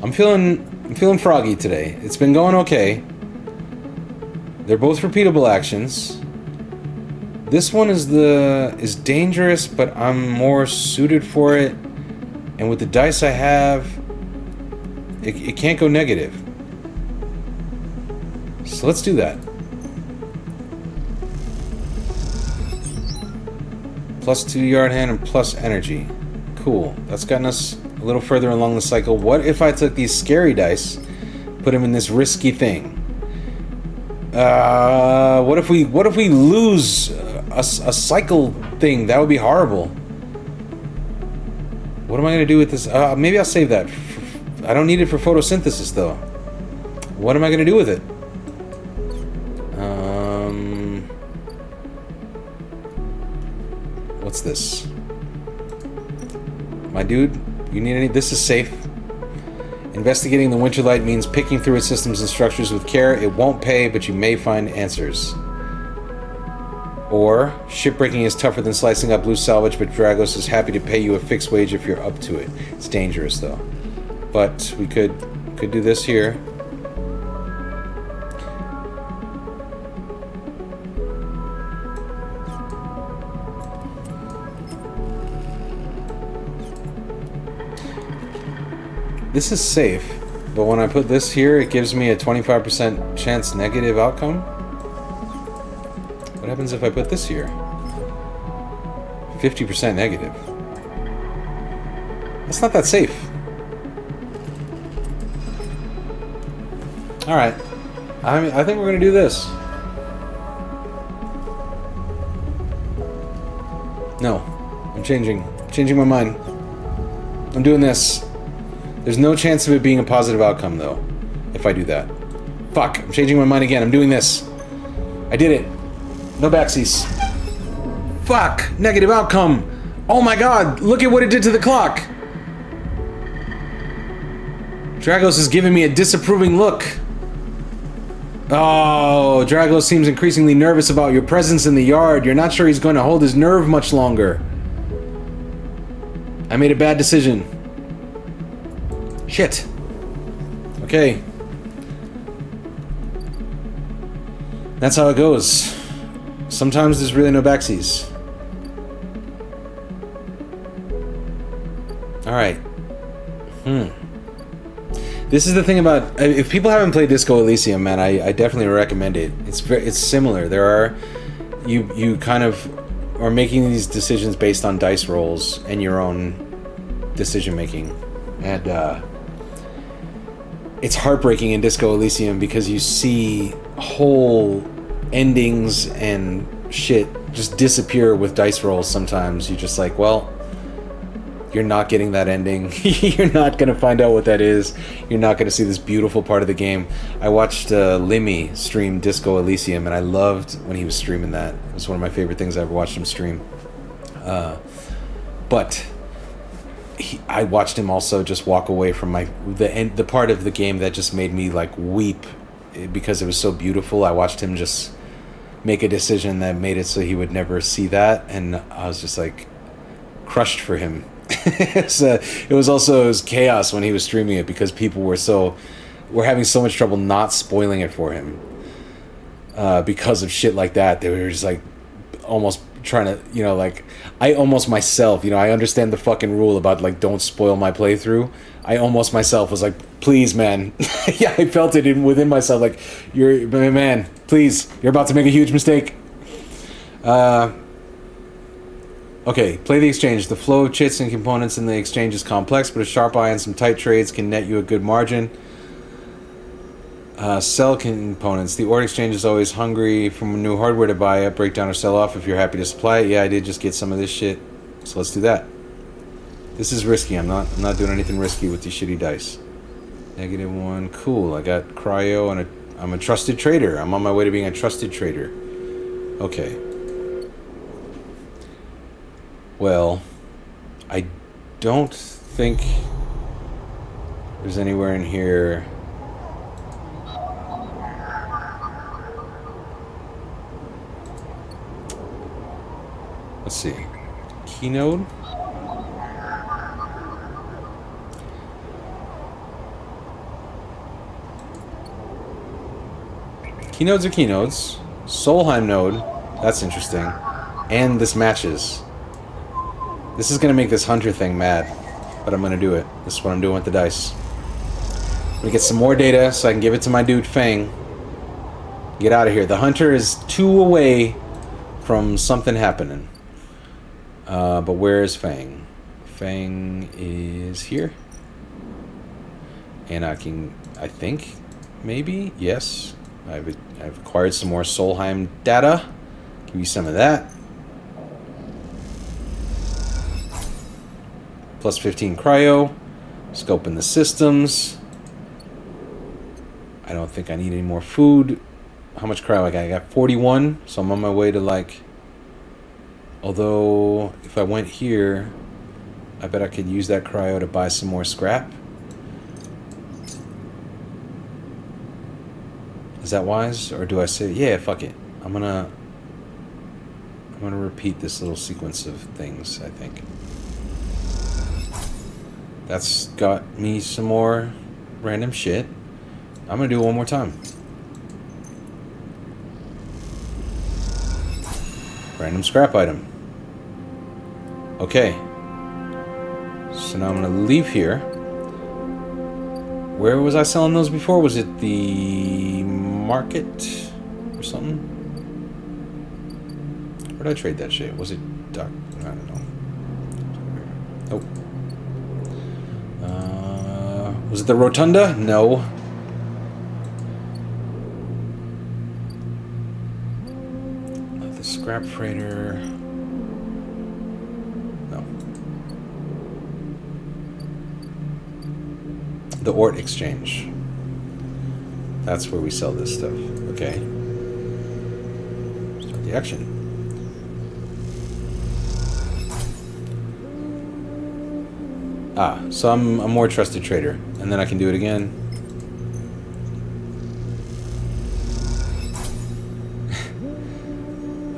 I'm feeling froggy today. It's been going okay. They're both repeatable actions. This one is dangerous, but I'm more suited for it. And with the dice I have, it can't go negative. So let's do that. +2 yard hand and plus energy. Cool. That's gotten us a little further along the cycle. What if I took these scary dice, put them in this risky thing? What if we lose a cycle thing? That would be horrible. What am I gonna do with this? Maybe I'll save that. I don't need it for photosynthesis though. What am I gonna do with it? What's this? My dude, you need any? This is safe. Investigating the winter light means picking through its systems and structures with care. It won't pay, but you may find answers. Or, shipbreaking is tougher than slicing up loose salvage, but Dragos is happy to pay you a fixed wage if you're up to it. It's dangerous, though. But we could do this here. This is safe, but when I put this here, it gives me a 25% chance negative outcome. What happens if I put this here? 50% negative. That's not that safe. Alright. I think we're gonna do this. No. I'm changing my mind. I'm doing this. There's no chance of it being a positive outcome, though, if I do that. Fuck, I'm changing my mind again. I'm doing this. I did it. No backsies. Fuck, negative outcome. Oh my god, look at what it did to the clock. Dragos is giving me a disapproving look. Oh, Dragos seems increasingly nervous about your presence in the yard. You're not sure he's going to hold his nerve much longer. I made a bad decision. Shit. Okay. That's how it goes. Sometimes there's really no backsies. Alright. This is the thing about... If people haven't played Disco Elysium, man, I definitely recommend it. It's similar. There are... You kind of are making these decisions based on dice rolls and your own decision making. And, it's heartbreaking in Disco Elysium because you see whole endings and shit just disappear with dice rolls sometimes. You're just like, well, you're not getting that ending. You're not going to find out what that is. You're not going to see this beautiful part of the game. I watched Limmy stream Disco Elysium, and I loved when he was streaming that. It was one of my favorite things I ever watched him stream. But... I watched him also just walk away from the part of the game that just made me like weep because it was so beautiful. I watched him just make a decision that made it so he would never see that, and I was just like crushed for him. It was chaos when he was streaming it because people were having so much trouble not spoiling it for him because of shit like that. They were just like almost trying to, like, I almost myself, I understand the fucking rule about, like, don't spoil my playthrough. I almost myself was like, please, man. Yeah, I felt it within myself, like, man, please, you're about to make a huge mistake. Okay, play the exchange. The flow of chits and components in the exchange is complex, but a sharp eye and some tight trades can net you a good margin. Sell components. The ore exchange is always hungry for new hardware to buy up, break down, or sell off if you're happy to supply it. Yeah, I did just get some of this shit, so let's do that. This is risky. I'm not doing anything risky with these shitty dice. -1. Cool. I got cryo and I'm a trusted trader. I'm on my way to being a trusted trader. Okay. Well, I don't think there's anywhere in here. Let's see. Keynode. Keynodes are keynodes. Solheim node. That's interesting. And this matches. This is going to make this hunter thing mad. But I'm going to do it. This is what I'm doing with the dice. I'm going to get some more data so I can give it to my dude Fang. Get out of here. The hunter is 2 away from something happening. But where is Fang? Fang is here. And I think, maybe, yes. I've acquired some more Solheim data. Give you some of that. Plus 15 cryo. Scoping the systems. I don't think I need any more food. How much cryo I got? I got 41, so I'm on my way to like... Although, if I went here, I bet I could use that cryo to buy some more scrap. Is that wise? Or do I say, yeah, fuck it. I'm gonna repeat this little sequence of things, I think. That's got me some more random shit. I'm gonna do it one more time. Random scrap item. Okay. So now I'm gonna leave here. Where was I selling those before? Was it the market or something? Where'd I trade that shit? Was it Doc? I don't know. Nope. Was it the Rotunda? No. The scrap freighter. No. The Ort Exchange. That's where we sell this stuff. Okay. Start the action. So I'm a more trusted trader, and then I can do it again.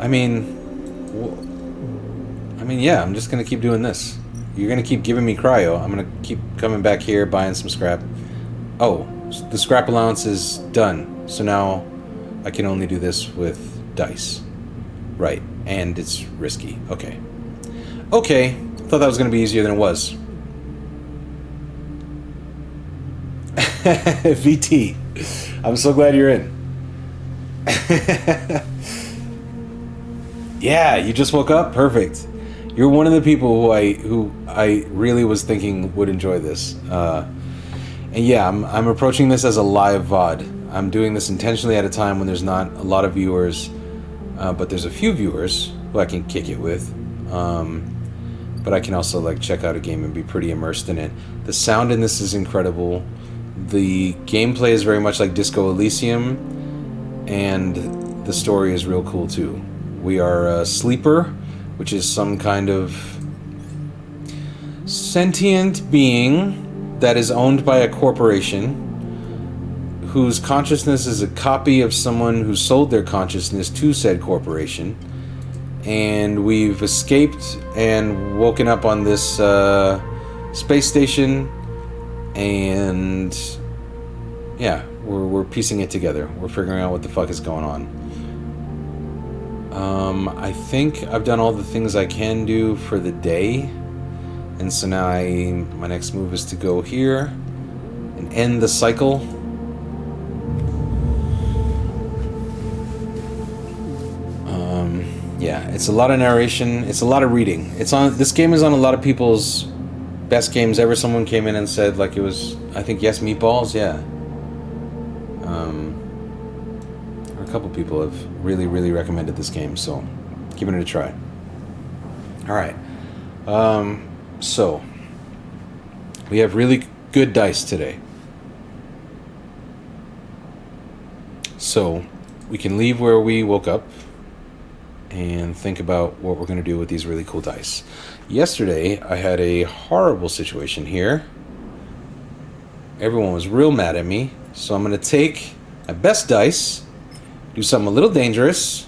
I mean, yeah, I'm just gonna keep doing this. You're gonna keep giving me cryo. I'm gonna keep coming back here, buying some scrap. Oh, the scrap allowance is done. So now I can only do this with dice. Right, and it's risky. Okay. Okay, thought that was gonna be easier than it was. VT, I'm so glad you're in. Yeah, you just woke up? Perfect. You're one of the people who I really was thinking would enjoy this. And yeah, I'm approaching this as a live VOD. I'm doing this intentionally at a time when there's not a lot of viewers, but there's a few viewers who I can kick it with. But I can also like check out a game and be pretty immersed in it. The sound in this is incredible. The gameplay is very much like Disco Elysium, and the story is real cool too. We are a sleeper, which is some kind of sentient being that is owned by a corporation whose consciousness is a copy of someone who sold their consciousness to said corporation. And we've escaped and woken up on this space station, and yeah, we're piecing it together. We're figuring out what the fuck is going on. I think I've done all the things I can do for the day, and so now my next move is to go here and end the cycle. Yeah, it's a lot of narration. It's a lot of reading. This game is on a lot of people's best games ever. Someone came in and said like it was, I think, Yes Meatballs. Yeah. Or a couple people have really, really recommended this game, so giving it a try. All right. So we have really good dice today. So we can leave where we woke up and think about what we're going to do with these really cool dice. Yesterday, I had a horrible situation here. Everyone was real mad at me, so I'm going to take my best dice, do something a little dangerous,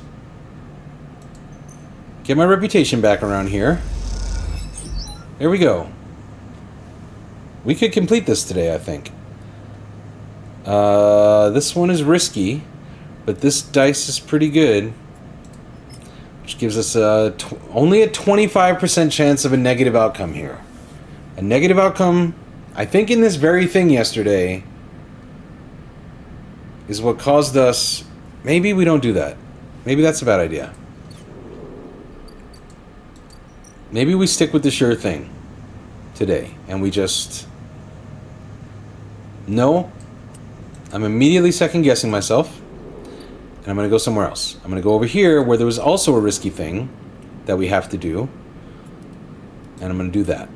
Get my reputation back around here. There we go. We could complete this today, I think. This one is risky, but this dice is pretty good. Which gives us only a 25% chance of a negative outcome here. A negative outcome, I think in this very thing yesterday, is what caused us... Maybe we don't do that. Maybe that's a bad idea. Maybe we stick with the sure thing today, and we just... No. I'm immediately second-guessing myself, and I'm going to go somewhere else. I'm going to go over here, where there was also a risky thing that we have to do, and I'm going to do that.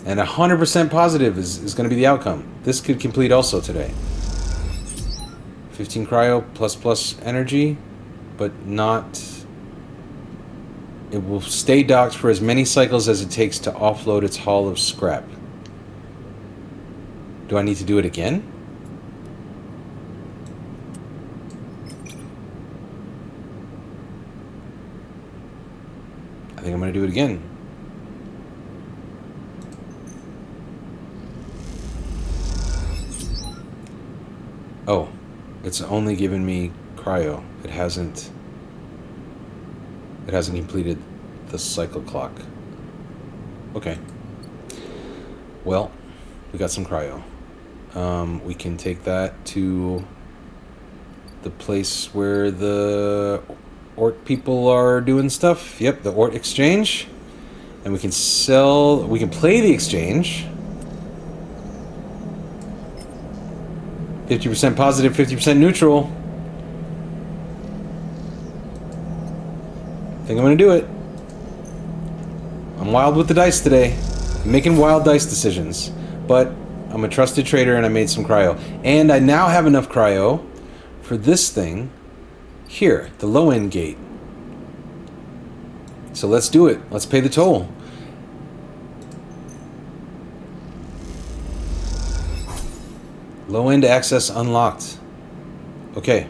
And 100% positive is going to be the outcome. This could complete also today. 15 cryo plus energy, but not... It will stay docked for as many cycles as it takes to offload its haul of scrap. Do I need to do it again? I think I'm going to do it again. Oh, it's only given me cryo. It hasn't completed the cycle clock. Okay. Well, we got some cryo. We can take that to the place where the Ort people are doing stuff. Yep, the Ort exchange. And we can play the exchange. 50% positive, 50% neutral. I think I'm going to do it. I'm wild with the dice today. I'm making wild dice decisions. But I'm a trusted trader and I made some cryo. And I now have enough cryo for this thing here, the low end gate. So let's do it. Let's pay the toll. Low end access unlocked. Okay.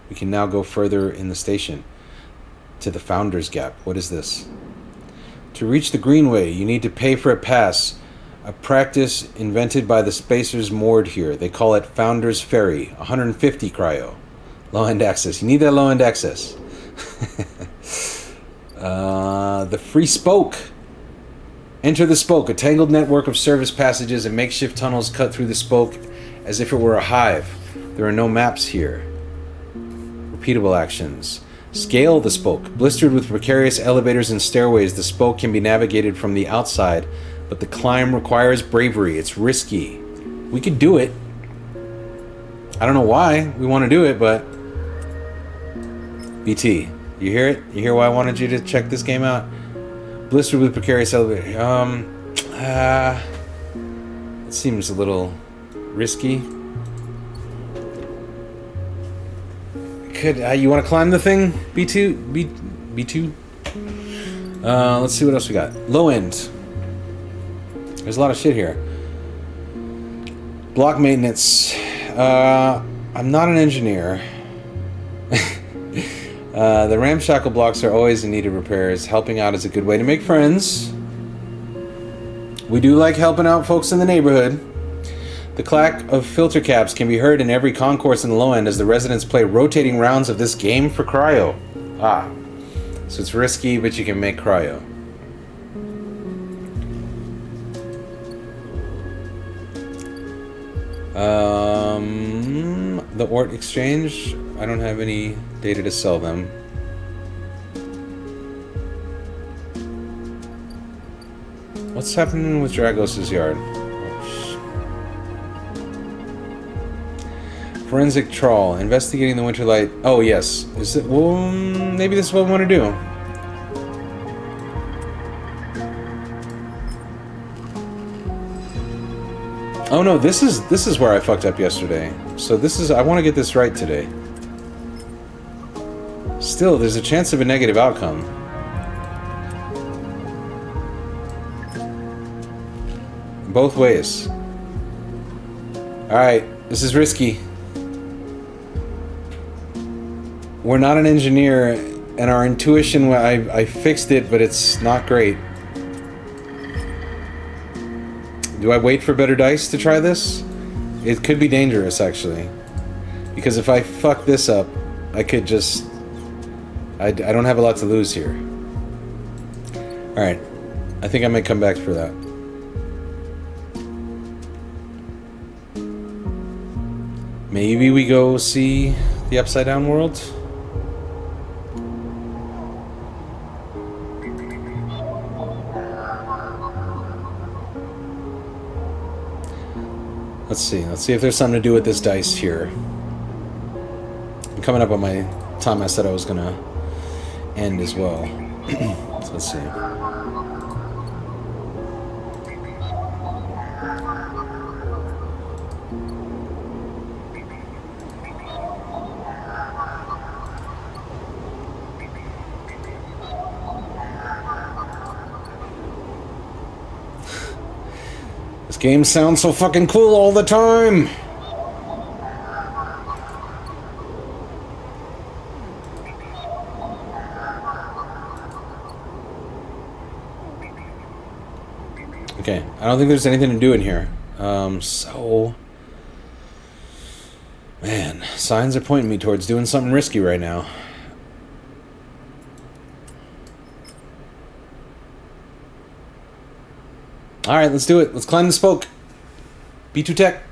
We can now go further in the station to the Founder's Gap. What is this? To reach the Greenway, you need to pay for a pass, a practice invented by the spacers moored here. They call it Founder's Ferry. 150 cryo. Low-end access. You need that low-end access. The Free Spoke. Enter the Spoke, a tangled network of service passages and makeshift tunnels cut through the Spoke as if it were a hive. There are no maps here. Repeatable actions. Scale the Spoke. Blistered with precarious elevators and stairways, the Spoke can be navigated from the outside, but the climb requires bravery. It's risky. We could do it. I don't know why we want to do it, but... BT, you hear it? You hear why I wanted you to check this game out? Blistered with precarious elevators. It seems a little risky. You want to climb the thing? B2? B2? Let's see what else we got. Low end. There's a lot of shit here. Block maintenance. I'm not an engineer. The ramshackle blocks are always in need of repairs. Helping out is a good way to make friends. We do like helping out folks in the neighborhood. The clack of filter caps can be heard in every concourse in the low end as the residents play rotating rounds of this game for cryo. So it's risky, but you can make cryo. The Ort Exchange, I don't have any data to sell them. What's happening with Dragos' yard? Forensic trawl. Investigating the Winterlight. Oh, yes. Is it? Well, maybe this is what we want to do. Oh no, this is where I fucked up yesterday. So I want to get this right today. Still, there's a chance of a negative outcome. Both ways. Alright, this is risky. we're not an engineer, and our intuition, I fixed it, but it's not great. Do I wait for better dice to try this? It could be dangerous, actually. Because if I fuck this up, I could just... I don't have a lot to lose here. Alright. I think I might come back for that. Maybe we go see the Upside Down World? Let's see. Let's see if there's something to do with this dice here. I'm coming up on my time I said I was gonna end as well. So let's see. This game sounds so fucking cool all the time! Okay, I don't think there's anything to do in here. So... Man, signs are pointing me towards doing something risky right now. Alright, let's do it. Let's climb the spoke. B2 Tech.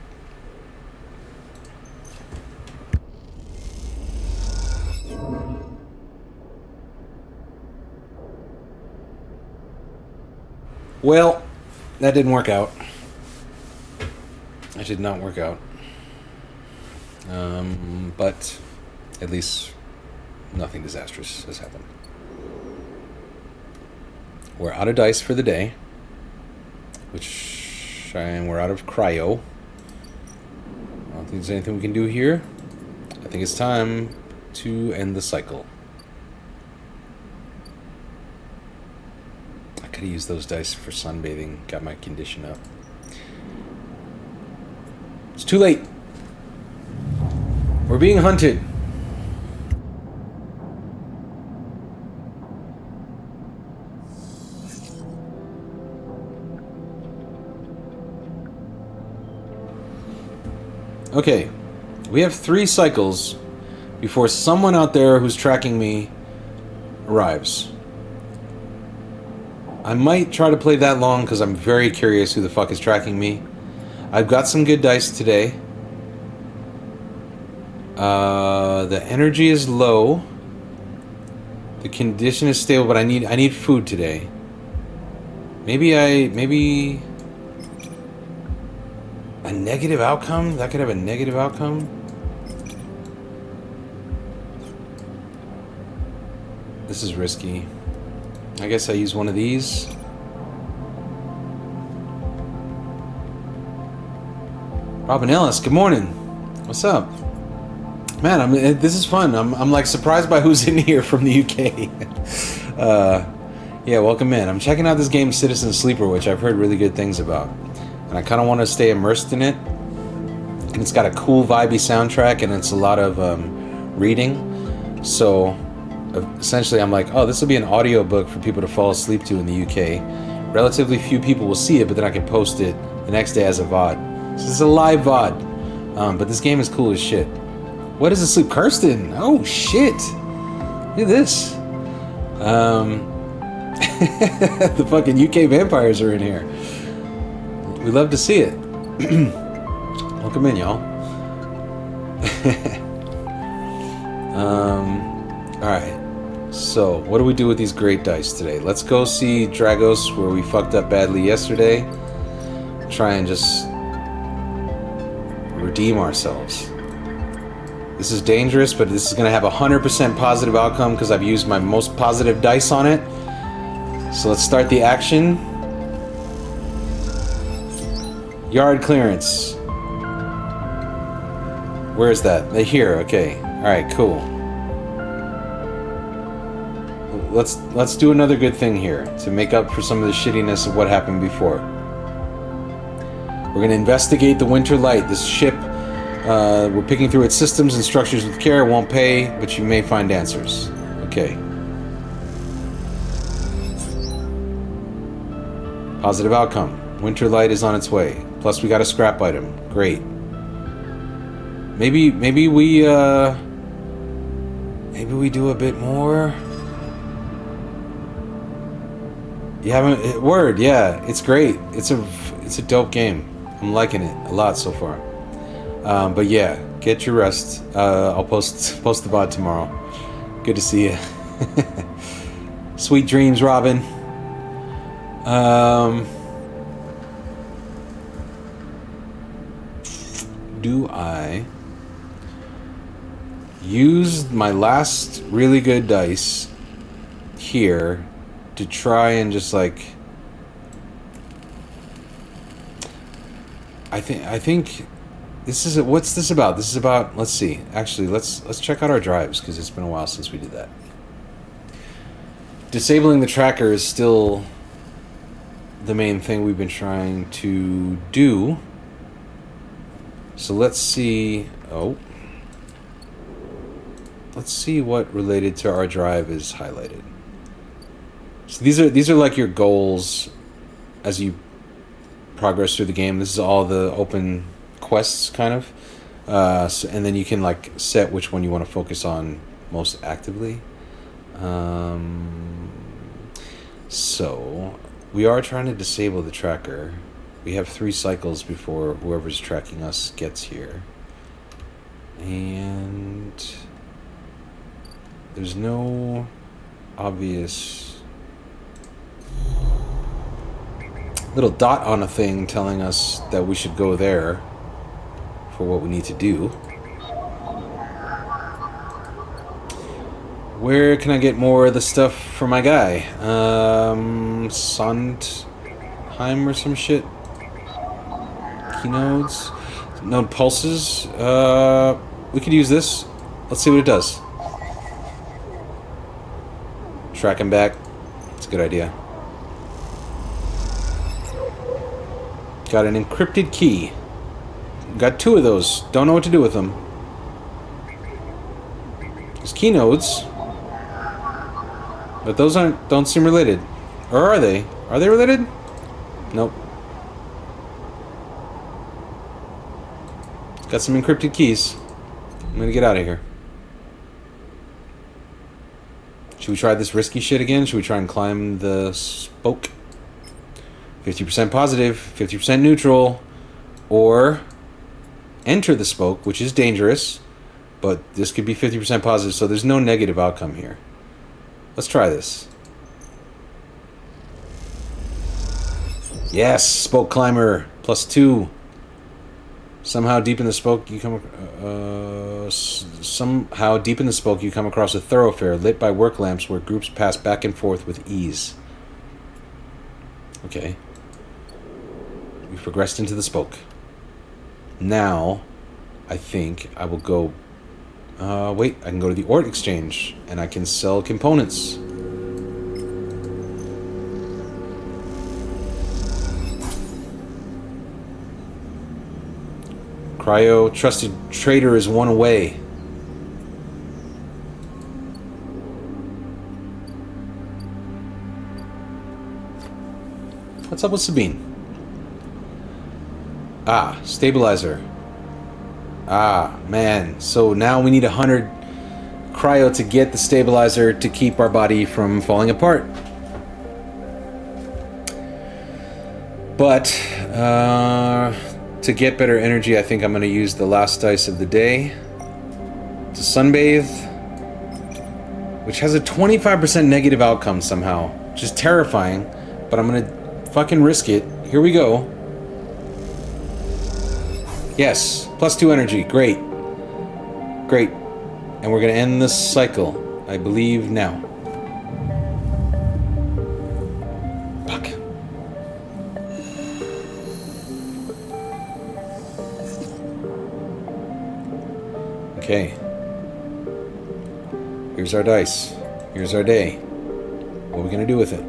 Well, that didn't work out. That did not work out. But at least nothing disastrous has happened. We're out of dice for the day. And we're out of cryo. I don't think there's anything we can do here. I think it's time to end the cycle. I could have used those dice for sunbathing. Got my condition up. It's too late. We're being hunted. Okay, we have 3 cycles before someone out there who's tracking me arrives. I might try to play that long because I'm very curious who the fuck is tracking me. I've got some good dice today. The energy is low. The condition is stable, but I need food today. Maybe a negative outcome? That could have a negative outcome? This is risky. I guess I use one of these. Robin Ellis, good morning. What's up? Man, this is fun. I'm like surprised by who's in here from the UK. Yeah, welcome in. I'm checking out this game Citizen Sleeper, which I've heard really good things about. And I kind of want to stay immersed in it. And it's got a cool, vibey soundtrack, and it's a lot of reading. So, essentially, I'm like, oh, this will be an audiobook for people to fall asleep to in the UK. Relatively few people will see it, but then I can post it the next day as a VOD. So, this is a live VOD. But this game is cool as shit. What is asleep? Kirsten! Oh, shit! Look at this. The fucking UK vampires are in here. We love to see it. Welcome in, y'all. Alright. So, what do we do with these great dice today? Let's go see Dragos, where we fucked up badly yesterday. Try and just redeem ourselves. This is dangerous, but this is going to have a 100% positive outcome because I've used my most positive dice on it. So let's start the action. Yard clearance. Where is that? Here, okay. Alright, cool. Let's do another good thing here to make up for some of the shittiness of what happened before. We're going to investigate the Winter Light. This ship We're picking through its systems and structures with care. Won't pay, but you may find answers. Okay. Positive outcome. Winter light is on its way. Plus, we got a scrap item. Great. Maybe we do a bit more. You haven't word? Yeah, it's great. It's a dope game. I'm liking it a lot so far. But yeah, get your rest. I'll post the VOD tomorrow. Good to see you. Sweet dreams, Robin. Do I use my last really good dice here to try and just like I think this is what's this about? This is about, let's see. Actually, let's check out our drives because it's been a while since we did that. Disabling the tracker is still the main thing we've been trying to do. So let's see. Let's see what related to our drive is highlighted. So these are like your goals as you progress through the game. This is all the open quests kind of, and then you can like set which one you want to focus on most actively. So we are trying to disable the tracker. We have 3 cycles before whoever's tracking us gets here. And there's no obvious little dot on a thing telling us that we should go there for what we need to do. Where can I get more of the stuff for my guy? Sondheim or some shit? Keynodes? Node pulses? We could use this. Let's see what it does. Track him back. It's a good idea. Got an encrypted key. Got 2 of those. Don't know what to do with them. There's keynodes. But those don't seem related. Or are they? Are they related? Nope. Got some encrypted keys. I'm gonna get out of here. Should we try this risky shit again? Should we try and climb the spoke? 50% positive, 50% neutral, or enter the spoke, which is dangerous, but this could be 50% positive, so there's no negative outcome here. Let's try this. Yes, spoke climber, +2. Somehow deep in the spoke you come across a thoroughfare lit by work lamps where groups pass back and forth with ease. Okay. We've progressed into the spoke. Now, I think I will go... wait, I can go to the ore exchange, and I can sell components. Cryo, trusted trader is 1 away. What's up with Sabine? Ah, stabilizer. Ah, man. So now we need 100 cryo to get the stabilizer to keep our body from falling apart. But, to get better energy, I think I'm going to use the last dice of the day to sunbathe, which has a 25% negative outcome somehow, which is terrifying, but I'm going to fucking risk it. Here we go. Yes, +2 energy. Great. Great. And we're going to end this cycle, I believe, now. Fuck. Okay. Here's our dice. Here's our day. What are we going to do with it?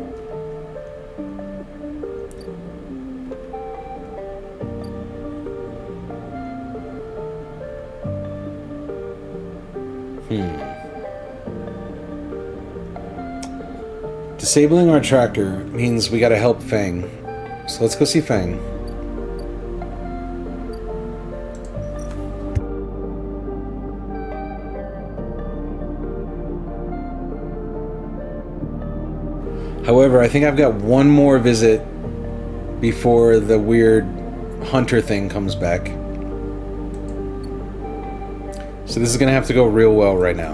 Disabling our tracker means we gotta help Fang. So let's go see Fang. However, I think I've got one more visit before the weird hunter thing comes back. So this is gonna have to go real well right now.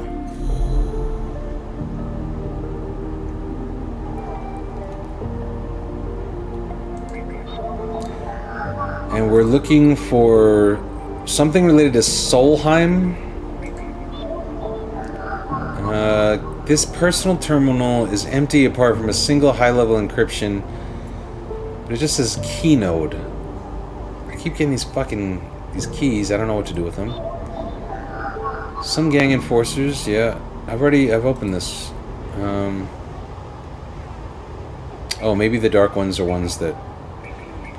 And we're looking for something related to Solheim. This personal terminal is empty apart from a single high-level encryption. But it just says keynode. I keep getting these keys. I don't know what to do with them. Some gang enforcers, yeah. I've opened this. Oh, maybe the dark ones are ones that...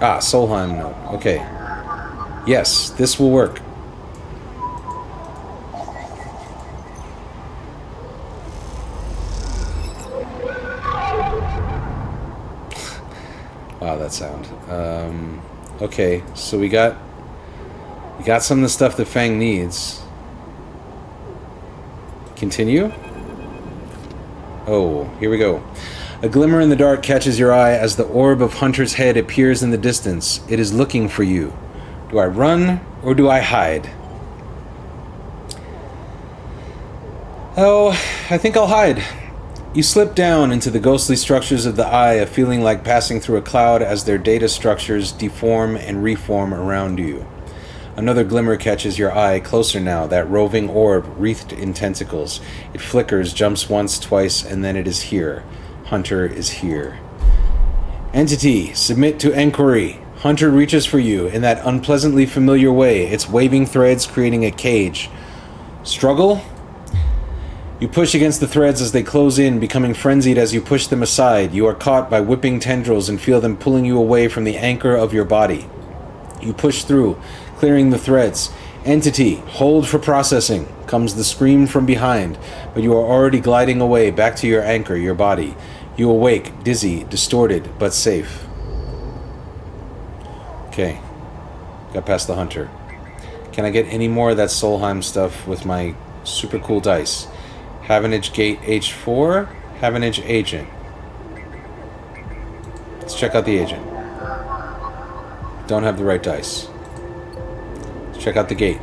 Ah, Solheim node. Okay. Yes, this will work. Wow, that sound. Okay, so we got some of the stuff that Fang needs. Continue. Oh, here we go. A glimmer in the dark catches your eye as the orb of Hunter's head appears in the distance. It is looking for you. Do I run or do I hide? Oh, I think I'll hide. You slip down into the ghostly structures of the eye, a feeling like passing through a cloud as their data structures deform and reform around you. Another glimmer catches your eye, closer now, that roving orb wreathed in tentacles. It flickers, jumps once, twice, and then it is here. Hunter is here. Entity, submit to enquiry. Hunter reaches for you in that unpleasantly familiar way, its waving threads creating a cage. Struggle? You push against the threads as they close in, becoming frenzied as you push them aside. You are caught by whipping tendrils and feel them pulling you away from the anchor of your body. You push through, clearing the threads. Entity, hold for processing, comes the scream from behind, but you are already gliding away back to your anchor, your body. You awake, dizzy, distorted, but safe. Okay. Got past the hunter. Can I get any more of that Solheim stuff with my super cool dice? Havenage Gate H4, Havenage Agent. Let's check out the agent. Don't have the right dice. Let's check out the gate.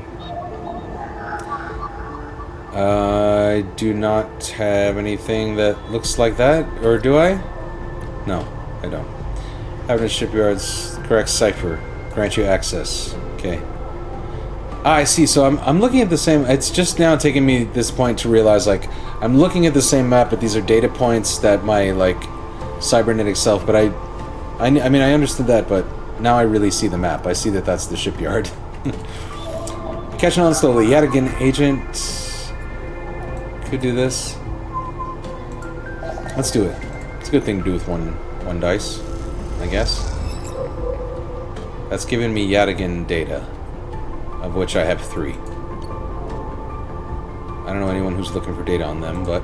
I do not have anything that looks like that, or do I? No, I don't. Havenage Shipyard's correct cipher. Grant you access. Okay. Ah, I see. So I'm looking at the same... It's just now taking me this point to realize, like, I'm looking at the same map, but these are data points that my, like, cybernetic self... But I mean, I understood that, but now I really see the map. I see that that's the shipyard. Catching on slowly. Yadigan Agent... Could do this. Let's do it. It's a good thing to do with one dice, I guess. That's giving me Yadigan data, of which I have 3. I don't know anyone who's looking for data on them, but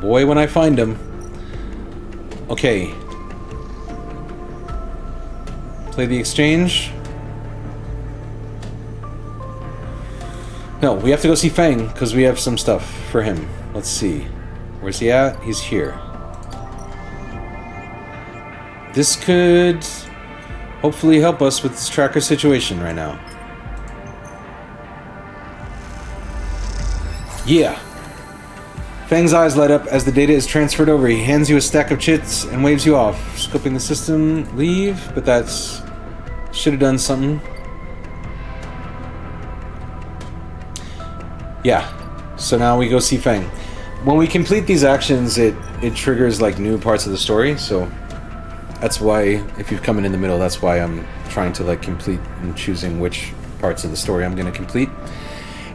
boy, when I find them. Okay. Play the exchange. No, we have to go see Fang, because we have some stuff for him. Let's see. Where's he at? He's here. This could hopefully help us with this tracker situation right now. Yeah. Fang's eyes light up as the data is transferred over. He hands you a stack of chits and waves you off. Scoping the system, leave, but that's... should have done something. Yeah. So now we go see Fang. When we complete these actions, it triggers like new parts of the story, so that's why, if you've come in the middle, that's why I'm trying to like complete and choosing which parts of the story I'm going to complete.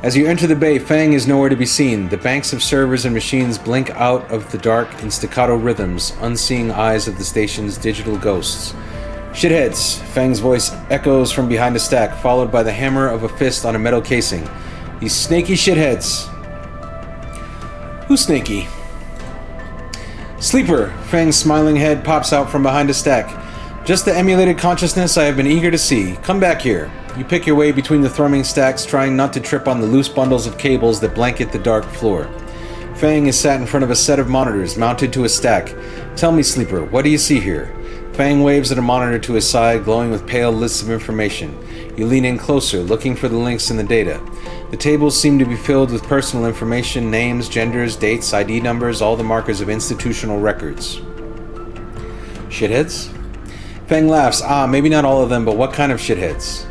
As you enter the bay, Fang is nowhere to be seen. The banks of servers and machines blink out of the dark in staccato rhythms, unseeing eyes of the station's digital ghosts. Shitheads, Fang's voice echoes from behind a stack, followed by the hammer of a fist on a metal casing. These snaky shitheads. Who's snaky? Sleeper. Fang's smiling head pops out from behind a stack. Just the emulated consciousness I have been eager to see. Come back here. You pick your way between the thrumming stacks, trying not to trip on the loose bundles of cables that blanket the dark floor. Fang is sat in front of a set of monitors mounted to a stack. Tell me, Sleeper, what do you see here? Fang waves at a monitor to his side, glowing with pale lists of information. You lean in closer, looking for the links in the data. The tables seem to be filled with personal information, names, genders, dates, ID numbers, all the markers of institutional records. Shitheads? Fang laughs. Maybe not all of them, but what kind of shitheads?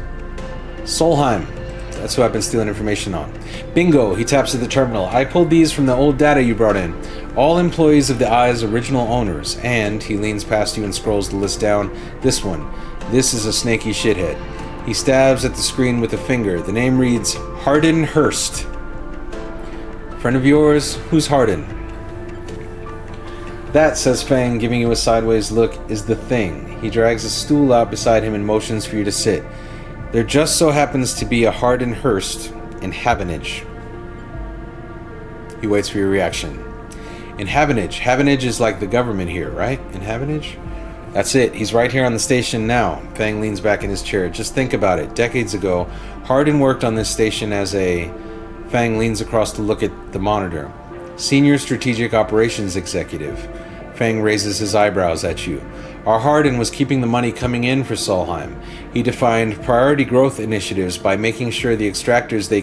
Solheim. That's who I've been stealing information on. Bingo, he taps at the terminal. I pulled these from the old data you brought in. All employees of the Eye's original owners. And, he leans past you and scrolls the list down. This one. This is a snaky shithead. He stabs at the screen with a finger. The name reads Hardin Hurst. Friend of yours? Who's Hardin? That, says Fang, giving you a sideways look, is the thing. He drags a stool out beside him and motions for you to sit. There just so happens to be a Hardin Hurst in Havenage. He waits for your reaction. In Havenage. Havenage is like the government here, right? In Havenage? That's it. He's right here on the station now. Fang leans back in his chair. Just think about it. Decades ago, Hardin worked on this station as a... Fang leans across to look at the monitor. Senior Strategic Operations Executive. Fang raises his eyebrows at you. Our Hardin was keeping the money coming in for Solheim. He defined priority growth initiatives by making sure the extractors they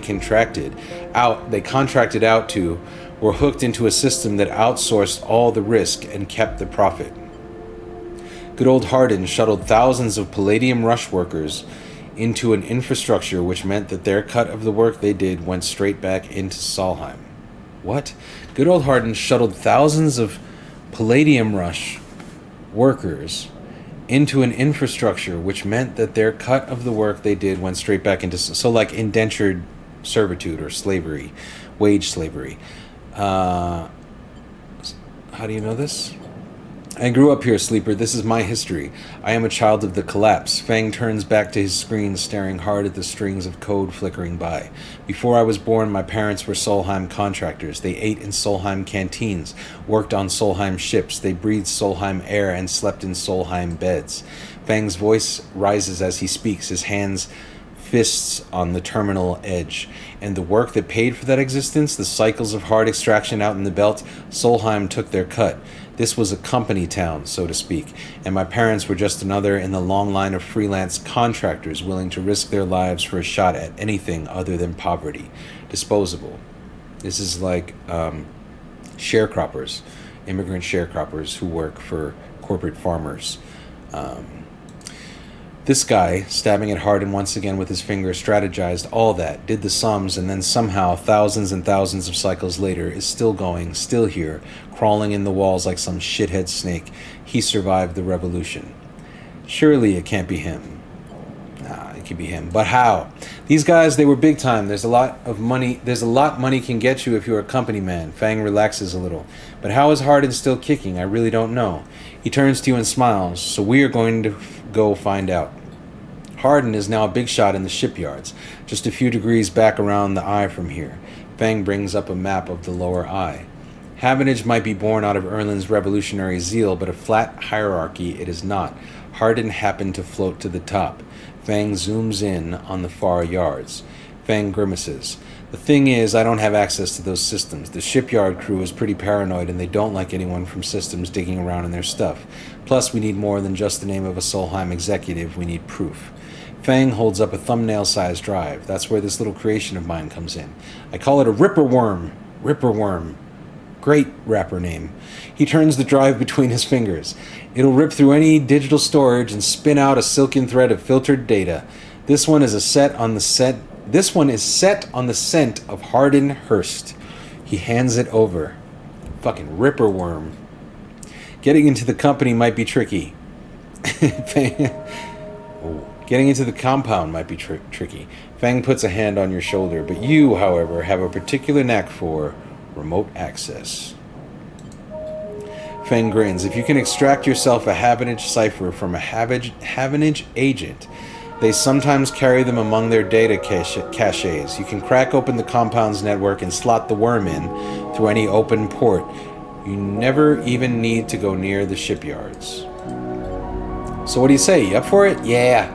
contracted out to were hooked into a system that outsourced all the risk and kept the profit. Good old Hardin shuttled thousands of Palladium Rush workers into an infrastructure which meant that their cut of the work they did went straight back into Solheim. What? Good old Hardin shuttled thousands of Palladium Rush workers into an infrastructure which meant that their cut of the work they did went straight back into... So like indentured servitude or slavery, wage slavery. How do you know this? I grew up here, Sleeper. This is my history. I am a child of the collapse. Fang turns back to his screen, staring hard at the strings of code flickering by. Before I was born, my parents were Solheim contractors. They ate in Solheim canteens, worked on Solheim ships. They breathed Solheim air and slept in Solheim beds. Fang's voice rises as he speaks, his hands fists on the terminal edge. And the work that paid for that existence, the cycles of hard extraction out in the belt, Solheim took their cut. This was a company town, so to speak, and my parents were just another in the long line of freelance contractors willing to risk their lives for a shot at anything other than poverty. Disposable. This is like sharecroppers, immigrant sharecroppers who work for corporate farmers. This guy, stabbing at Hardin once again with his finger, strategized all that, did the sums, and then somehow, thousands and thousands of cycles later, is still going, still here, crawling in the walls like some shithead snake. He survived the revolution. Surely it can't be him. Nah, it could be him. But how? These guys, they were big time. There's a lot money can get you if you're a company man. Fang relaxes a little. But how is Hardin still kicking? I really don't know. He turns to you and smiles. So we are going to go find out. Hardin is now a big shot in the shipyards, just a few degrees back around the eye from here. Fang brings up a map of the lower eye. Havenage might be born out of Erlin's revolutionary zeal, but a flat hierarchy it is not. Hardin happened to float to the top. Fang zooms in on the far yards. Fang grimaces. The thing is, I don't have access to those systems. The shipyard crew is pretty paranoid, and they don't like anyone from systems digging around in their stuff. Plus, we need more than just the name of a Solheim executive. We need proof. Fang holds up a thumbnail-sized drive. That's where this little creation of mine comes in. I call it a Ripper Worm. Ripper Worm. Great rapper name. He turns the drive between his fingers. It'll rip through any digital storage and spin out a silken thread of filtered data. This one is set on the scent of Hardin Hurst. He hands it over. Fucking Ripper Worm. Getting into the company might be tricky. Getting into the compound might be tricky. Fang puts a hand on your shoulder, but you, however, have a particular knack for remote access. Fang grins. If you can extract yourself a Havenage cipher from a Havenage agent, They sometimes carry them among their data caches. You can crack open the compound's network and slot the worm in through any open port. You never even need to go near the shipyards. So what do you say? You up for it? Yeah.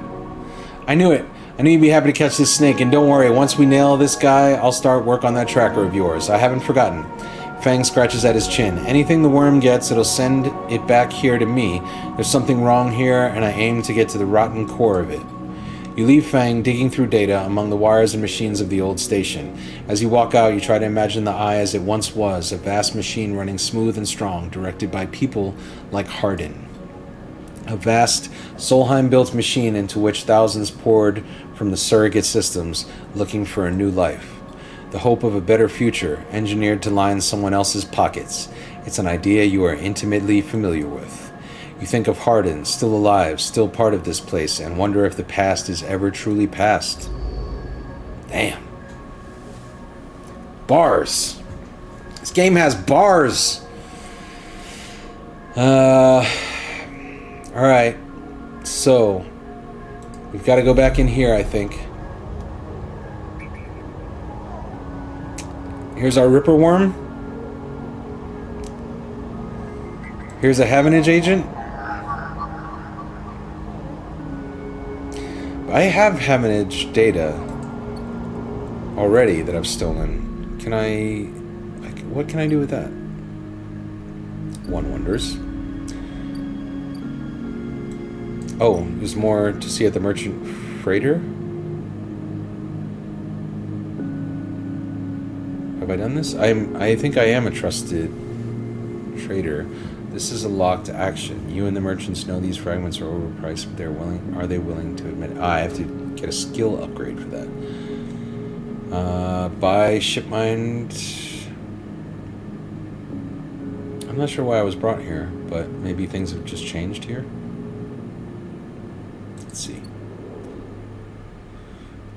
I knew it. I knew you'd be happy to catch this snake, and don't worry, once we nail this guy, I'll start work on that tracker of yours. I haven't forgotten. Fang scratches at his chin. Anything the worm gets, it'll send it back here to me. There's something wrong here, and I aim to get to the rotten core of it. You leave Fang digging through data among the wires and machines of the old station. As you walk out, you try to imagine the eye as it once was, a vast machine running smooth and strong, directed by people like Hardin. A vast, Solheim-built machine into which thousands poured from the surrogate systems, looking for a new life. The hope of a better future, engineered to line someone else's pockets. It's an idea you are intimately familiar with. You think of Hardin, still alive, still part of this place, and wonder if the past is ever truly past. Damn. Bars. This game has bars. Alright. So, we've got to go back in here, I think. Here's our Ripper Worm. Here's a Havenage agent. I have Havenage data already that I've stolen. Can I... What can I do with that? One wonders. Oh, there's more to see at the merchant freighter? Have I done this? I think I am a trusted trader. This is a locked action. You and the merchants know these fragments are overpriced, but are they willing to admit it? I have to get a skill upgrade for that. Buy shipmind. I'm not sure why I was brought here, but maybe things have just changed here. Let's see.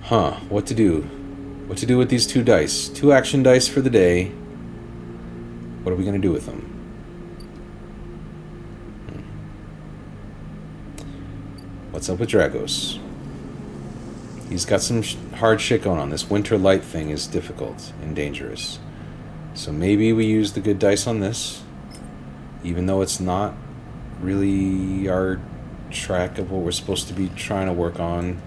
Huh, what to do? What to do with these 2 dice? 2 action dice for the day. What are we going to do with them? What's up with Dragos? He's got some hard shit going on. This winter light thing is difficult and dangerous. So maybe we use the good dice on this, even though it's not really our track of what we're supposed to be trying to work on.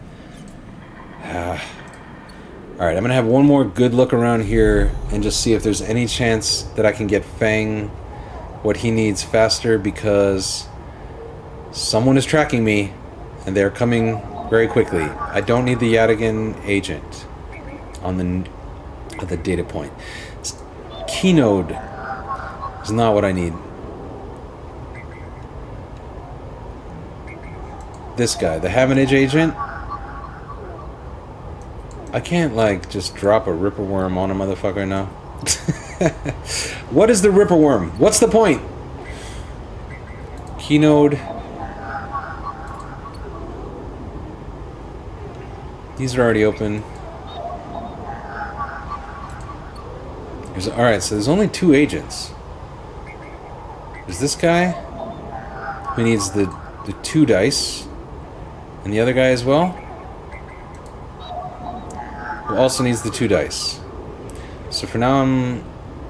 Alright, I'm going to have one more good look around here and just see if there's any chance that I can get Fang what he needs faster, because someone is tracking me and they're coming very quickly. I don't need the Yadigan agent on the data point. Keynode is not what I need. This guy, the Havenage agent. I can't, like, just drop a Ripper Worm on a motherfucker now. What is the Ripper Worm? What's the point? Keynode. These are already open. Alright, so there's only 2 agents. There's this guy, who needs the 2 dice, and the other guy as well, who also needs the 2 dice. So for now,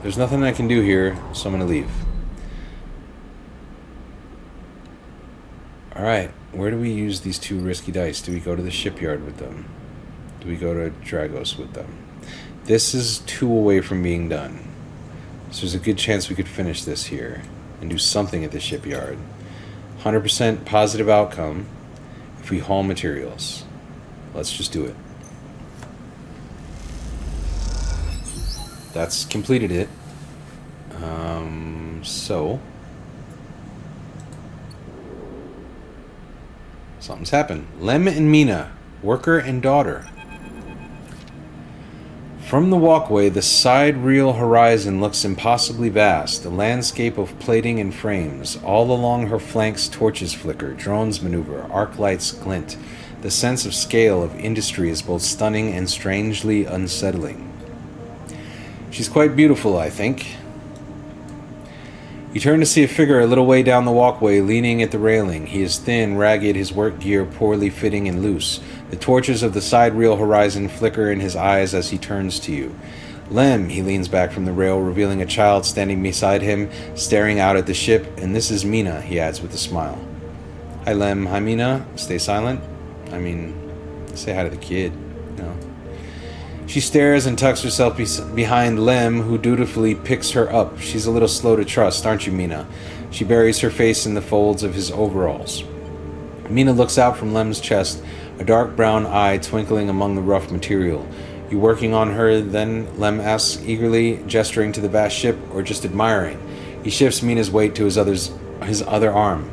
there's nothing I can do here, so I'm going to leave. Alright, where do we use these 2 risky dice? Do we go to the shipyard with them? Do we go to Dragos with them? This is 2 away from being done. So there's a good chance we could finish this here and do something at the shipyard. 100% positive outcome if we haul materials. Let's just do it. That's completed it. So something's happened. Lem and Mina, worker and daughter. From the walkway, the side reel horizon looks impossibly vast, a landscape of plating and frames. All along her flanks, torches flicker, drones maneuver, arc lights glint. The sense of scale of industry is both stunning and strangely unsettling. She's quite beautiful, I think. You turn to see a figure a little way down the walkway, leaning at the railing. He is thin, ragged, his work gear poorly fitting and loose. The torches of the side reel horizon flicker in his eyes as he turns to you. Lem, he leans back from the rail, revealing a child standing beside him, staring out at the ship. And this is Mina, he adds with a smile. Hi, Lem. Hi, Mina. Stay silent. I mean, say hi to the kid, you know. She stares and tucks herself behind Lem, who dutifully picks her up. She's a little slow to trust, aren't you, Mina? She buries her face in the folds of his overalls. Mina looks out from Lem's chest, a dark brown eye twinkling among the rough material. You working on her, then? Lem asks eagerly, gesturing to the vast ship, or just admiring? He shifts Mina's weight to his other arm.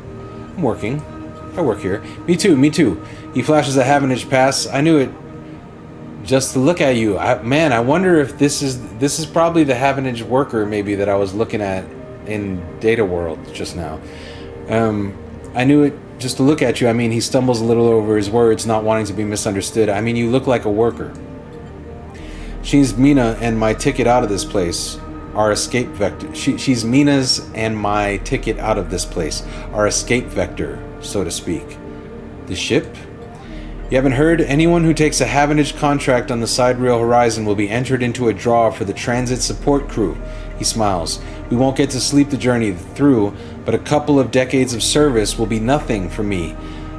I'm working. I work here. Me too. He flashes a Havenage pass. I knew it. Just to look at you, I wonder if this is probably the Havenage worker maybe that I was looking at in Data World just now. I knew it just to look at you. I mean, he stumbles a little over his words, not wanting to be misunderstood. I mean, you look like a worker. She's Mina and my ticket out of this place. Our escape vector. She's Mina's and my ticket out of this place. Our escape vector, so to speak. The ship? You haven't heard? Anyone who takes a Havenage contract on the side rail horizon will be entered into a draw for the transit support crew. He smiles. We won't get to sleep the journey through, but a couple of decades of service will be nothing for me.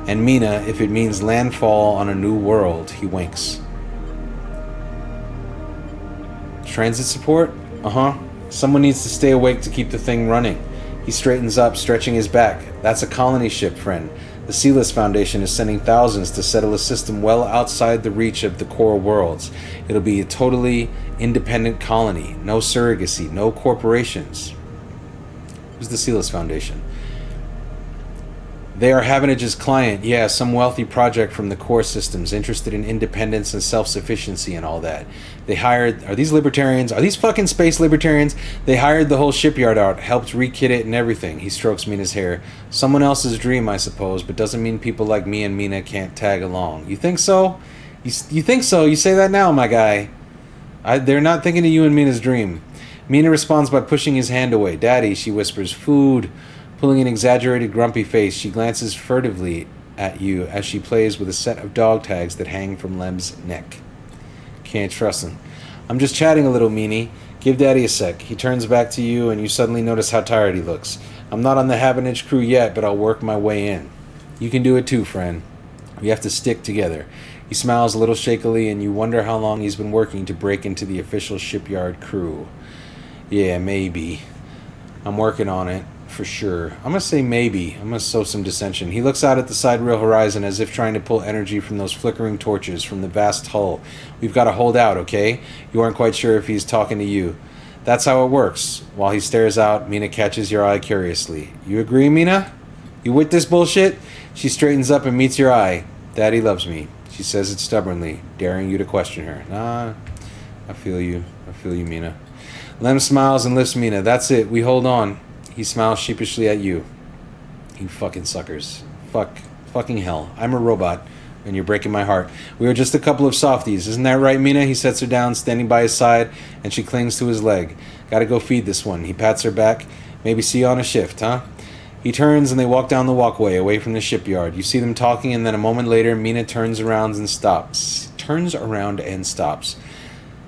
And Mina, if it means landfall on a new world. He winks. Transit support? Uh-huh. Someone needs to stay awake to keep the thing running. He straightens up, stretching his back. That's a colony ship, friend. The Sealess Foundation is sending thousands to settle a system well outside the reach of the core worlds. It'll be a totally independent colony. No surrogacy, no corporations. Who's the Sealess Foundation? They are Havenage's client. Yeah, some wealthy project from the core systems, interested in independence and self-sufficiency and all that. They hired... Are these libertarians? Are these fucking space libertarians? They hired the whole shipyard out, helped re-kit it and everything. He strokes Mina's hair. Someone else's dream, I suppose, but doesn't mean people like me and Mina can't tag along. You think so? You think so? You say that now, my guy. They're not thinking of you and Mina's dream. Mina responds by pushing his hand away. Daddy, she whispers, food. Pulling an exaggerated grumpy face, she glances furtively at you as she plays with a set of dog tags that hang from Lem's neck. Can't trust him. I'm just chatting a little, meanie. Give Daddy a sec. He turns back to you and you suddenly notice how tired he looks. I'm not on the Havenage crew yet, but I'll work my way in. You can do it too, friend. We have to stick together. He smiles a little shakily and you wonder how long he's been working to break into the official shipyard crew. Yeah, maybe. I'm working on it. For sure. I'm going to say maybe. I'm going to sow some dissension. He looks out at the side rail horizon as if trying to pull energy from those flickering torches from the vast hull. We've got to hold out, okay? You aren't quite sure if he's talking to you. That's how it works. While he stares out, Mina catches your eye curiously. You agree, Mina? You with this bullshit? She straightens up and meets your eye. Daddy loves me. She says it stubbornly, daring you to question her. Nah, I feel you. I feel you, Mina. Lem smiles and lifts Mina. That's it. We hold on. He smiles sheepishly at you. You fucking suckers. Fucking hell. I'm a robot, and you're breaking my heart. We are just a couple of softies. Isn't that right, Mina? He sets her down, standing by his side, and she clings to his leg. Gotta go feed this one. He pats her back. Maybe see you on a shift, huh? He turns, and they walk down the walkway, away from the shipyard. You see them talking, and then a moment later, Mina turns around and stops.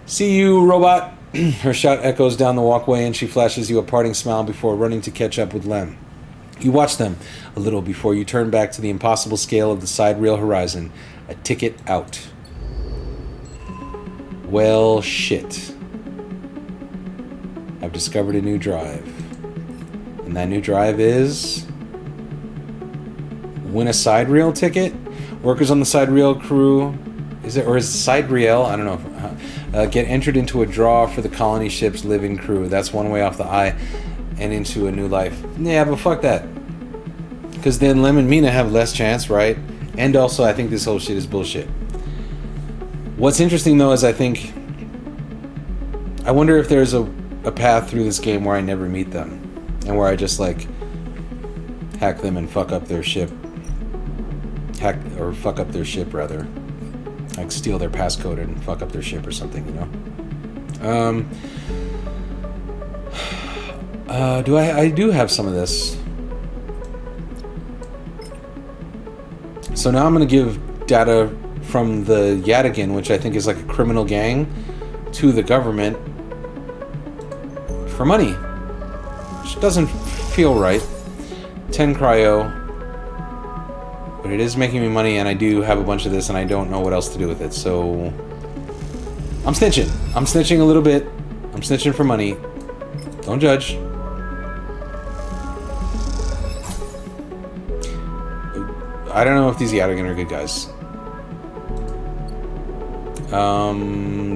See you, robot. Her shout echoes down the walkway and she flashes you a parting smile before running to catch up with Lem. You watch them a little before you turn back to the impossible scale of the side rail horizon. A ticket out. Well, shit. I've discovered a new drive. And that new drive is... win a side rail ticket? Workers on the side rail crew... is it side rail? I don't know. Get entered into a draw for the colony ship's living crew. That's one way off the eye and into a new life. Yeah, but fuck that. Because then Lem and Mina have less chance, right? And also, I think this whole shit is bullshit. What's interesting, though, is I wonder if there's a path through this game where I never meet them. And where I just, like, hack them and fuck up their ship. Fuck up their ship, rather. Like steal their passcode and fuck up their ship or something, you know? I do have some of this. So now I'm going to give data from the Yadigan, which I think is like a criminal gang, to the government for money. Which doesn't feel right. 10 cryo. But it is making me money, and I do have a bunch of this, and I don't know what else to do with it, so... I'm snitching. I'm snitching a little bit. I'm snitching for money. Don't judge. I don't know if these Yadigan are good guys.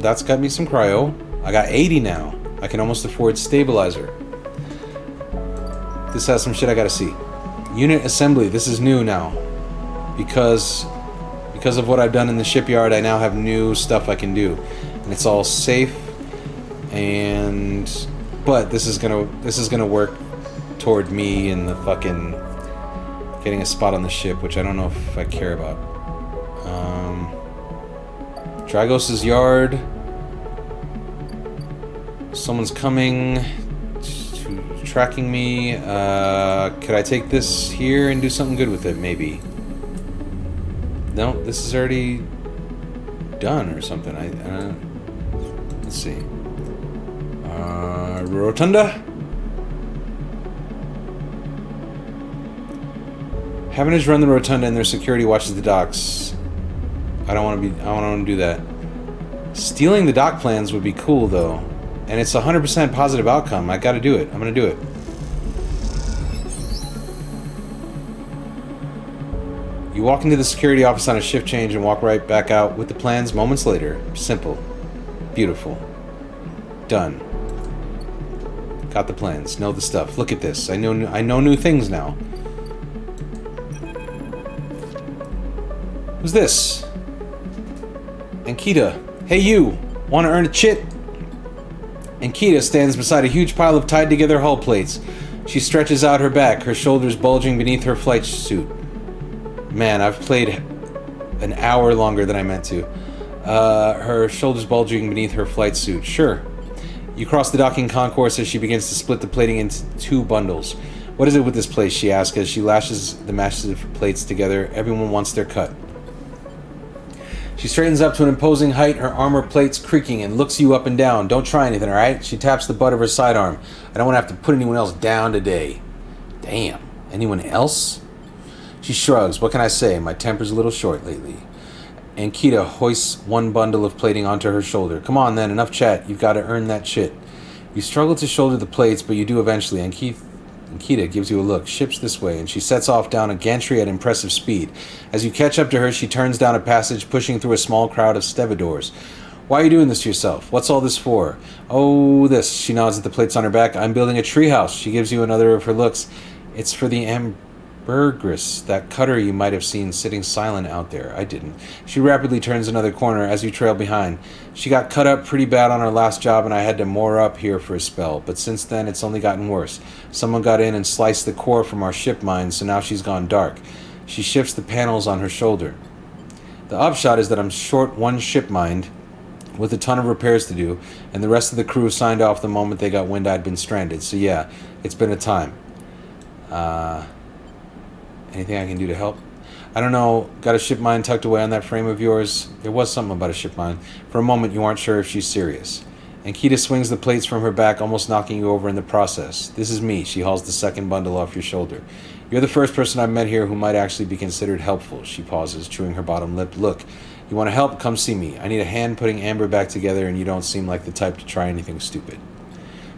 That's got me some cryo. I got 80 now. I can almost afford stabilizer. This has some shit I gotta see. Unit assembly. This is new now. Because of what I've done in the shipyard, I now have new stuff I can do. And it's all safe. But this is gonna work toward me and the fucking getting a spot on the ship, which I don't know if I care about. Dragos' yard. Someone's coming, tracking me. Could I take this here and do something good with it? Maybe. No, this is already done or something. Let's see. Rotunda. Having run the rotunda and their security watches the docks. I don't want to do that. Stealing the dock plans would be cool though. And it's 100% positive outcome. I gotta do it. I'm gonna do it. You walk into the security office on a shift change and walk right back out with the plans moments later. Simple. Beautiful. Done. Got the plans. Know the stuff. Look at this. I know new things now. Who's this? Ankita. Hey you! Wanna earn a chit? Ankita stands beside a huge pile of tied together hull plates. She stretches out her back, her shoulders bulging beneath her flight suit. Man, I've played an hour longer than I meant to. Her shoulders bulging beneath her flight suit. Sure. You cross the docking concourse as she begins to split the plating into 2 bundles. What is it with this place, she asks as she lashes the massive plates together. Everyone wants their cut. She straightens up to an imposing height, her armor plates creaking, and looks you up and down. Don't try anything, alright? She taps the butt of her sidearm. I don't want to have to put anyone else down today. Damn. Anyone else? She shrugs. What can I say? My temper's a little short lately. Ankita hoists 1 bundle of plating onto her shoulder. Come on then, enough chat. You've got to earn that shit. You struggle to shoulder the plates, but you do eventually. Ankita gives you a look. Ship's this way, and she sets off down a gantry at impressive speed. As you catch up to her, she turns down a passage, pushing through a small crowd of stevedores. Why are you doing this to yourself? What's all this for? Oh, this. She nods at the plates on her back. I'm building a treehouse. She gives you another of her looks. It's for the Ambergris, that cutter you might have seen sitting silent out there. I didn't. She rapidly turns another corner as you trail behind. She got cut up pretty bad on her last job and I had to moor up here for a spell, but since then it's only gotten worse. Someone got in and sliced the core from our ship mine, so now she's gone dark. She shifts the panels on her shoulder. The upshot is that I'm short 1 ship mind with a ton of repairs to do, and the rest of the crew signed off the moment they got wind I'd been stranded. So yeah, it's been a time. Anything I can do to help? I don't know. Got a ship mine tucked away on that frame of yours? There was something about a ship mine. For a moment, you aren't sure if she's serious. Ankita swings the plates from her back, almost knocking you over in the process. This is me. She hauls the second bundle off your shoulder. You're the first person I've met here who might actually be considered helpful. She pauses, chewing her bottom lip. Look, you want to help? Come see me. I need a hand putting Amber back together, and you don't seem like the type to try anything stupid.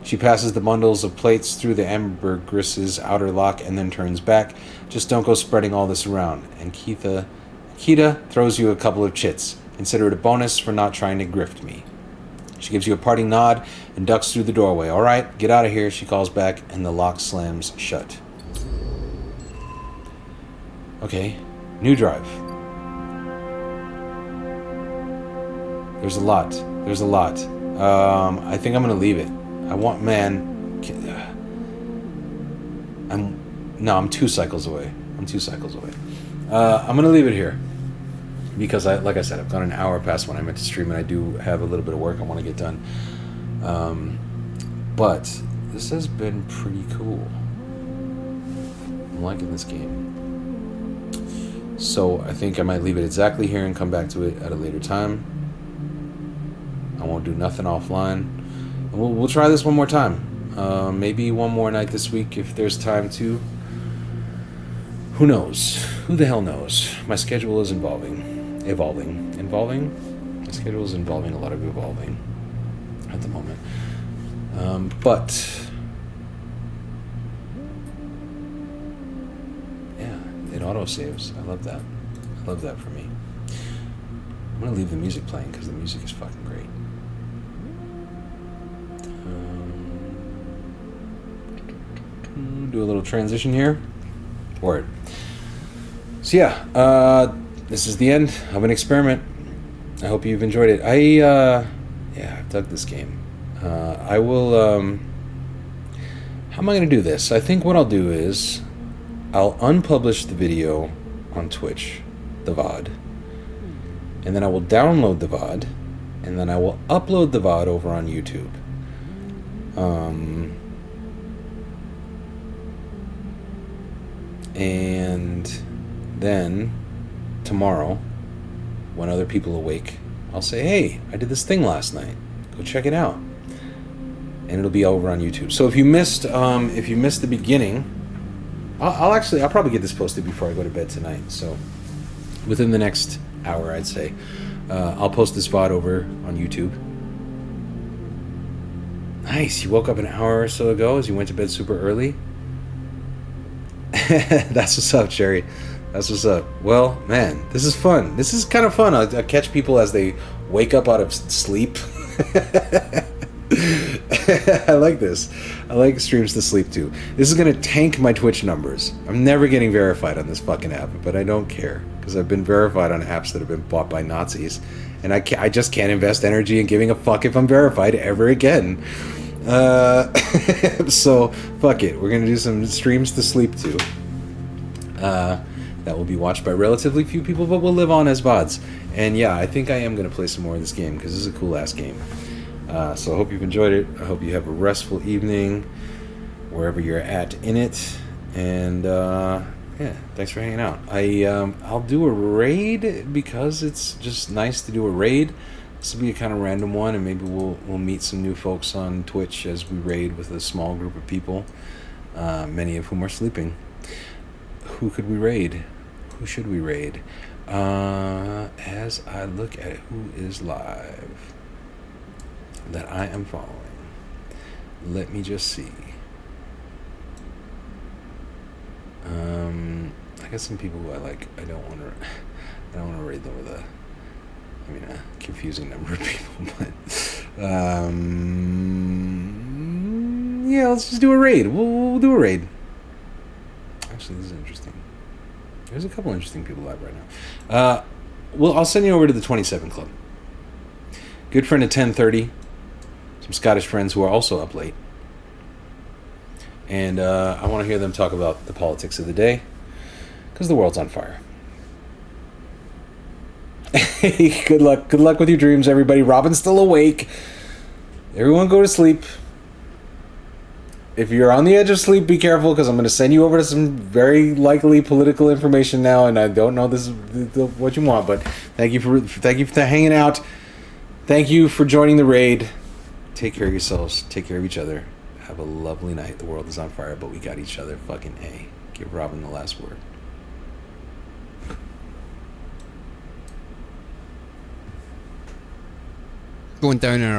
She passes the bundles of plates through the Ambergris's outer lock and then turns back. Just don't go spreading all this around. And Ankita throws you a couple of chits. Consider it a bonus for not trying to grift me. She gives you a parting nod and ducks through the doorway. All right, get out of here, she calls back, and the lock slams shut. Okay, new drive. There's a lot. I think I'm going to leave it. I'm 2 cycles away. I'm going to leave it here. Because, like I said, I've gone an hour past when I meant to stream, and I do have a little bit of work I want to get done. But this has been pretty cool. I'm liking this game. So I think I might leave it exactly here and come back to it at a later time. I won't do nothing offline. And we'll try this one more time. Maybe one more night this week if there's time to. Who knows? Who the hell knows? My schedule is evolving. My schedule is involving a lot of evolving at the moment. But yeah, it auto-saves. I love that. I love that for me. I'm gonna leave the music playing because the music is fucking great. Do a little transition here. Word. So yeah, this is the end of an experiment. I hope you've enjoyed it. I've dug this game. I will, how am I going to do this? I think what I'll do is I'll unpublish the video on Twitch, the VOD, and then I will download the VOD, and then I will upload the VOD over on YouTube. And then tomorrow, when other people awake, I'll say, hey, I did this thing last night. Go check it out. And it'll be over on YouTube. So if you missed the beginning, I'll probably get this posted before I go to bed tonight. So within the next hour, I'd say, I'll post this VOD over on YouTube. Nice. You woke up an hour or so ago as you went to bed super early. That's what's up, Cherry. That's what's up. Well, man, this is fun. This is kind of fun. I catch people as they wake up out of sleep. I like this. I like streams to sleep to. This is going to tank my Twitch numbers. I'm never getting verified on this fucking app, but I don't care because I've been verified on apps that have been bought by Nazis, and I just can't invest energy in giving a fuck if I'm verified ever again. So fuck it. We're going to do some streams to sleep to. That will be watched by relatively few people, but will live on as VODs. And yeah, I think I am going to play some more of this game because this is a cool ass game. So I hope you've enjoyed it. I hope you have a restful evening wherever you're at in it. And yeah, thanks for hanging out. I'll do a raid because it's just nice to do a raid. This will be a kind of random one, and maybe we'll meet some new folks on Twitch as we raid with a small group of people, many of whom are sleeping. Who could we raid? Who should we raid? As I look at who is live that I am following, let me just see. I got some people who I like. I don't want to raid them with a confusing number of people, but yeah, let's just do a raid. We'll do a raid. Actually, this is interesting. There's a couple interesting people live right now. Well, I'll send you over to the 27 Club. Good friend at 10:30. Some Scottish friends who are also up late. And I want to hear them talk about the politics of the day, because the world's on fire. Good luck with your dreams, everybody. Robin's still awake. Everyone go to sleep. If you're on the edge of sleep, be careful, because I'm going to send you over to some very likely political information now, and I don't know this is what you want, but thank you for hanging out. Thank you for joining the raid. Take care of yourselves. Take care of each other. Have a lovely night. The world is on fire, but we got each other. Fucking A. Give Robin the last word. Going down in a